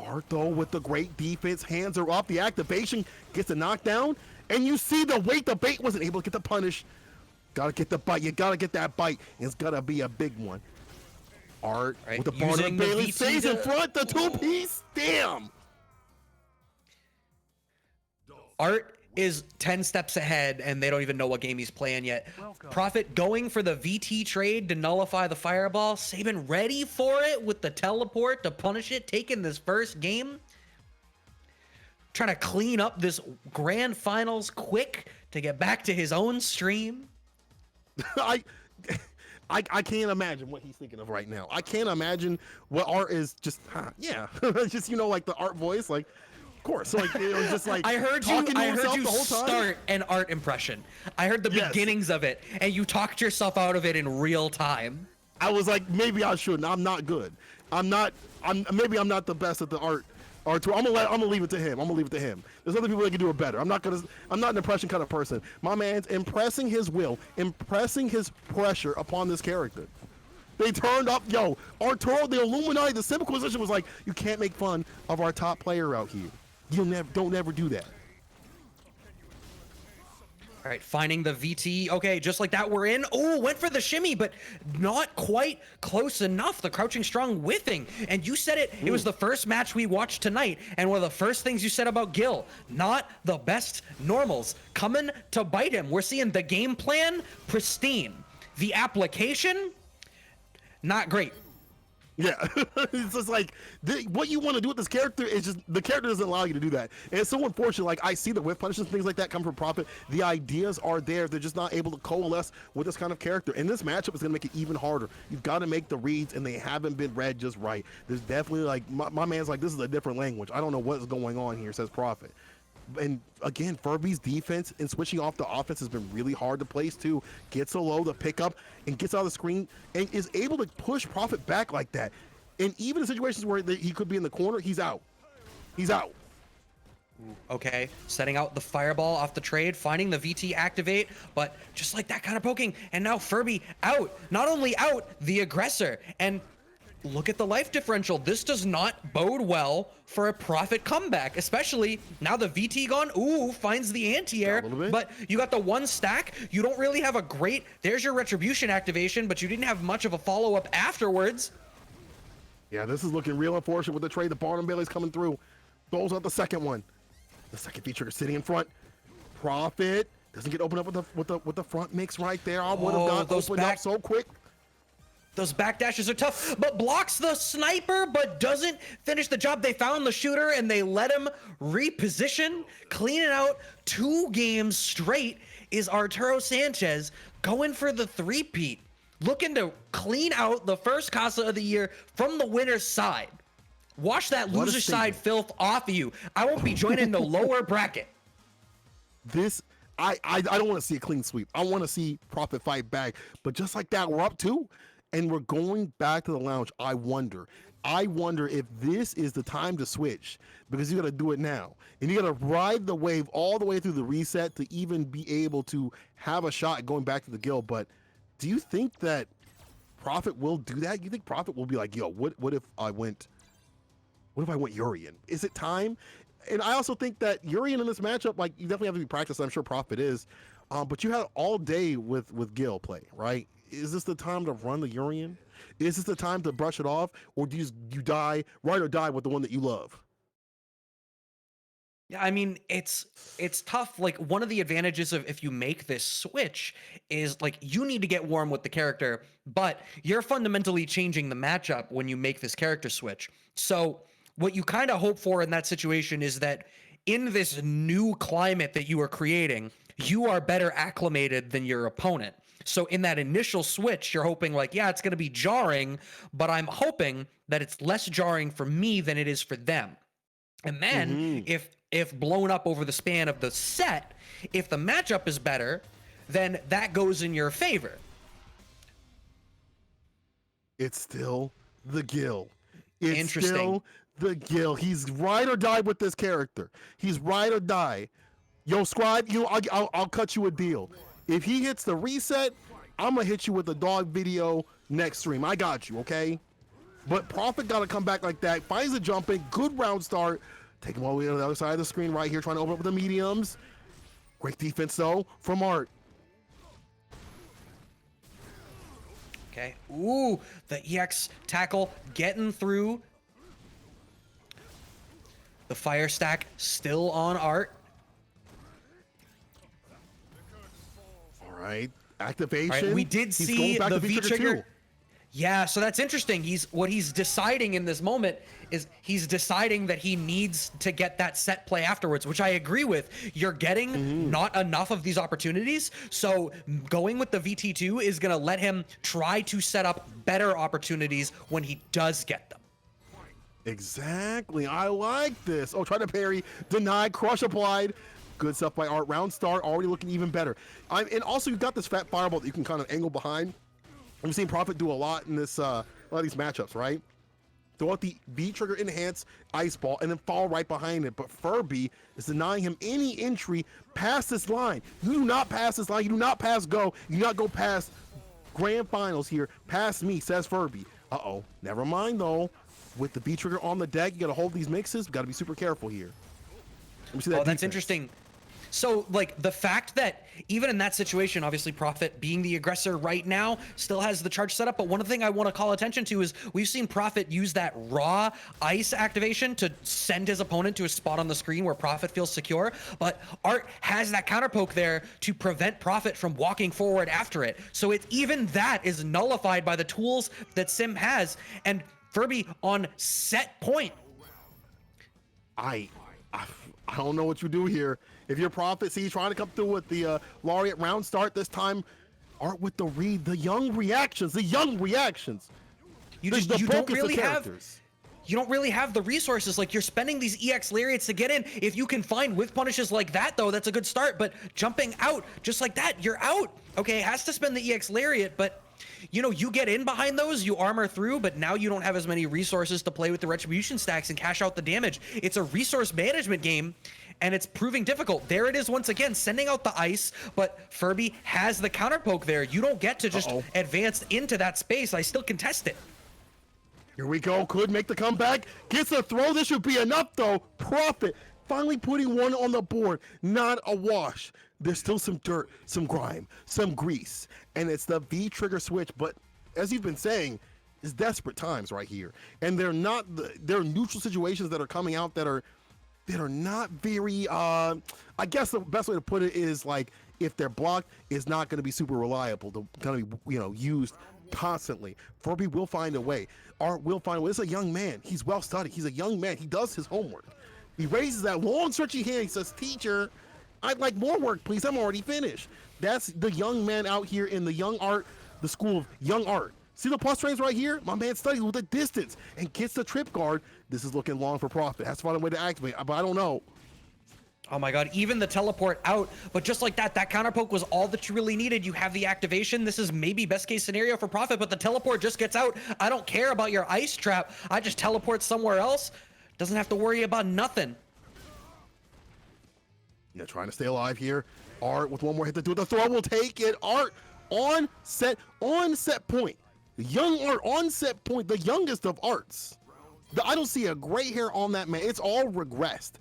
B: Art, though, with the great defense, hands are up, the activation gets a knockdown, and you see the weight, the bait wasn't able to get the punish. Gotta get the bite, you gotta get that bite, and it's gotta be a big one. Art, right, with the Barnum Bailey stays in front, the two-piece, damn!
A: Art is 10 steps ahead, and they don't even know what game he's playing yet. Prophet going for the VT trade to nullify the fireball. Sabin ready for it with the teleport to punish it, taking this first game. Trying to clean up this grand finals quick to get back to his own stream.
B: I can't imagine what he's thinking of right now. I can't imagine what Art is just, just, you know, like the Art voice, like, of course, like it was just like
A: I heard you start an Art impression. I heard the beginnings of it, and you talked yourself out of it in real time.
B: I was like, maybe I shouldn't. I'm not good. Maybe I'm not the best at the art tour. I'm gonna leave it to him. There's other people that can do it better. I'm not an impression kind of person. My man's impressing his will, impressing his pressure upon this character. They turned up, Arturo, the Illuminati, the Simpliquisition was like, you can't make fun of our top player out here. Don't ever do that.
A: All right, finding the VT. Okay, just like that, we're in. Oh, went for the shimmy, but not quite close enough. The crouching strong whiffing. And you said it, it was the first match we watched tonight. And one of the first things you said about Gill, not the best normals, coming to bite him. We're seeing the game plan, pristine. The application, not great.
B: Yeah, it's just like what you want to do with this character is just the character doesn't allow you to do that, and it's so unfortunate. Like I see the whiff punishes and things like that come from Prophet. The ideas are there; they're just not able to coalesce with this kind of character. And this matchup is going to make it even harder. You've got to make the reads, and they haven't been read just right. There's definitely like my man's like, this is a different language. I don't know what's going on here, says Prophet. And again, Furby's defense and switching off the offense has been really hard to place too. Gets so low to pick up and gets out of the screen and is able to push Prophet back like that. And even in situations where he could be in the corner, he's out. He's out.
A: Okay, setting out the fireball off the trade, finding the VT activate, but just like that kind of poking. And now Furby out. Not only out, the aggressor. And look at the life differential. This does not bode well for a Prophet comeback, especially now the VT gone. Ooh, finds the anti-air, but you got the one stack. You don't really have a great, there's your retribution activation, but you didn't have much of a follow-up afterwards.
B: Yeah, this is looking real unfortunate with the trade. The Barnum Bailey's coming through. Throws out the second one. The second V-Trigger sitting in front. Prophet doesn't get opened up with the front mix right there. I would have not opened up so quick.
A: Those backdashes are tough, but blocks the sniper, but doesn't finish the job. They found the shooter and they let him reposition, cleaning out 2 games straight. Is Arturo Sanchez going for the three-peat, looking to clean out the first Casa of the year from the winner's side. Wash that loser side filth off of you. I won't be joining the lower bracket.
B: I don't want to see a clean sweep. I want to see Prophet fight back. But just like that, we're up 2. And we're going back to the lounge. I wonder if this is the time to switch, because you got to do it now. And you got to ride the wave all the way through the reset to even be able to have a shot at going back to the Gill. But do you think that Prophet will do that? You think Prophet will be like, yo, what if I went Urian? Is it time? And I also think that Urian in this matchup, like, you definitely have to be practiced. I'm sure Prophet is. But you had all day with Gill play, right? Is this the time to run the Urian? Is this the time to brush it off, or do you die, ride or die with the one that you love?
A: Yeah, I mean, it's tough. Like, one of the advantages of if you make this switch is like you need to get warm with the character, but you're fundamentally changing the matchup when you make this character switch. So what you kind of hope for in that situation is that in this new climate that you are creating, you are better acclimated than your opponent. So in that initial switch, you're hoping like, yeah, it's going to be jarring, but I'm hoping that it's less jarring for me than it is for them. And then if blown up over the span of the set, if the matchup is better, then that goes in your favor.
B: It's still the Gill. It's
A: Interesting.
B: still the Gill. He's ride or die with this character. He's ride or die. Yo, Scribe, I'll cut you a deal. If he hits the reset, I'm gonna hit you with the dog video next stream. I got you, okay? But Prophet got to come back like that. Finds the jump in. Good round start. Take him all the way to the other side of the screen right here, trying to open up the mediums. Great defense, though, from Art.
A: Okay. Ooh, the EX tackle getting through. The fire stack still on Art.
B: All right. Activation.
A: All right, we did see the V trigger. Yeah, so that's interesting. What he's deciding in this moment is he's deciding that he needs to get that set play afterwards, which I agree with. You're getting not enough of these opportunities, so going with the VT2 is going to let him try to set up better opportunities when he does get them.
B: Exactly. I like this. Oh, try to parry. Denied. Crush applied. Good stuff by Art. Round start. Already looking even better. And also, you've got this fat fireball that you can kind of angle behind. We've seen Prophet do a lot in this, a lot of these matchups, right? Throw out the V trigger enhance ice ball and then fall right behind it. But Furby is denying him any entry past this line. You do not pass this line. You do not pass go. You do not go past grand finals here. Past me, says Furby. Uh-oh. Never mind, though. With the V trigger on the deck, you got to hold these mixes. Got to be super careful here. Let me see that
A: Oh, that's
B: defense.
A: interesting. So, like, the fact that even in that situation, obviously Prophet being the aggressor right now still has the charge set up, but one thing I want to call attention to is we've seen Prophet use that raw ice activation to send his opponent to a spot on the screen where Prophet feels secure, but Art has that counter poke there to prevent Prophet from walking forward after it. So even that is nullified by the tools that Sim has, and Furby on set point.
B: I don't know what you do here. If you're Prophet, see, trying to come through with the Laureate round start this time, Art with the read, the young reactions.
A: You don't really have the resources. Like, you're spending these EX Lariats to get in. If you can find with punishes like that, though, that's a good start. But jumping out just like that, you're out. Okay, has to spend the EX Lariat, but you know, you get in behind those, you armor through, but now you don't have as many resources to play with the retribution stacks and cash out the damage. It's a resource management game, and it's proving difficult. There it is once again, sending out the ice, but Furby has the counter poke there. You don't get to just advance into that space. I still contest it.
B: Here we go. Could make the comeback. Gets a throw. This should be enough, though. Prophet finally putting one on the board. Not a wash. There's still some dirt, some grime, some grease, and it's the V trigger switch. But as you've been saying, it's desperate times right here, and they're neutral situations that are coming out that are not very. I guess the best way to put it is like if they're blocked, it's not going to be super reliable. They're going to be used constantly. Furby will find a way. Art will find a way. It's a young man. He's well studied. He's a young man. He does his homework. He raises that long stretchy hand. He says, "Teacher, I'd like more work, please. I'm already finished." That's the young man out here in the young art, the school of young art. See the plus trains right here? My man studies with the distance and gets the trip guard. This is looking long for Prophet. Has to find a way to activate, but I don't know.
A: Oh my god, even the teleport out, but just like that counter poke was all that you really needed. You have the activation. This is maybe best case scenario for Prophet, but the teleport just gets out. I don't care about your ice trap. I just teleport somewhere else. Doesn't have to worry about nothing.
B: Yeah, trying to stay alive here. Art with one more hit to do it. The throw will take it. Art on set point. Young Art on set point, the youngest of arts. I don't see a gray hair on that man. It's all regressed.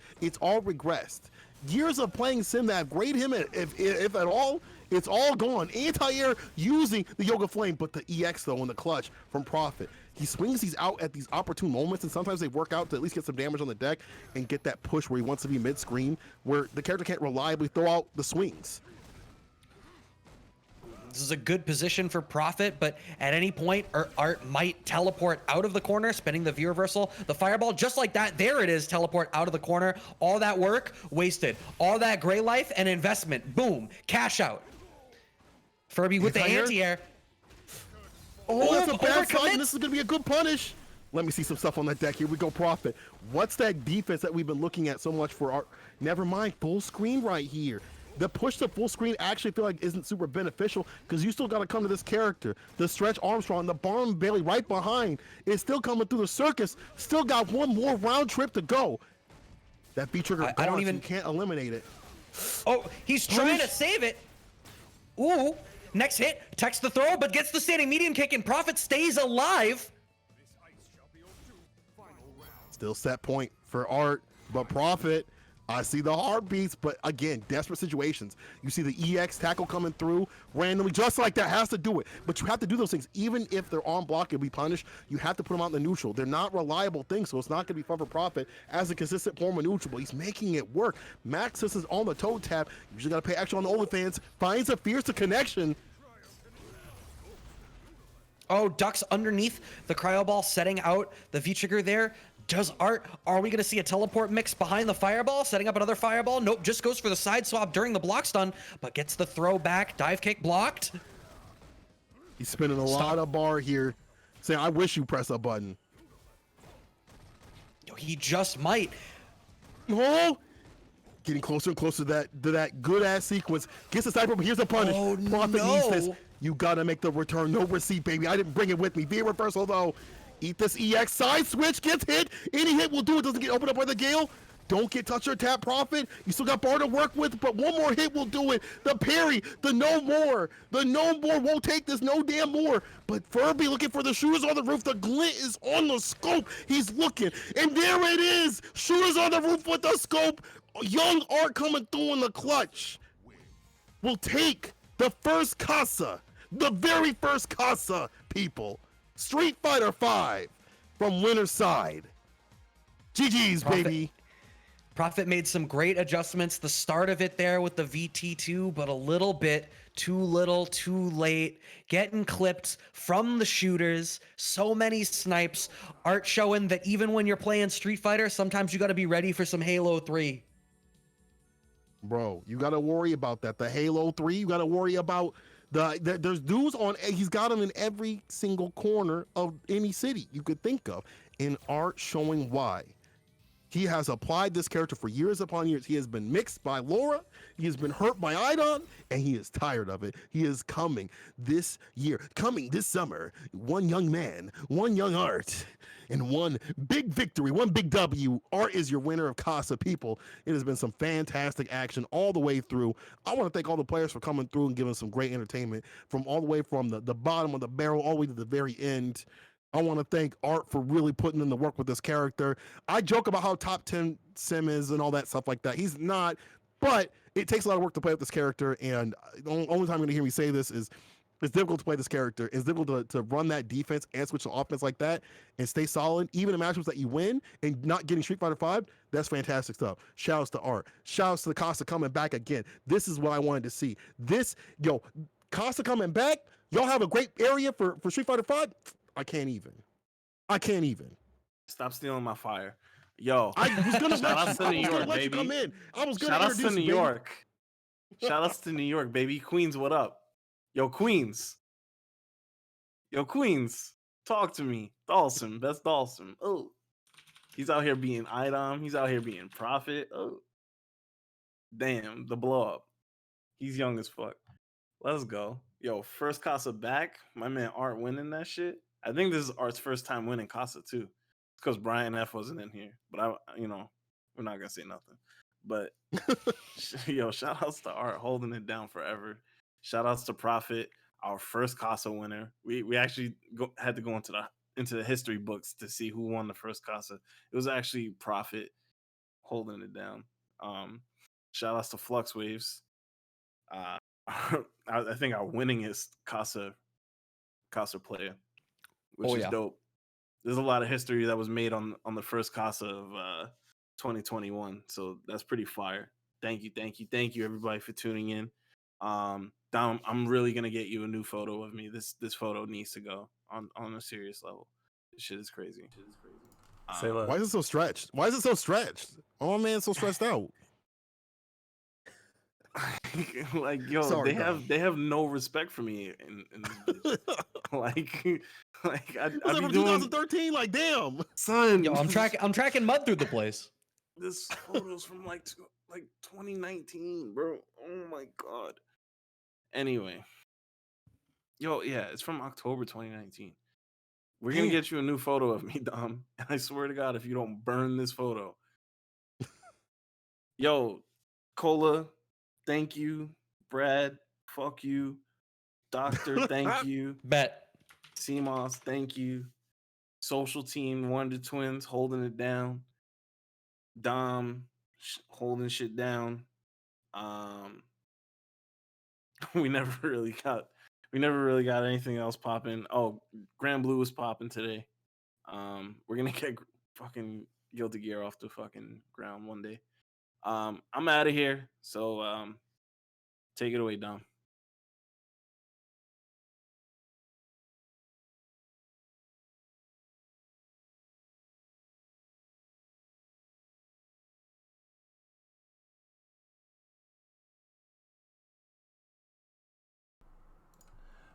B: years of playing sim that have graded him, if at all, it's all gone. Anti-air using the Yoga Flame, but the EX though in the clutch from Prophet. He swings these out at these opportune moments, and sometimes they work out to at least get some damage on the deck and get that push where he wants to be mid-screen, where the character can't reliably throw out the swings.
A: This is a good position for Prophet, but at any point, Art might teleport out of the corner, spinning the V reversal. The fireball, just like that, there it is, teleport out of the corner. All that work, wasted. All that gray life and investment, boom, cash out. Furby with the anti-air.
B: Oh, that's a bad side, and this is going to be a good punish. Let me see some stuff on that deck. Here we go, Prophet. What's that defense that we've been looking at so much for Art? Never mind, full screen right here. The push to full screen actually feel like isn't super beneficial because you still got to come to this character. The Stretch Armstrong, the Barn Bailey right behind is still coming through the circus. Still got one more round trip to go. That V-trigger,
A: I don't even...
B: you can't eliminate it.
A: Oh, he's trying to save it. Ooh, next hit, techs the throw, but gets the standing medium kick, and Prophet stays alive.
B: Still set point for Art, but Prophet, I see the heartbeats, but again, desperate situations. You see the EX tackle coming through randomly, just like that, has to do it. But you have to do those things. Even if they're on block and be punished, you have to put them out in the neutral. They're not reliable things, so it's not going to be fun for Prophet as a consistent form of neutral, but he's making it work. Maxis is on the toe tap. Usually got to pay extra on the OnlyFans. Finds a fierce connection.
A: Oh, ducks underneath the cryo ball, setting out the V-trigger there. Does Art, are we going to see a teleport mix behind the fireball, setting up another fireball? Nope, just goes for the side swap during the block stun, but gets the throw back, dive kick blocked.
B: He's spinning a lot of bar here, saying, I wish you press a button.
A: Yo, he just might.
B: Oh! Getting closer and closer to that good-ass sequence. Gets the sniper, but here's a punish.
A: Oh,
B: Prophet needs this.
A: no.
B: You gotta make the return. No receipt, baby. I didn't bring it with me. V reversal, though. Eat this EX. Side switch gets hit. Any hit will do it. Doesn't get opened up by the Gale. Don't get touch or tap, Prophet. You still got bar to work with, but one more hit will do it. The parry, the no more. The no more won't take this no damn more. But Furby looking for the shooters on the roof. The glint is on the scope. He's looking. And there it is. Shooters on the roof with the scope. Young Art coming through in the clutch. Will take the first Casa. The very first Casa, people. Street Fighter 5 from winner's side. GG's, baby.
A: Prophet made some great adjustments. The start of it there with the VT2, but a little bit too little, too late. Getting clipped from the shooters. So many snipes. Art showing that even when you're playing Street Fighter, sometimes you got to be ready for some Halo 3.
B: Bro, you got to worry about that. The Halo 3, you got to worry about there's dudes on, he's got them in every single corner of any city you could think of. And Art showing why. He has applied this character for years upon years. He has been mixed by Laura. He has been hurt by Idon, and he is tired of it. He is coming this year, coming this summer. One young man, one young Art, and one big victory, one big W. Art is your winner of Casa, people. It has been some fantastic action all the way through. I want to thank all the players for coming through and giving some great entertainment from all the way from the bottom of the barrel all the way to the very end. I want to thank Art for really putting in the work with this character. I joke about how top 10 sim is and all that stuff like that. He's not, but it takes a lot of work to play with this character, and the only time you're going to hear me say this is it's difficult to play this character. It's difficult to run that defense and switch to offense like that and stay solid, even in matchups that you win and not getting Street Fighter 5. That's fantastic stuff. Shouts to Art. Shouts to the Casa coming back again. This is what I wanted to see. Casa coming back. Y'all have a great area for Street Fighter 5. I can't even.
C: Stop stealing my fire. Yo,
B: I was gonna
C: shout outs to New York, baby.
B: Come in. I was gonna
C: shout outs to
B: introduce
C: New
B: you, baby.
C: York. Shout outs to New York, baby. Queens, what up? Yo, Queens. Yo, Queens. Talk to me. Dhalsim. Best Dhalsim. Oh. He's out here being Idom. He's out here being Prophet. Oh. Damn, the blow up. He's young as fuck. Let's go. Yo, first Casa back. My man Art winning that shit. I think this is Art's first time winning Casa too. It's because Brian F wasn't in here. But we're not gonna say nothing. But yo, shout outs to Art holding it down forever. Shout outs to Prophet, our first Casa winner. We actually had to go into the history books to see who won the first Casa. It was actually Prophet holding it down. Shout outs to FluxWaveZ. I think our winningest Casa player, which
A: Oh,
C: is
A: yeah.
C: dope. There's a lot of history that was made on the first Casa of 2021, so that's pretty fire. Thank you, everybody, for tuning in. Dom, I'm really gonna get you a new photo of me. This photo needs to go on a serious level. This shit is crazy.
D: Say less.
B: Why is it so stretched? Why is it so stretched? Oh man, so stressed out.
C: Like, yo,
B: Sorry,
C: they have no respect for me in this bitch. like
B: It was
C: I
B: like
C: be
B: from
C: doing
B: 2013. Like, damn.
C: son.
A: Yo, I'm tracking mud through the place.
C: This photo's from like 2019, bro. Oh my god. Anyway, yo, yeah, it's from October 2019. We're gonna
B: Damn.
C: get you a new photo of me, Dom. And I swear to God, if you don't burn this photo, yo, Cola, thank you. Brad, fuck you. Doctor, thank you.
A: Bet.
C: CMOS, thank you. Social team, Wonder Twins, holding it down. Dom, holding shit down. We never really got anything else popping. Oh, Grand Blue was popping today. We're gonna get fucking Guilty Gear off the fucking ground one day. I'm out of here. So take it away, Dom.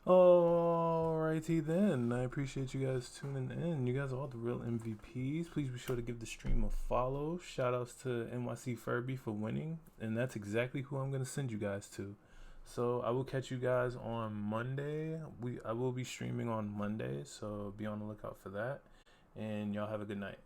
D: Alrighty then. I appreciate you guys tuning in. You guys are all the real MVPs. Please be sure to give the stream a follow. Shout outs to NYC Furby for winning. And that's exactly who I'm going to send you guys to. So I will catch you guys on Monday. I will be streaming on Monday, so be on the lookout for that. And y'all have a good night.